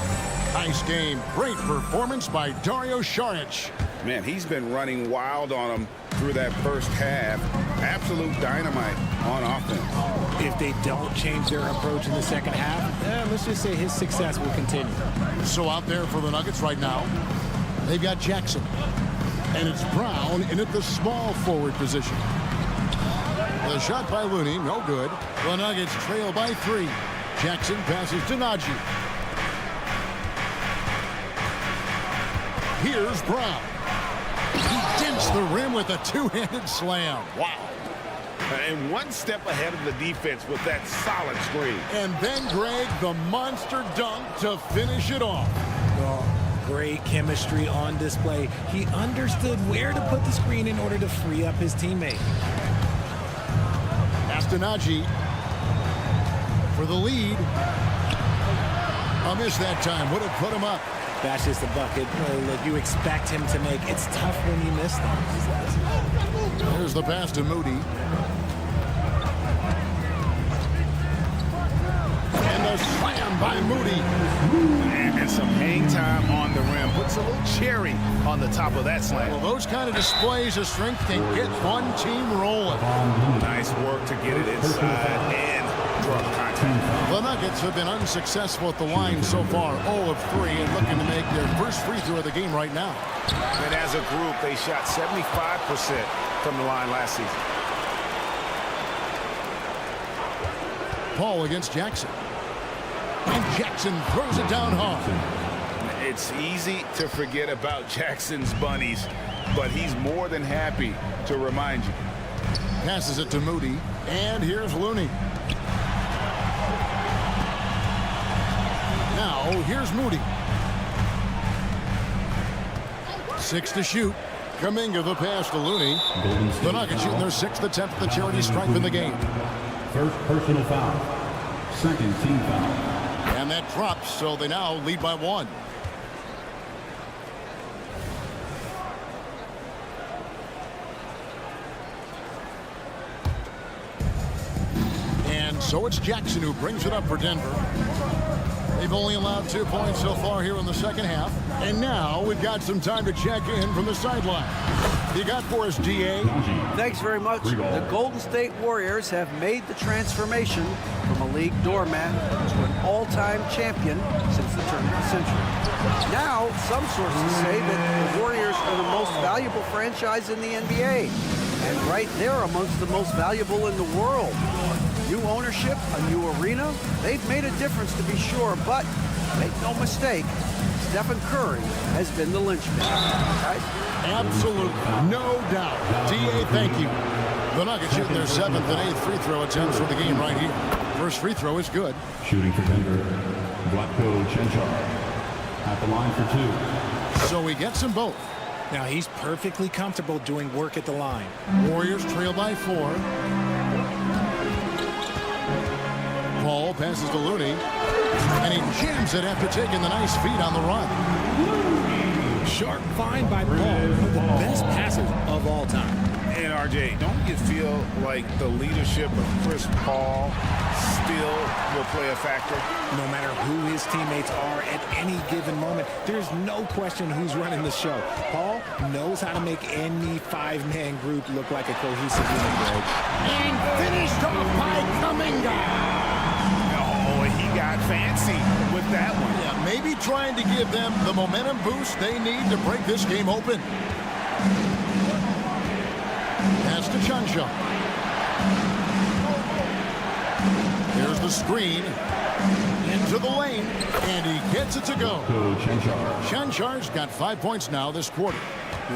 Nice game. Great performance by Dario Saric. Man, he's been running wild on him through that first half. Absolute dynamite on offense. If they don't change their approach in the second half, let's just say his success will continue. So out there for the Nuggets right now, they've got Jackson. And it's Brown in at the small forward position. The shot by Looney, no good. The Nuggets trail by 3. Jackson passes to Najee. Here's Brown. He dents the rim with a two-handed slam. Wow. And one step ahead of the defense with that solid screen. And then, Greg, the monster dunk to finish it off. Great chemistry on display. He understood where to put the screen in order to free up his teammate. Pass to Najee for the lead. A miss that time. Would have put him up. That's just a bucket. Look, you expect him to make. It's tough when you miss them. There's the pass to Moody. Moody. And some hang time on the rim. Puts a little cherry on the top of that slam. Well, those kind of displays of strength can get one team rolling. Nice work to get it inside and drop contact. The Nuggets have been unsuccessful at the line so far, 0 of 3, and looking to make their first free throw of the game right now. And as a group, they shot 75% from the line last season. Paul against Jackson. And Jackson throws it down hard. It's easy to forget about Jackson's bunnies, but he's more than happy to remind you. Passes it to Moody, and here's Looney. Now, here's Moody. 6 to shoot. Kuminga the pass to Looney. The Nuggets shooting their 6th attempt at the charity stripe in the game. First personal foul. Second team foul. And that drops, so they now lead by 1. And so it's Jackson who brings it up for Denver. They've only allowed 2 points so far here in the second half. And now we've got some time to check in from the sideline. You got for us, DA? Thanks very much. The Golden State Warriors have made the transformation from a league doormat to an all-time champion since the turn of the century. Now, some sources say that the Warriors are the most valuable franchise in the NBA. And right there amongst the most valuable in the world. New ownership, a new arena, they've made a difference to be sure, but make no mistake, Stephen Curry has been the linchpin. Right? Absolutely, no doubt. DA, thank you. The Nuggets shooting their 7th and 8th free throw attempts for the game right here. First free throw is good. Shooting for Denver, Vlatko Čančar at the line for 2. So he gets them both. Now he's perfectly comfortable doing work at the line. Warriors trail by 4. Paul passes to Looney, and he jams it after taking the nice feed on the run. Sharp find by Paul, one of the best passes of all time. And RJ, don't you feel like the leadership of Chris Paul still will play a factor? No matter who his teammates are at any given moment, there's no question who's running the show. Paul knows how to make any 5-man group look like a cohesive unit, Greg. And finished off by Kuminga. He got fancy with that one. Yeah, maybe trying to give them the momentum boost they need to break this game open. Pass to Čančar. Here's the screen. Into the lane. And he gets it to go. Čančar's got 5 points now this quarter.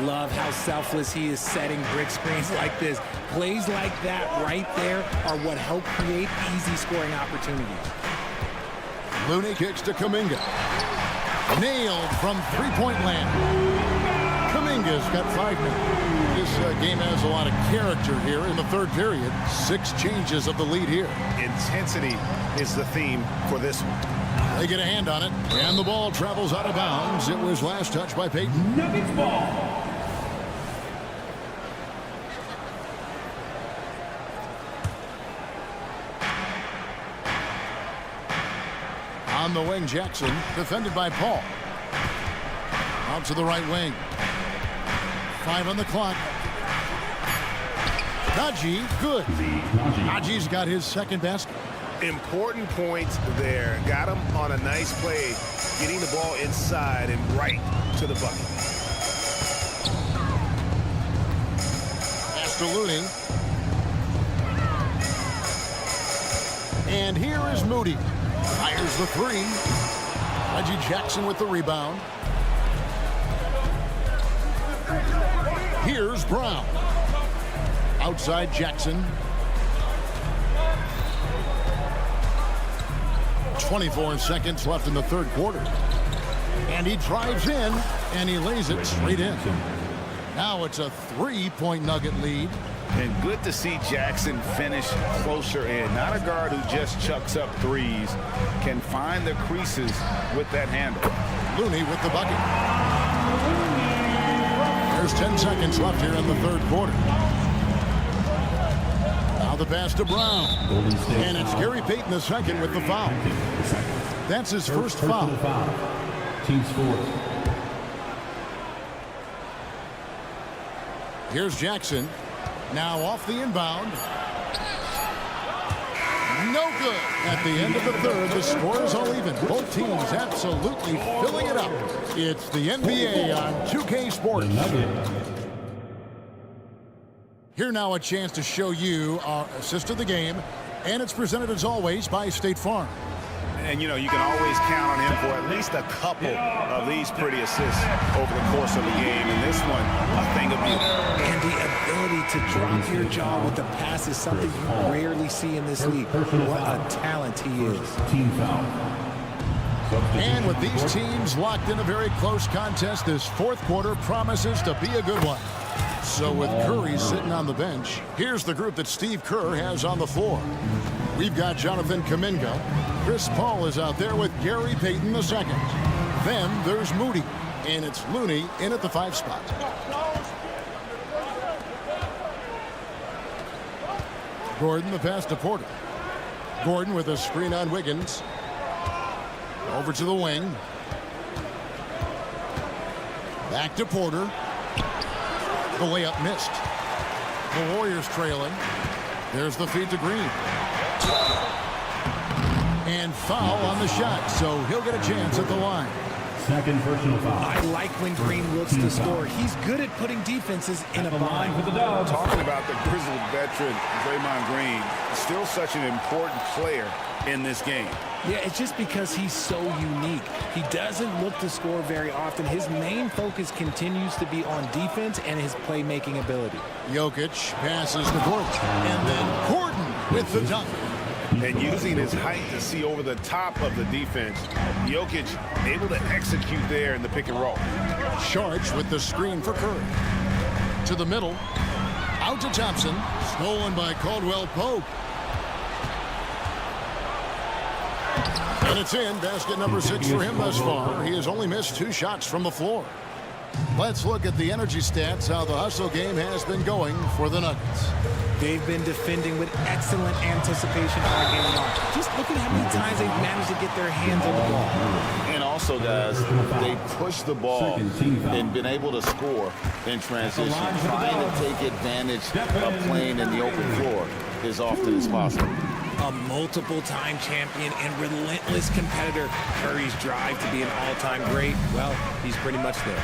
Love how selfless he is setting brick screens like this. Plays like that right there are what help create easy scoring opportunities. Looney kicks to Kuminga. Nailed from three-point land. Kuminga's got 5 now. This game has a lot of character here in the third period. 6 changes of the lead here. Intensity is the theme for this one. They get a hand on it, and the ball travels out of bounds. It was last touched by Payton. Nuggets ball. On the wing, Jackson, defended by Paul. Out to the right wing. 5 on the clock. Najee, good. Najee's got his second basket. Important points there. Got him on a nice play, getting the ball inside and right to the bucket. Pass to Looney. And here is Moody. Fires the 3. Reggie Jackson with the rebound. Here's Brown. Outside Jackson. 24 seconds left in the third quarter. And he drives in, and he lays it straight in. Now it's a 3-point Nugget lead. And good to see Jackson finish closer in. Not a guard who just chucks up threes. Can find the creases with that handle. Looney with the bucket. There's 10 seconds left here in the third quarter. Now the pass to Brown. And it's Gary Payton II with the foul. That's his first foul. Team scores. Here's Jackson. Now off the inbound. No good. At the end of the third, the score is all even. Both teams absolutely filling it up. It's the NBA on 2K Sports. Here now a chance to show you our assist of the game, and it's presented as always by State Farm. And, you know, you can always count on him for at least a couple of these pretty assists over the course of the game. And this one, a thing of beauty. And the ability to drop your jaw with the pass is something you rarely see in this league. What a talent he is. Team foul. And with these teams locked in a very close contest, this fourth quarter promises to be a good one. So with Curry sitting on the bench, here's the group that Steve Kerr has on the floor. We've got Jonathan Kuminga. Chris Paul is out there with Gary Payton II. Then there's Moody, and it's Looney in at the 5 spot. Gordon the pass to Porter. Gordon with a screen on Wiggins. Over to the wing. Back to Porter. The layup missed. The Warriors trailing. There's the feed to Green. And foul on the shot, so he'll get a chance at the line. Second personal foul. I like when Green looks to score. He's good at putting defenses in a bind. Talking about the grizzled veteran, Draymond Green, still such an important player in this game. Yeah, it's just because he's so unique. He doesn't look to score very often. His main focus continues to be on defense and his playmaking ability. Jokic passes to Gordon. And then Gordon with the dunk. And using his height to see over the top of the defense, Jokic able to execute there in the pick and roll. Sharge with the screen for Curry. To the middle. Out to Thompson. Stolen by Caldwell Pope. And it's in. Basket number 6 for him thus far. He has only missed 2 shots from the floor. Let's look at the energy stats, how the hustle game has been going for the Nuggets. They've been defending with excellent anticipation all game long. Just look at how many times they've managed to get their hands on the ball. And also, guys, they push the ball and been able to score in transition, trying to take advantage of playing in the open floor as often as possible. A multiple-time champion and relentless competitor. Curry's drive to be an all-time great, well, he's pretty much there.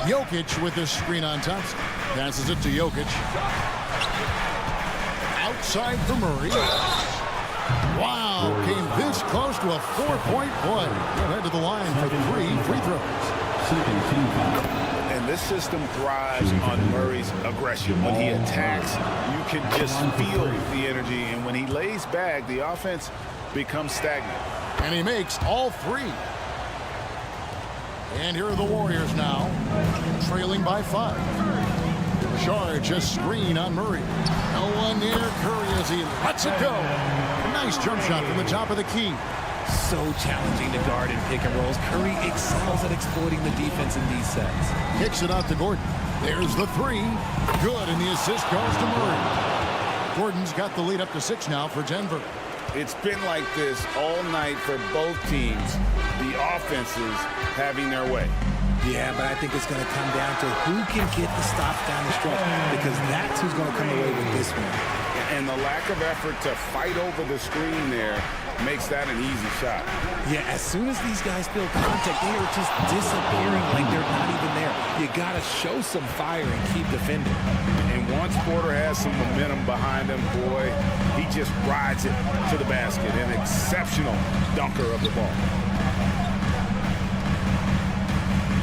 Jokic with the screen on Thompson. Passes it to Jokic. Outside for Murray. Wow, came this close to a 4-point play. He'll head to the line for 3 free throws. And this system thrives on Murray's aggression. When he attacks, you can just feel the energy. And when he lays back, the offense becomes stagnant. And he makes all 3. And here are the Warriors now, trailing by 5. Charge a screen on Murray. No one near Curry as he lets it go. Nice jump shot from the top of the key. So challenging to guard in pick and rolls. Curry excels at exploiting the defense in these sets. Kicks it out to Gordon. There's the 3. Good, and the assist goes to Murray. Gordon's got the lead up to 6 now for Denver. It's been like this all night for both teams. The offenses having their way. Yeah, but I think it's going to come down to who can get the stops down the stretch, because that's who's going to come away with this one. And the lack of effort to fight over the screen there makes that an easy shot. Yeah, as soon as these guys feel contact, they are just disappearing like they're not even there. You got to show some fire and keep defending. And once Porter has some momentum behind him, boy, he just rides it to the basket. An exceptional dunker of the ball.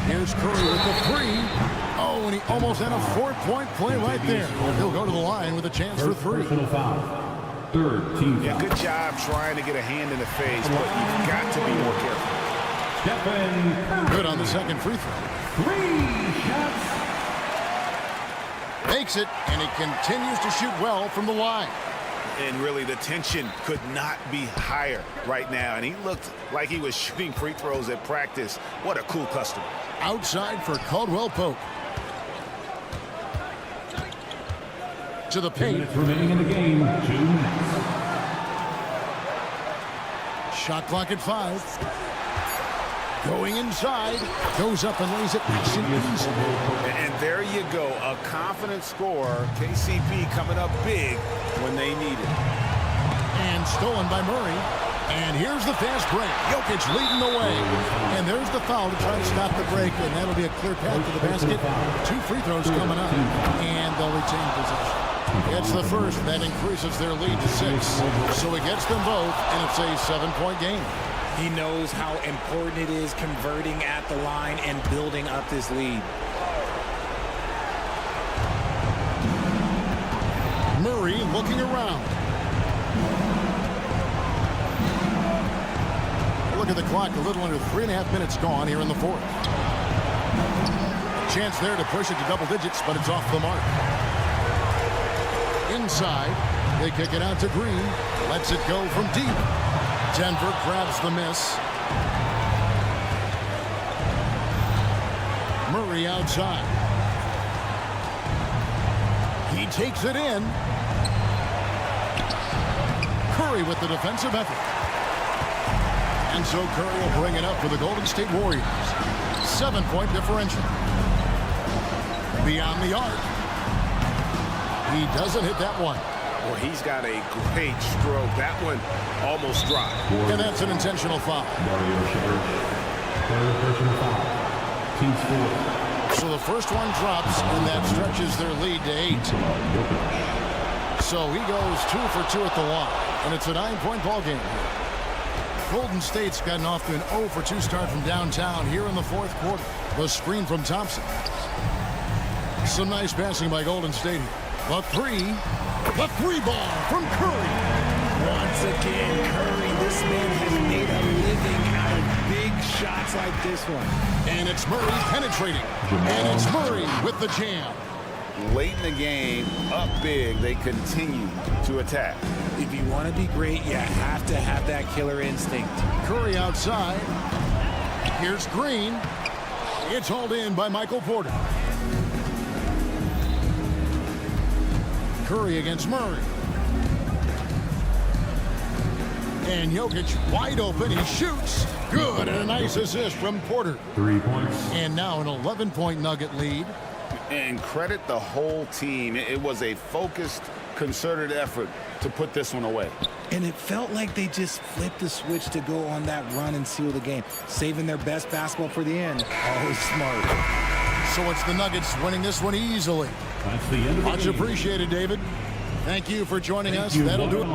Here's Curry with the 3. Oh, and he almost had a 4-point play right there. He'll go to the line with a chance for 3. Third team foul. Yeah, good job trying to get a hand in the face, but you've got to be more careful. Good on the second free throw. 3 shots. Makes it, and he continues to shoot well from the line. And really, the tension could not be higher right now. And he looked like he was shooting free throws at practice. What a cool customer. Outside for Caldwell Pope. To the paint. 2 minutes remaining in the game. 2 minutes. Shot clock at 5. Going inside. Goes up and lays it nice and easy. And there you go. A confident scorer. KCP coming up big when they need it. And stolen by Murray. And here's the fast break. Jokic leading the way. And there's the foul to try to stop the break. And that'll be a clear path to the basket. 2 free throws coming up. And they'll retain possession. Gets the first. That increases their lead to 6. So he gets them both. And it's a 7-point game. He knows how important it is converting at the line and building up this lead. Murray looking around. Look at the clock. A little under 3.5 minutes gone here in the 4th. Chance there to push it to double digits, but it's off the mark. Inside. They kick it out to Green. Lets it go from deep. Denver grabs the miss. Murray outside. He takes it in. Curry with the defensive effort. And so Curry will bring it up for the Golden State Warriors. 7-point differential. Beyond the arc. He doesn't hit that one. Well, he's got a great stroke. That one almost dropped. And that's an intentional foul. So the first one drops, and that stretches their lead to 8. So he goes 2 for 2 at the line, and it's a 9-point ball game. Golden State's gotten off to an 0 for 2 start from downtown here in the 4th quarter. The screen from Thompson. Some nice passing by Golden State. The three ball from Curry. Once again, Curry, this man has made a living out of big shots like this one. And it's Murray penetrating. And it's Murray with the jam. Late in the game, up big, they continue to attack. If you want to be great, you have to have that killer instinct. Curry outside. Here's Green. It's hauled in by Michael Porter. Curry against Murray. And Jokic wide open. He shoots. Good. And a nice assist from Porter. 3 points. And now an 11-point Nugget lead. And credit the whole team. It was a focused, concerted effort to put this one away. And it felt like they just flipped the switch to go on that run and seal the game, saving their best basketball for the end. Always smart. So it's the Nuggets winning this one easily. That's the end of the Much game. appreciated, David. Thank you for joining us. you. That'll do it.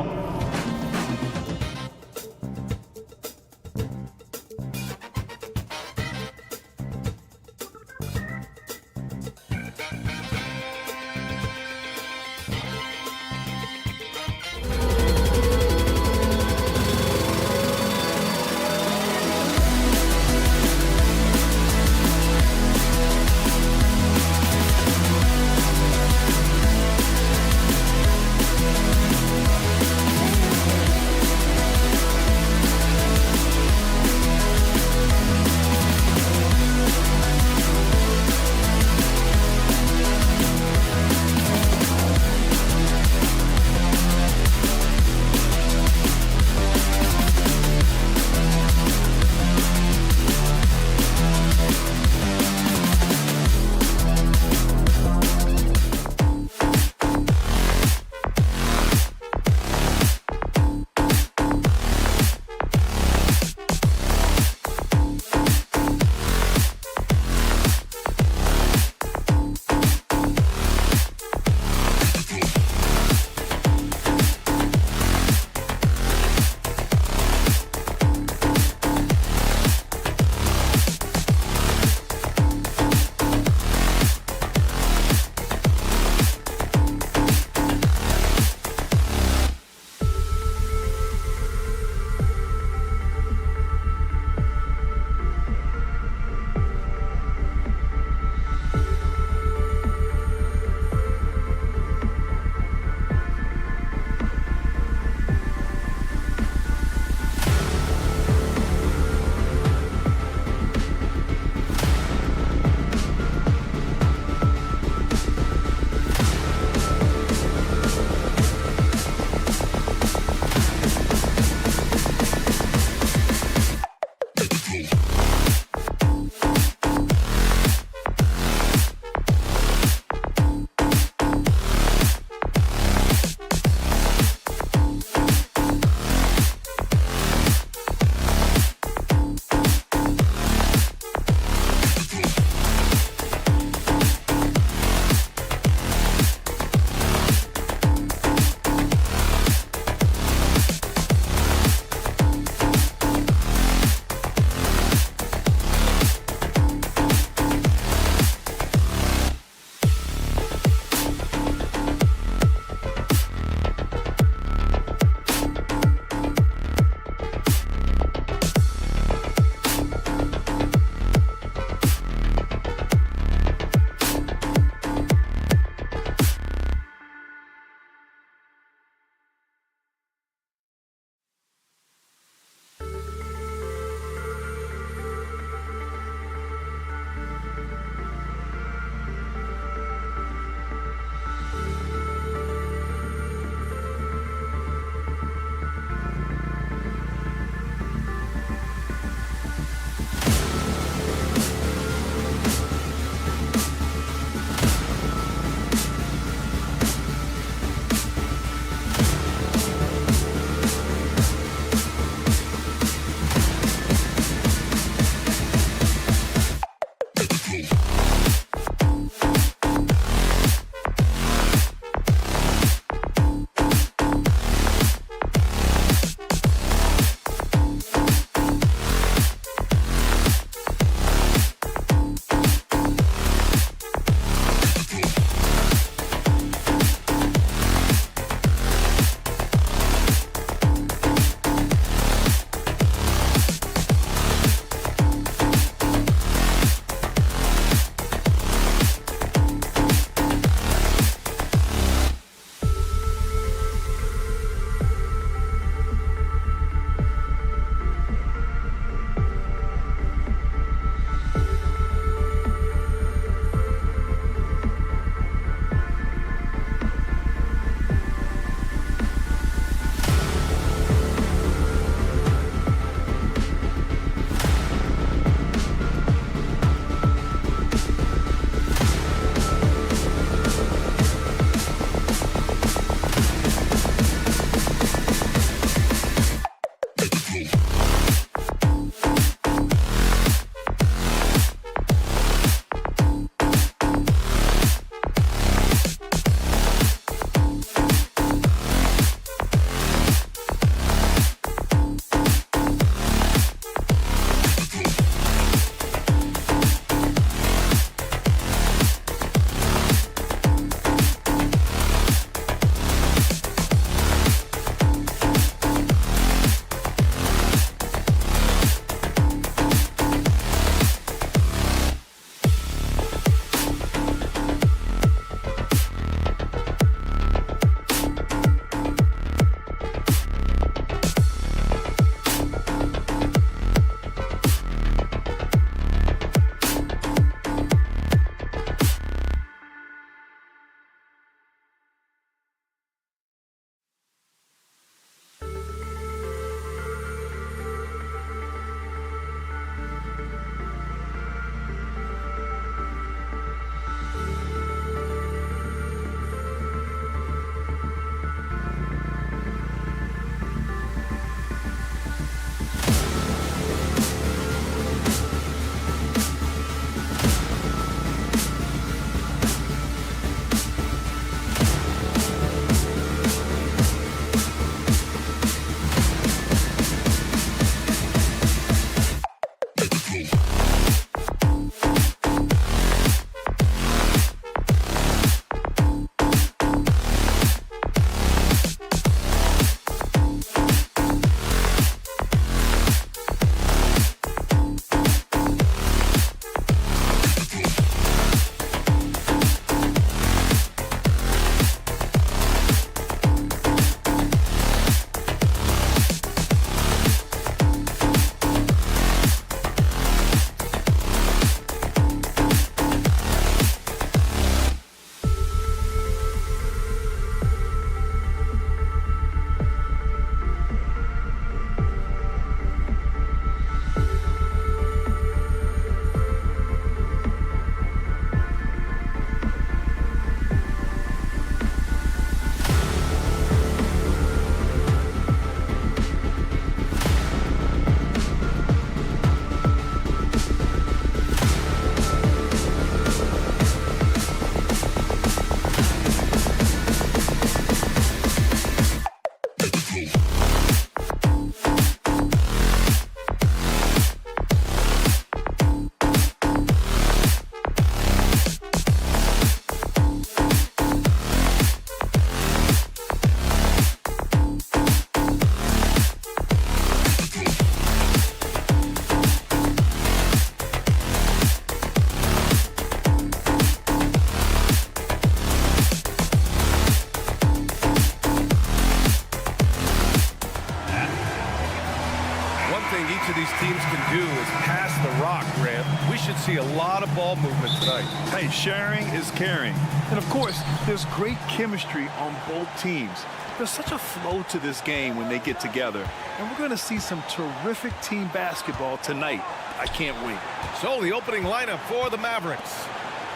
teams can do is pass the rock, Grant. We should see a lot of ball movement tonight. Hey, sharing is caring. And of course, there's great chemistry on both teams. There's such a flow to this game when they get together. And we're going to see some terrific team basketball tonight. I can't wait. So the opening lineup for the Mavericks.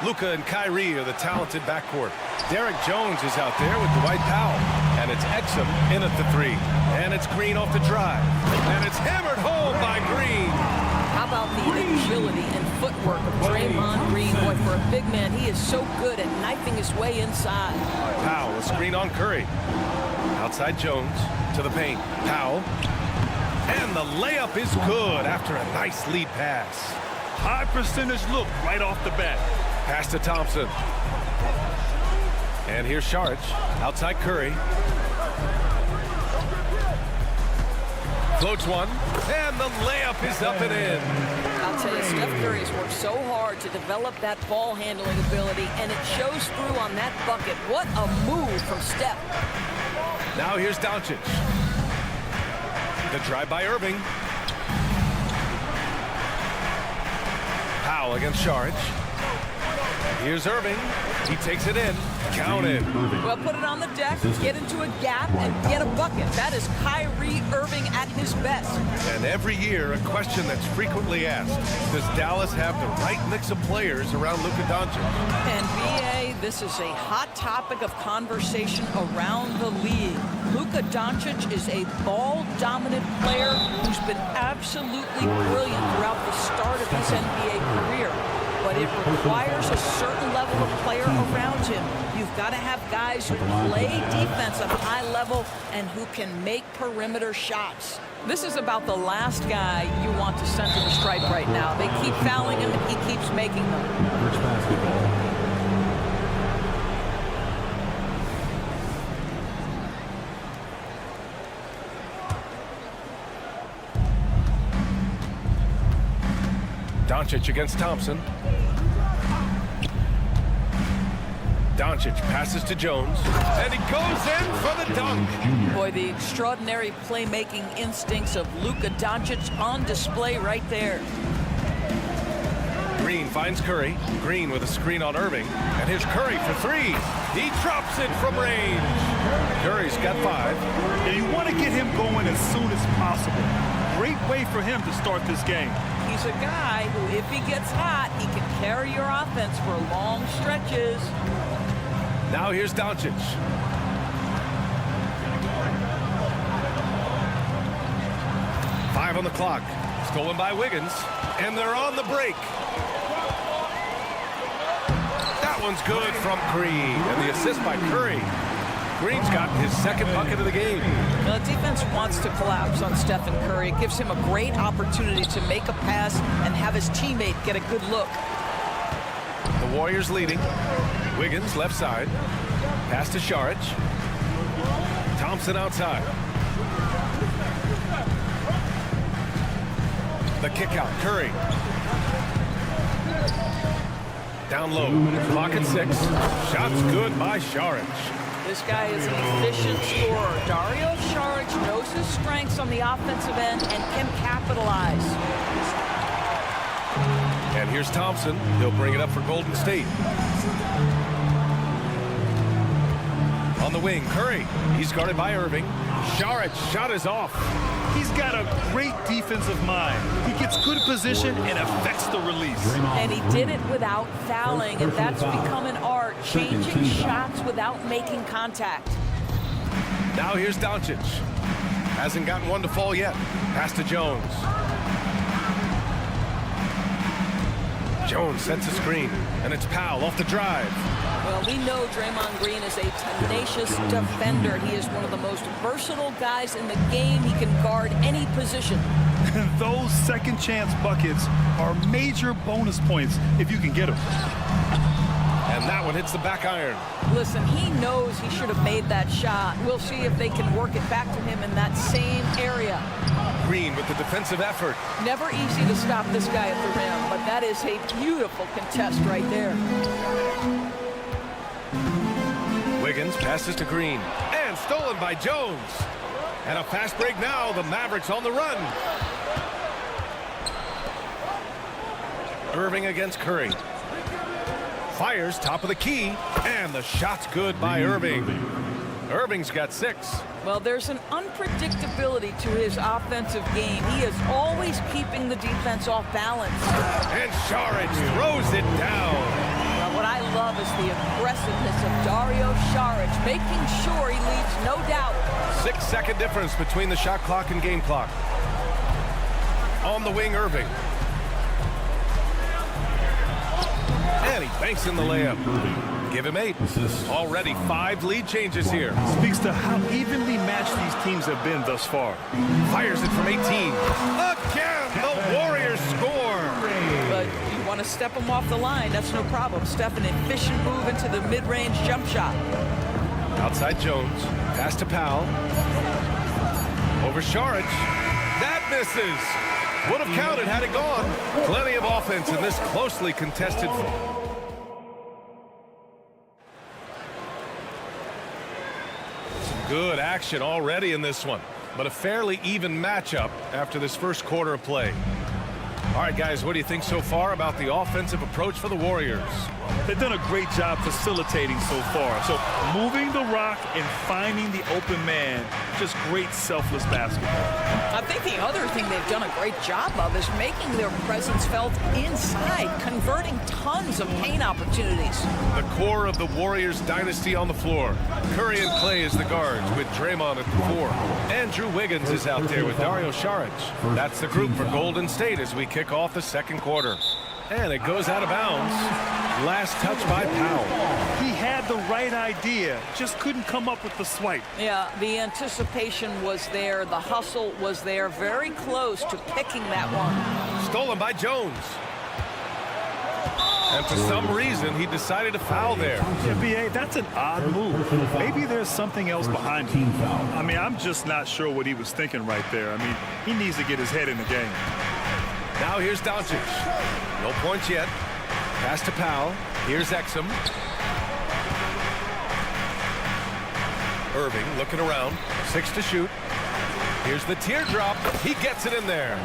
Luka and Kyrie are the talented backcourt. Derek Jones is out there with Dwight Powell. And it's Exum in at the 3. And it's Green off the drive. And it's hammered home by Green. How about the agility and footwork of Draymond Green? Boy, for a big man, he is so good at knifing his way inside. Powell, a screen on Curry. Outside Jones to the paint. Powell. And the layup is good after a nice lead pass. High percentage look right off the bat. Pass to Thompson. And here's Saric. Outside Curry. Floats one. And the layup is up and in. I'll tell you, Steph Curry has worked so hard to develop that ball handling ability, and it shows through on that bucket. What a move from Steph. Now here's Doncic. The drive by Irving. Powell against Saric. Here's Irving. He takes it in. Count it. Well, put it on the deck, get into a gap, and get a bucket. That is Kyrie Irving at his best. And every year, a question that's frequently asked. Does Dallas have the right mix of players around Luka Doncic? And BA, this is a hot topic of conversation around the league. Luka Doncic is a ball-dominant player who's been absolutely brilliant throughout the start of his NBA career. But it requires a certain level of player around him. You've got to have guys who play defense at a high level and who can make perimeter shots. This is about the last guy you want to send to the stripe right now. They keep fouling him, and he keeps making them. Mavericks basketball. Doncic against Thompson. Doncic passes to Jones, and he goes in for the dunk. Boy, the extraordinary playmaking instincts of Luka Doncic on display right there. Green finds Curry. Green with a screen on Irving, and here's Curry for 3. He drops it from range. Curry's got 5. And you want to get him going as soon as possible. Great way for him to start this game. He's a guy who, if he gets hot, he can carry your offense for long stretches. Now here's Doncic. Five on the clock. Stolen by Wiggins. And they're on the break. That one's good from Green. And the assist by Curry. Green's got his second bucket of the game. The defense wants to collapse on Stephen Curry. It gives him a great opportunity to make a pass and have his teammate get a good look. The Warriors leading. Wiggins left side. Pass to Saric. Thompson outside. The kick out. Curry. Down low. Clock at 6. Shots good by Saric. This guy is an efficient scorer. Dario Saric knows his strengths on the offensive end and can capitalize. And here's Thompson. He'll bring it up for Golden State. On the wing, Curry. He's guarded by Irving. Saric shot is off. He's got a great defensive mind. He gets good position and affects the release. And he did it without fouling, and that's become an art, changing shots without making contact. Now here's Doncic. Hasn't gotten one to fall yet. Pass to Jones. Jones sets a screen, and it's Powell off the drive. Well, we know Draymond Green is a tenacious defender. He is one of the most versatile guys in the game. He can guard any position. Those second chance buckets are major bonus points if you can get them. And that one hits the back iron. Listen, he knows he should have made that shot. We'll see if they can work it back to him in that same area. Green with the defensive effort. Never easy to stop this guy at the rim, but that is a beautiful contest right there. Wiggins passes to Green. And stolen by Jones. And a fast break now. The Mavericks on the run. Irving against Curry. Fires top of the key, and the shot's good by Irving. Irving's got 6. Well, there's an unpredictability to his offensive game. He is always keeping the defense off balance. And Šarić throws it down. Well, what I love is the aggressiveness of Dario Šarić, making sure he leaves no doubt. 6-second difference between the shot clock and game clock. On the wing, Irving. And he banks in the layup. Give him 8. Already 5 lead changes here. Speaks to how evenly matched these teams have been thus far. Fires it from 18. Again, the Warriors score. But you want to step him off the line, that's no problem. Step an efficient move into the mid-range jump shot. Outside Jones. Pass to Powell. Over Šarić. That misses. Would have counted had it gone. Plenty of offense in this closely contested. Some good action already in this one, but a fairly even matchup after this first quarter of play. All right, guys, what do you think so far about the offensive approach for the Warriors? They've done a great job facilitating so far. So moving the rock and finding the open man, just great selfless basketball. I think the other thing they've done a great job of is making their presence felt inside, converting tons of paint opportunities. The core of the Warriors dynasty on the floor. Curry and Clay as the guards with Draymond at the 4. Andrew Wiggins is out there with Dario Šarić. That's the group for Golden State as we kick off the second quarter. And it goes out of bounds. Last touch by Powell. He had the right idea, just couldn't come up with the swipe. Yeah, the anticipation was there. The hustle was there. Very close to picking that one. Stolen by Jones. And for some reason, he decided to foul there. Yeah, B.A., that's an odd move. Maybe there's something else behind it. I mean, I'm just not sure what he was thinking right there. I mean, he needs to get his head in the game. Now here's Doncic. No points yet. Pass to Powell. Here's Exum. Irving looking around. 6 to shoot. Here's the teardrop. He gets it in there.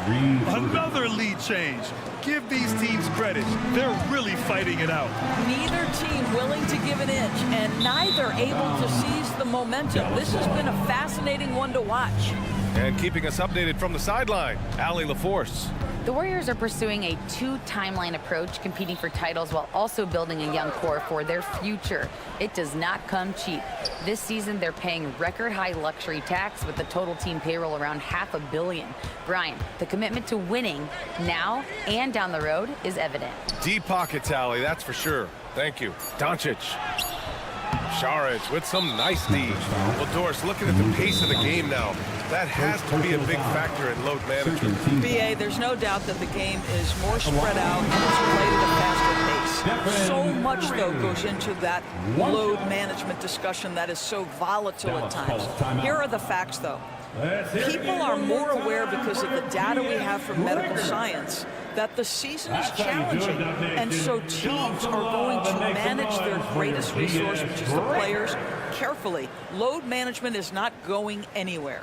Another lead change. Give these teams credit. They're really fighting it out. Neither team willing to give an inch, and neither able to seize the momentum. This has been a fascinating one to watch. And keeping us updated from the sideline, Allie LaForce. The Warriors are pursuing a 2-timeline approach, competing for titles while also building a young core for their future. It does not come cheap. This season, they're paying record-high luxury tax with the total team payroll around $500 million. Brian, the commitment to winning now and down the road is evident. Deep pockets, Allie, that's for sure. Thank you. Doncic. Šarić with some nice D. Well, Doris, looking at the pace of the game now, that has to be a big factor in load management. B.A., there's no doubt that the game is more spread out and it's played at a faster pace. So much, though, goes into that load management discussion that is so volatile at times. Here are the facts, though. People are more aware because of the data we have from medical science that the season is challenging, and so teams are going to manage their greatest resource, which is the players, carefully. Load management is not going anywhere.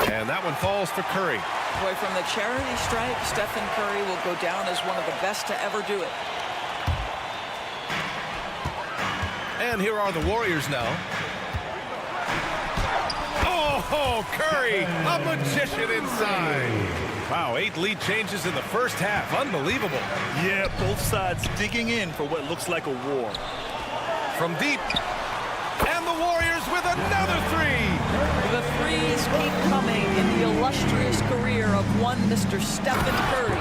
And that one falls for Curry. Boy, from the charity stripe, Stephen Curry will go down as one of the best to ever do it. And here are the Warriors now. Oh, Curry, a magician inside. Wow, 8 lead changes in the first half. Unbelievable. Yeah, both sides digging in for what looks like a war. From deep. And the Warriors with another 3. The threes keep coming in the illustrious career of one Mr. Stephen Curry.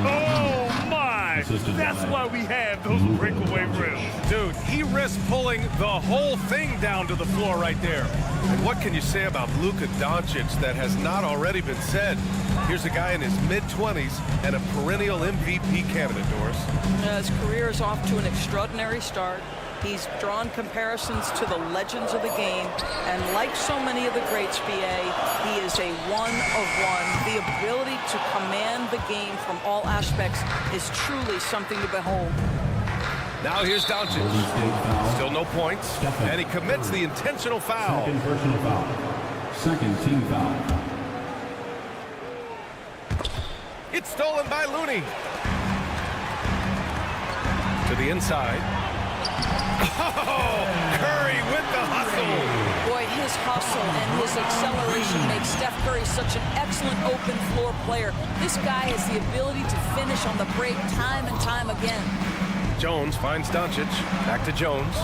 Oh, my! That's why we have those breakaway rims. Dude, he risked pulling the whole thing down to the floor right there. And what can you say about Luka Doncic that has not already been said? Here's a guy in his mid-20s and a perennial MVP candidate, Doris. His career is off to an extraordinary start. He's drawn comparisons to the legends of the game, and like so many of the greats, BA, he is a one-of-one. The ability to command the game from all aspects is truly something to behold. Now here's Doncic. Still no points, and he commits the intentional foul. Second personal foul. Second team foul. It's stolen by Looney. To the inside. Oh, Curry with the hustle. Boy, his hustle and his acceleration makes Steph Curry such an excellent open floor player. This guy has the ability to finish on the break time and time again. Jones finds Doncic. Back to Jones.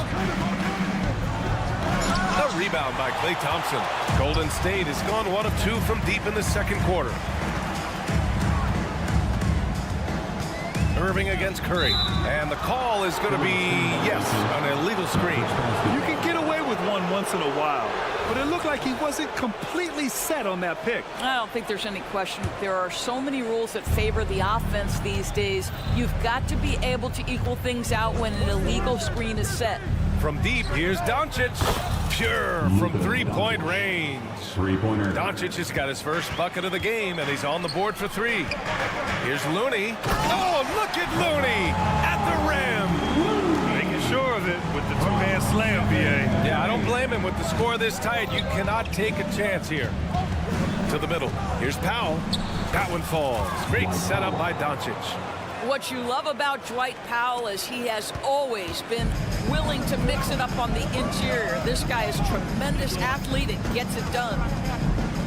A rebound by Klay Thompson. Golden State has gone 1 of 2 from deep in the second quarter. Irving against Curry. And the call is going to be, yes, an illegal screen. You can get away with one once in a while, but it looked like he wasn't completely set on that pick. I don't think there's any question. There are so many rules that favor the offense these days. You've got to be able to equal things out when an illegal screen is set. From deep, here's Doncic. Pure from three-point range. Three-pointer. Doncic has got his first bucket of the game, and he's on the board for 3. Here's Looney. Oh, look at Looney at the rim. Making sure of it with the two-hand slam, BA. Yeah, I don't blame him. With the score this tight, you cannot take a chance here. To the middle. Here's Powell. That one falls. Great setup by Doncic. What you love about Dwight Powell is he has always been willing to mix it up on the interior. This guy is a tremendous athlete and gets it done.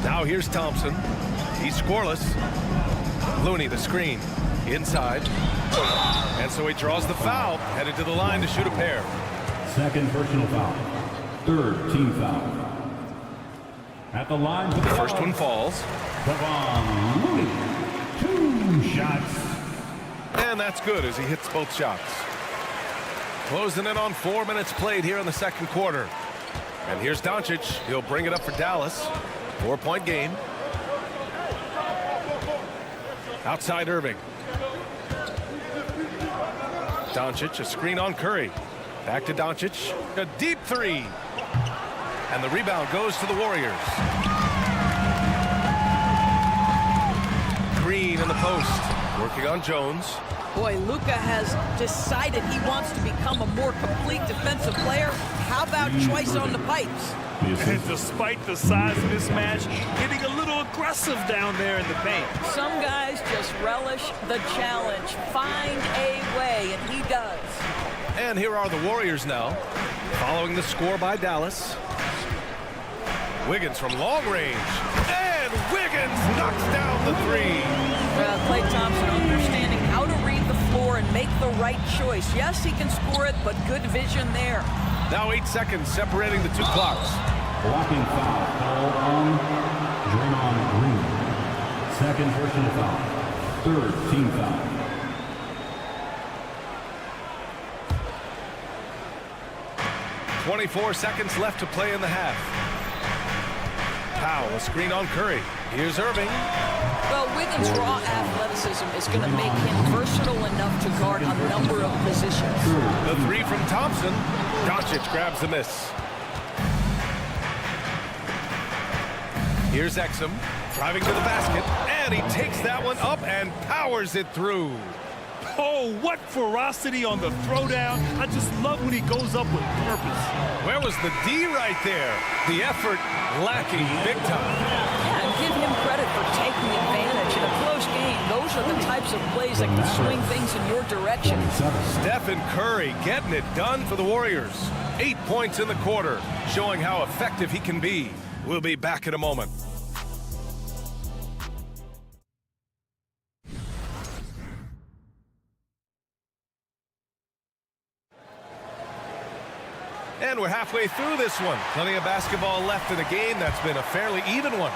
Now here's Thompson. He's scoreless. Looney, the screen. Inside. And so he draws the foul. Headed to the line to shoot a pair. Second personal foul. Third team foul. At the line for the first one falls. Kevon Looney. 2 shots. And that's good as he hits both shots. Closing in on 4 minutes played here in the second quarter. And here's Doncic. He'll bring it up for Dallas. 4-point game. Outside Irving. Doncic, a screen on Curry. Back to Doncic. A deep 3. And the rebound goes to the Warriors. Green in the post. Working on Jones. Boy, Luka has decided he wants to become a more complete defensive player. How about choice on the pipes? And despite the size mismatch, getting a little aggressive down there in the paint. Some guys just relish the challenge. Find a way, and he does. And here are the Warriors now, following the score by Dallas. Wiggins from long range. And Wiggins knocks down the 3. Klay Thompson understanding how to read the floor and make the right choice. Yes, he can score it, but good vision there. Now 8 seconds separating the 2 clocks. Blocking foul. Call on Draymond Green. Second personal foul. Third team foul. .24 seconds left to play in the half. Powell, a screen on Curry. Here's Irving. Well, Wiggins' raw athleticism is going to make him versatile enough to guard a number of positions. The 3 from Thompson. Doncic grabs the miss. Here's Exum, driving to the basket, and he takes that one up and powers it through. Oh, what ferocity on the throwdown. I just love when he goes up with purpose. Where was the D right there? The effort lacking big time. Yeah, and give him credit for taking advantage in a close game. Those are the types of plays that can swing things in your direction. Stephen Curry getting it done for the Warriors. 8 points in the quarter, showing how effective he can be. We'll be back in a moment. And we're halfway through this one. Plenty of basketball left in a game that's been a fairly even one.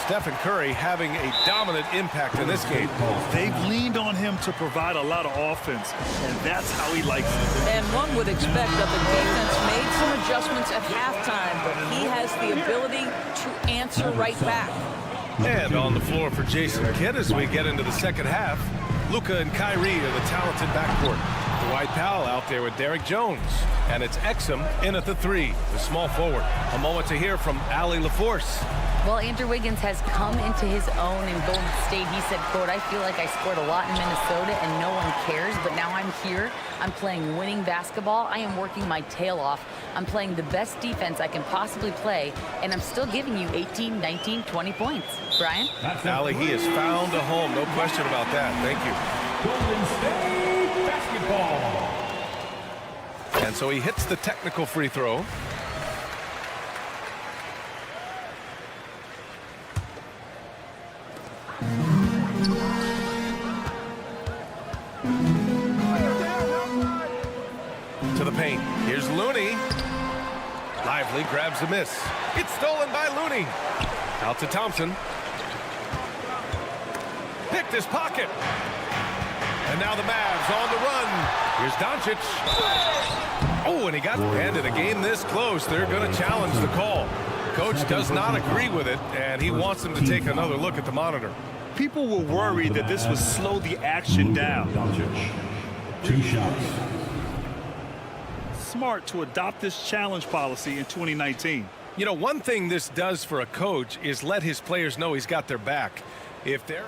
Stephen Curry having a dominant impact in this game. They've leaned on him to provide a lot of offense, and that's how he likes it. And one would expect that the defense made some adjustments at halftime, but he has the ability to answer right back. And on the floor for Jason Kidd as we get into the second half. Luka and Kyrie are the talented backcourt. Dwight Powell out there with Derek Jones. And it's Exum in at the 3, the small forward. A moment to hear from Allie LaForce. Well, Andrew Wiggins has come into his own in Golden State. He said, quote, I feel like I scored a lot in Minnesota and no one cares, but now I'm here. I'm playing winning basketball. I am working my tail off. I'm playing the best defense I can possibly play, and I'm still giving you 18, 19, 20 points. Brian? Allie, he has found a home. No question about that. Thank you. Golden State basketball. And so he hits the technical free throw. To the paint. Here's Looney. Lively grabs a miss. It's stolen by Looney. Out to Thompson. Picked his pocket. And now the Mavs on the run. Here's Doncic. Oh, and he got handed a game this close. They're going to challenge the call. Coach does not agree with it, and he wants them to take another look at the monitor. People were worried that this would slow the action down. Doncic. 2 shots. Smart to adopt this challenge policy in 2019. You know, one thing this does for a coach is let his players know he's got their back. If they're...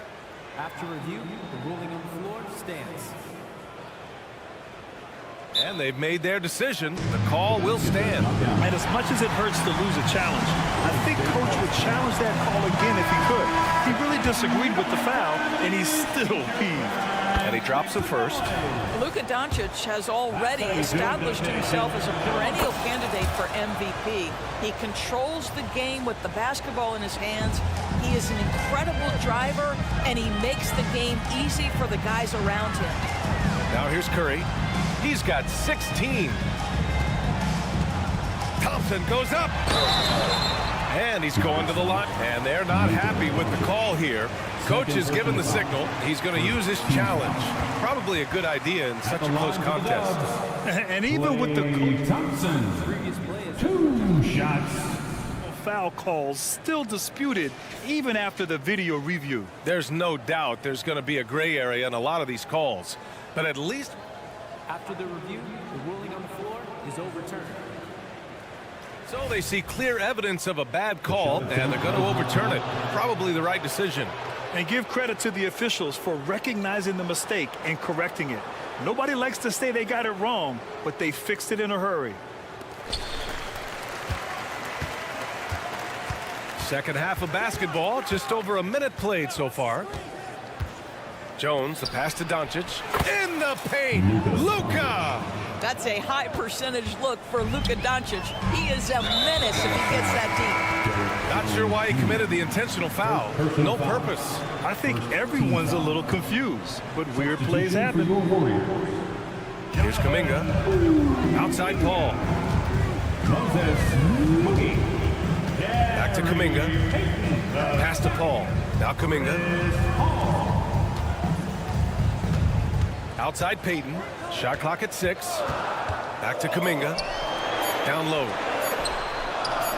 After review, the ruling on the floor stands. And they've made their decision. The call will stand. And as much as it hurts to lose a challenge, I think Coach would challenge that call again if he could. He really disagreed with the foul, and he's still peeved. And he drops it first. Luka Doncic has already established himself as a perennial candidate for MVP. He controls the game with the basketball in his hands. He is an incredible driver, and he makes the game easy for the guys around him. Now here's Curry. He's got 16. Thompson goes up. And he's going to the line. And they're not happy with the call here. Coach has given the signal. He's going to use his challenge. Probably a good idea in such a close contest. And even with the Thompson. 2 shots. Foul calls still disputed even after the video review. There's no doubt there's going to be a gray area in a lot of these calls. But at least... After the review, the ruling on the floor is overturned. So they see clear evidence of a bad call, and they're going to overturn it. Probably the right decision. And give credit to the officials for recognizing the mistake and correcting it. Nobody likes to say they got it wrong, but they fixed it in a hurry. Second half of basketball, just over a minute played so far. Jones, the pass to Doncic. In the paint, Luka! That's a high percentage look for Luka Doncic. He is a menace if he gets that deep. Not sure why he committed the intentional foul. No purpose. I think everyone's a little confused, but weird plays happen. Here's Kuminga. Outside Paul. Back to Kuminga. Pass to Paul. Now Kuminga. Outside Payton. Shot clock at 6. Back to Kuminga. Down low.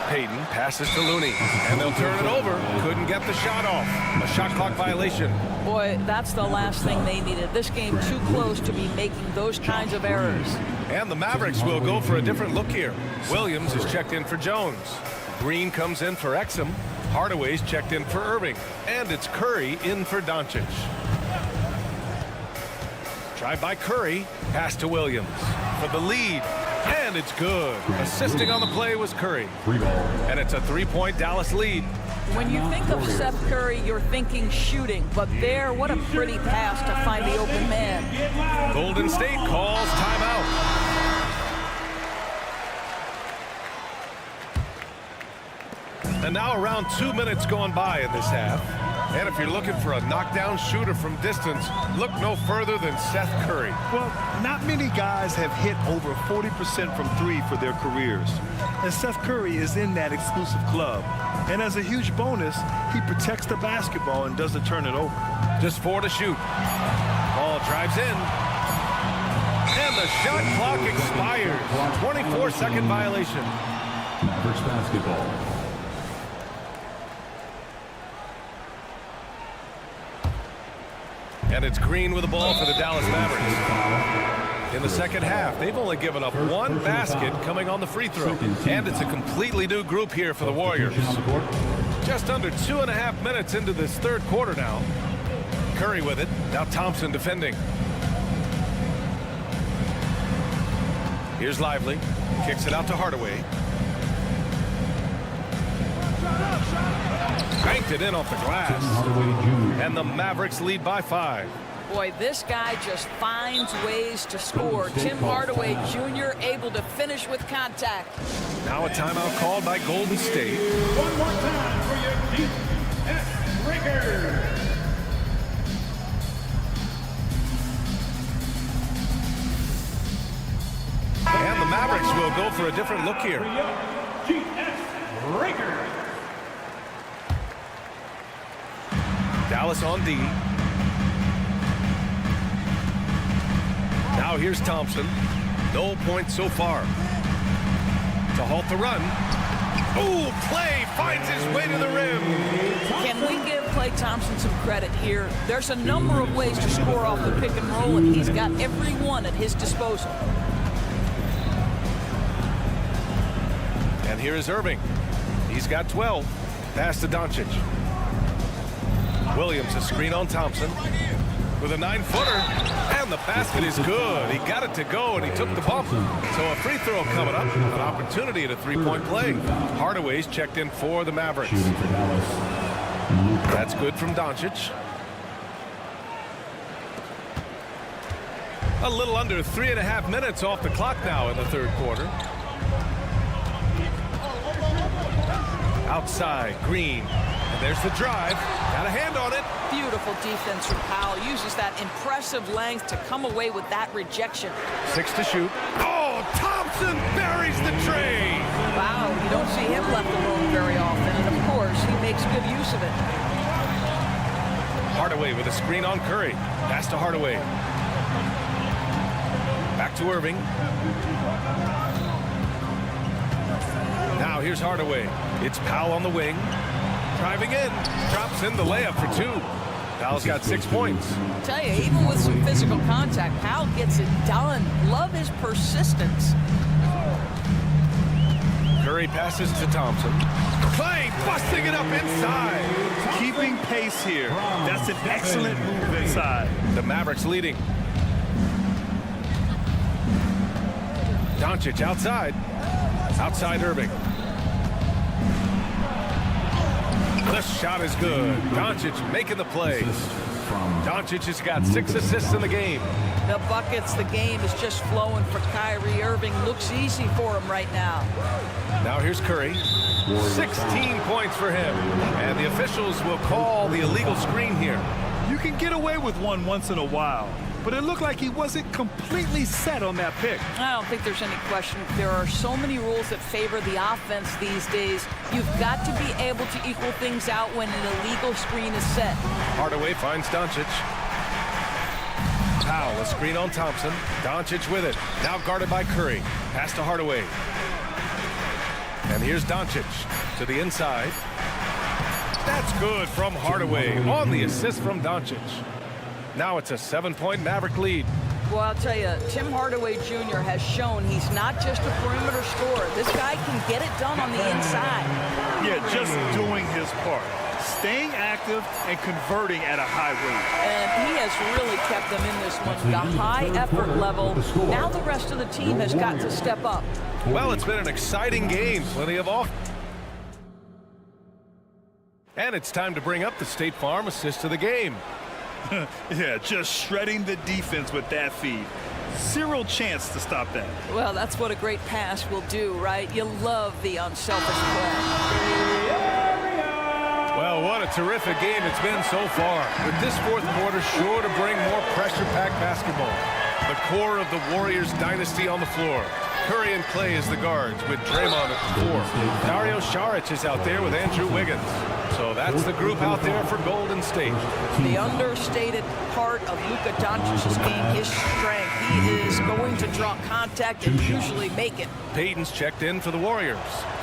Payton passes to Looney. And they'll turn it over. Couldn't get the shot off. A shot clock violation. Boy, that's the last thing they needed. This game too close to be making those kinds of errors. And the Mavericks will go for a different look here. Williams is checked in for Jones. Green comes in for Exum. Hardaway's checked in for Irving. And it's Curry in for Doncic. Tried by Curry. Pass to Williams for the lead. And it's good. Assisting on the play was Curry. And it's a 3-point Dallas lead. When you think of Seth Curry, you're thinking shooting. But there, what a pretty pass to find the open man. Golden State calls timeout. And now around 2 minutes gone by in this half. And if you're looking for a knockdown shooter from distance, look no further than Seth Curry. Well, not many guys have hit over 40% from 3 for their careers. And Seth Curry is in that exclusive club. And as a huge bonus, he protects the basketball and doesn't turn it over. Just 4 to shoot. Ball drives in. And the shot clock expires. 24-second violation. Mavericks basketball. And it's Green with the ball for the Dallas Mavericks. In the second half, they've only given up one basket coming on the free throw. And it's a completely new group here for the Warriors. Just under 2.5 minutes into this third quarter now. Curry with it. Now Thompson defending. Here's Lively. Kicks it out to Hardaway. Banked it in off the glass. And the Mavericks lead by 5. Boy, this guy just finds ways to score. Tim Hardaway Jr. able to finish with contact. Now a timeout called by Golden State. One more time for your defense breaker. And the Mavericks will go for a different look here. Dallas on D. Now here's Thompson. No points so far. To halt the run. Ooh, Klay finds his way to the rim. Can we give Klay Thompson some credit here? There's a number of ways to score off the pick and roll, and he's got every one at his disposal. And here is Irving. He's got 12. Pass to Doncic. Williams, a screen on Thompson. With a 9-footer. And the basket is good. He got it to go, and he took the bump. So a free throw coming up. An opportunity at a three-point play. Hardaway's checked in for the Mavericks. That's good from Doncic. A little under 3.5 minutes off the clock now in the third quarter. Outside, Green. And there's the drive. Got a hand on it. Beautiful defense from Powell. Uses that impressive length to come away with that rejection. 6 to shoot. Oh, Thompson buries the tray. Wow, you don't see him left alone very often. And of course, he makes good use of it. Hardaway with a screen on Curry. Pass to Hardaway. Back to Irving. Now here's Hardaway. It's Powell on the wing. Driving in. Drops in the layup for 2. Powell's got 6 points. I tell you, even with some physical contact, Powell gets it done. Love his persistence. Curry passes to Thompson. Klay busting it up inside. Keeping pace here. That's an excellent move inside. The Mavericks leading. Doncic outside. Outside Irving. The shot is good. Doncic making the play. Doncic has got 6 assists in the game. The buckets, the game is just flowing for Kyrie Irving. Looks easy for him right now. Now here's Curry. 16 points for him. And the officials will call the illegal screen here. You can get away with one once in a while, but it looked like he wasn't completely set on that pick. I don't think there's any question. There are so many rules that favor the offense these days. You've got to be able to equal things out when an illegal screen is set. Hardaway finds Doncic. Powell, a screen on Thompson. Doncic with it. Now guarded by Curry. Pass to Hardaway. And here's Doncic to the inside. That's good from Hardaway on the assist from Doncic. Now it's a 7-point Maverick lead. Well, I'll tell you, Tim Hardaway Jr. has shown he's not just a perimeter scorer. This guy can get it done on the inside. Yeah, just doing his part. Staying active and converting at a high rate. And he has really kept them in this one. The high effort level. Now the rest of the team has got to step up. Well, it's been an exciting game. Plenty of off. And it's time to bring up the State Farm assist of the game. Yeah, just shredding the defense with that feed. Zero chance to stop that. Well, that's what a great pass will do, right? You love the unselfish play. Well, what a terrific game it's been so far. With this fourth quarter sure to bring more pressure-packed basketball. The core of the Warriors dynasty on the floor. Curry and Klay as the guards with Draymond at the 4. Dario Saric is out there with Andrew Wiggins. So that's the group out there for Golden State. The understated part of Luka Doncic's game, his strength. He is going to draw contact and usually make it. Payton's checked in for the Warriors.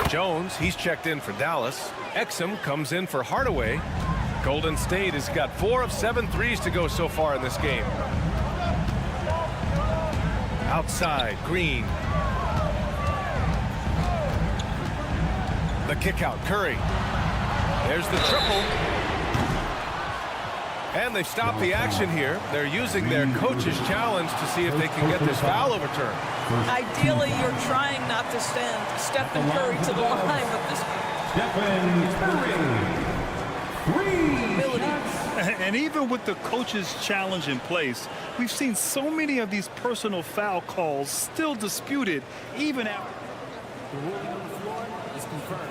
Jones, he's checked in for Dallas. Exum comes in for Hardaway. Golden State has got 4 of 7 threes to go so far in this game. Outside, Green. The kick out, Curry. There's the triple. And they've stopped the action here. They're using their coach's challenge to see if they can get this foul overturned. Ideally, you're trying not to send Stephen Curry to the line, but this And even with the coach's challenge in place, we've seen so many of these personal foul calls still disputed even after. The ruling on the floor is confirmed.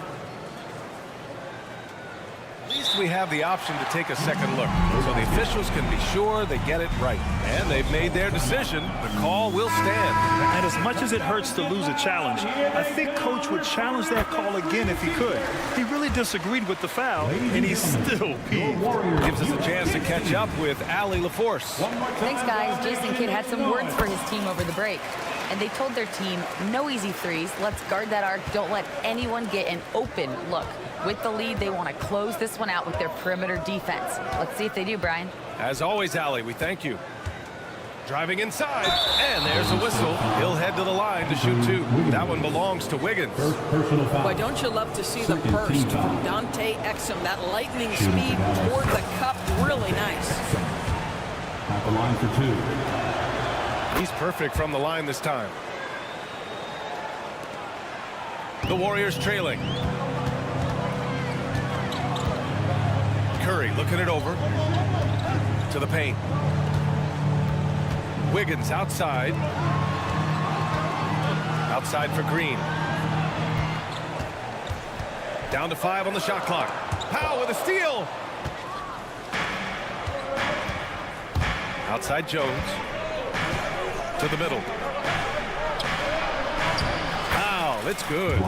At least we have the option to take a second look, so the officials can be sure they get it right. And they've made their decision. The call will stand. And as much as it hurts to lose a challenge, I think Coach would challenge that call again if he could. He really disagreed with the foul, and he's still peeved. Gives us a chance to catch up with Allie LaForce. Thanks, guys. Jason Kidd had some words for his team over the break. And they told their team, no easy threes. Let's guard that arc. Don't let anyone get an open look. With the lead, they want to close this one out with their perimeter defense. Let's see if they do, Brian. As always, Allie, we thank you. Driving inside, and there's a whistle. He'll head to the line to shoot two. That one belongs to Wiggins. Boy, don't you love to see the burst from Dante Exum, that lightning speed toward the cup, really nice. At the line for two. He's perfect from the line this time. The Warriors trailing. Curry looking it over to the paint. Wiggins outside. Outside for Green. Down to 5 on the shot clock. Powell with a steal. Outside Jones. To the middle. Powell, it's good.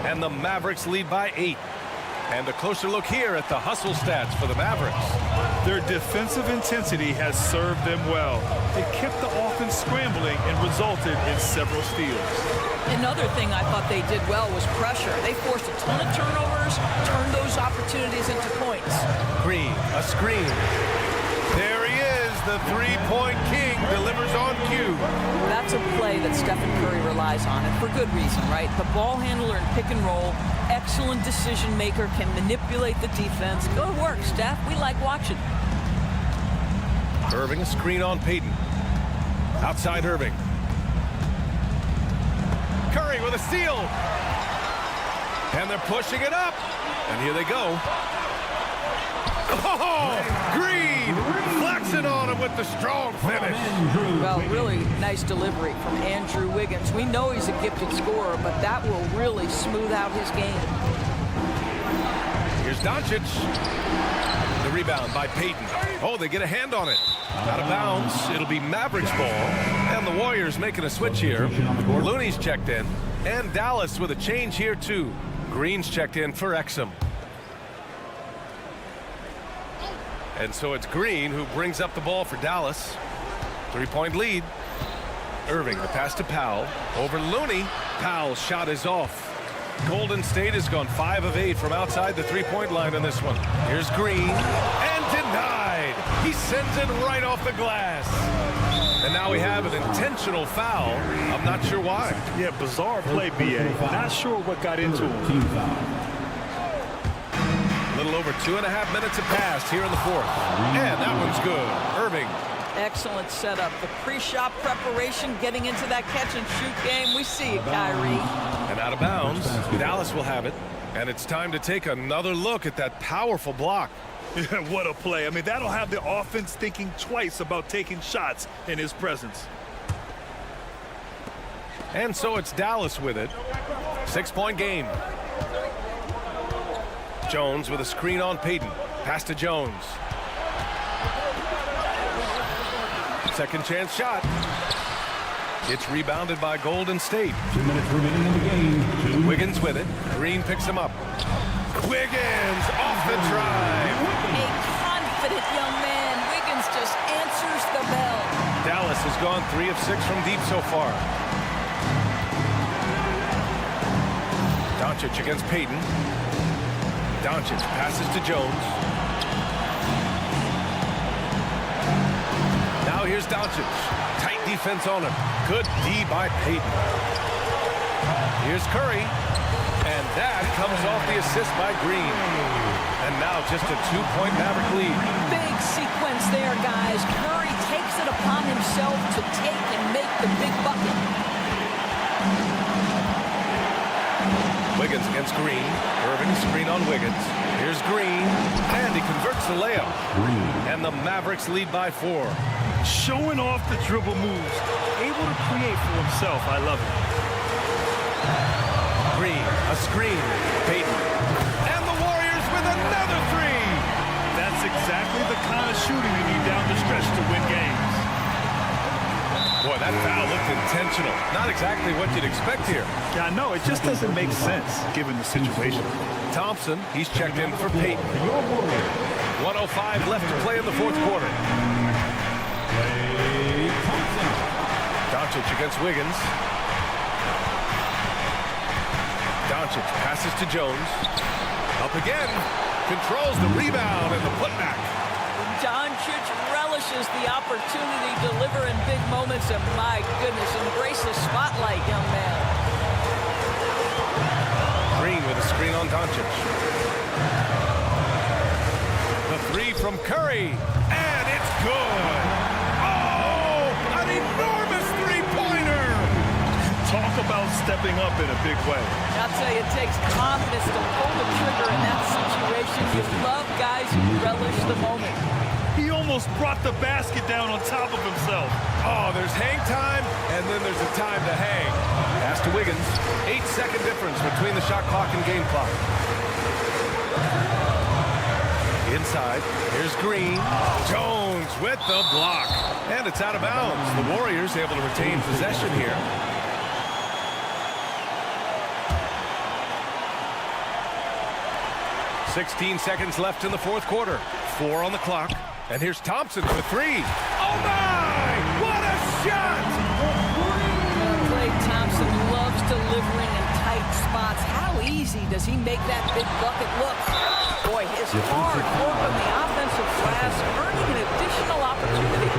And the Mavericks lead by 8. And a closer look here at the hustle stats for the Mavericks. Their defensive intensity has served them well. It kept the offense scrambling and resulted in several steals. Another thing I thought they did well was pressure. They forced a ton of turnovers, turned those opportunities into points. Green, a screen. There he is, the three-point king, delivers on cue. That's a play that Stephen Curry relies on, and for good reason, right? The ball handler in pick and roll, excellent decision maker, can manipulate the defense. Good work, Steph. We like watching. Irving, a screen on Payton. Outside Irving. Curry with a steal. And they're pushing it up. And here they go. Oh, Green flexing on him with the strong finish. Well, really nice delivery from Andrew Wiggins. We know he's a gifted scorer, but that will really smooth out his game. Here's Doncic. The rebound by Payton. Oh, they get a hand on it. Out of bounds. It'll be Mavericks ball. And the Warriors making a switch here. Looney's checked in. And Dallas with a change here, too. Green's checked in for Exum. And so it's Green who brings up the ball for Dallas. 3-point lead. Irving, the pass to Powell. Over Looney. Powell's shot is off. Golden State has gone 5 of 8 from outside the 3-point line on this one. Here's Green. And denied. He sends it right off the glass. And now we have an intentional foul. I'm not sure why. Yeah, bizarre play, B.A. Not sure what got into him. A little over 2.5 minutes have passed here in the fourth. And that one's good. Irving. Excellent setup. The pre-shot preparation, getting into that catch-and-shoot game. We see it, Kyrie. And out of bounds. Dallas will have it. And it's time to take another look at that powerful block. What a play. I mean, that'll have the offense thinking twice about taking shots in his presence. And so it's Dallas with it. 6-point game. Jones with a screen on Payton. Pass to Jones. Second chance shot. It's rebounded by Golden State. 2 minutes remaining in the game. Wiggins with it. Green picks him up. Wiggins off the drive. A confident young man. Wiggins just answers the bell. Dallas has gone 3 of 6 from deep so far. Doncic against Payton. Doncic passes to Jones. Now here's Doncic. Tight defense on him. Good D by Payton. Here's Curry. And that comes off the assist by Green. And now just a 2-point Maverick lead. Big sequence there, guys. Curry takes it upon himself to take and make the big bucket. Wiggins against Green. Irving screen on Wiggins. Here's Green. And he converts the layup. Green. And the Mavericks lead by 4. Showing off the dribble moves. Able to create for himself. I love it. Green, a screen. Payton. And the Warriors with another 3. That's exactly the kind of shooting you need down the stretch to win games. Boy, that foul looked intentional. Not exactly what you'd expect here. Yeah, I know. It just doesn't make sense given the situation. Thompson, he's checked in for Payton. 1:05 left to play in the fourth quarter. Doncic against Wiggins. Doncic passes to Jones. Up again. Controls the rebound and the putback. Doncic relishes the opportunity to deliver in big moments, and my goodness, embrace the spotlight, young man. Green with a screen on Doncic. The 3 from Curry, and it's good. Oh, an enormous three-pointer. Talk about stepping up in a big way. I'll tell you, it takes confidence to pull the trigger in that situation. You love guys who relish the moment. He almost brought the basket down on top of himself. Oh, there's hang time, and then there's a time to hang. Pass to Wiggins. 8-second difference between the shot clock and game clock. Inside, here's Green. Jones with the block. And it's out of bounds. The Warriors able to retain possession here. .16 seconds left in the fourth quarter. 4 on the clock. And here's Thompson for 3. Oh, my! What a shot! Klay Thompson loves delivering in tight spots. How easy does he make that big bucket look? Boy, his hard work on the offensive glass earning an additional opportunity.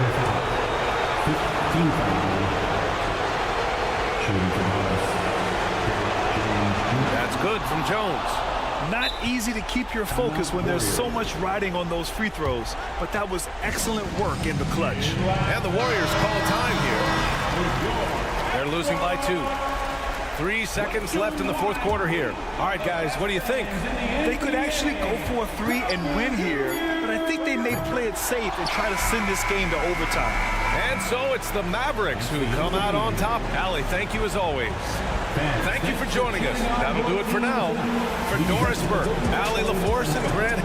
That's good from Jones. Not easy to keep your focus when there's so much riding on those free throws, but that was excellent work in the clutch. And the Warriors call time here. They're losing by 2. 3 seconds left in the fourth quarter here. All right, guys, what do you think? They could actually go for a 3 and win here, but I think they may play it safe and try to send this game to overtime. And so it's the Mavericks who come out on top. Allie, thank you as always. Thank you for joining us. That'll do it for now. For Doris Burke, Allie LaForce, and Grant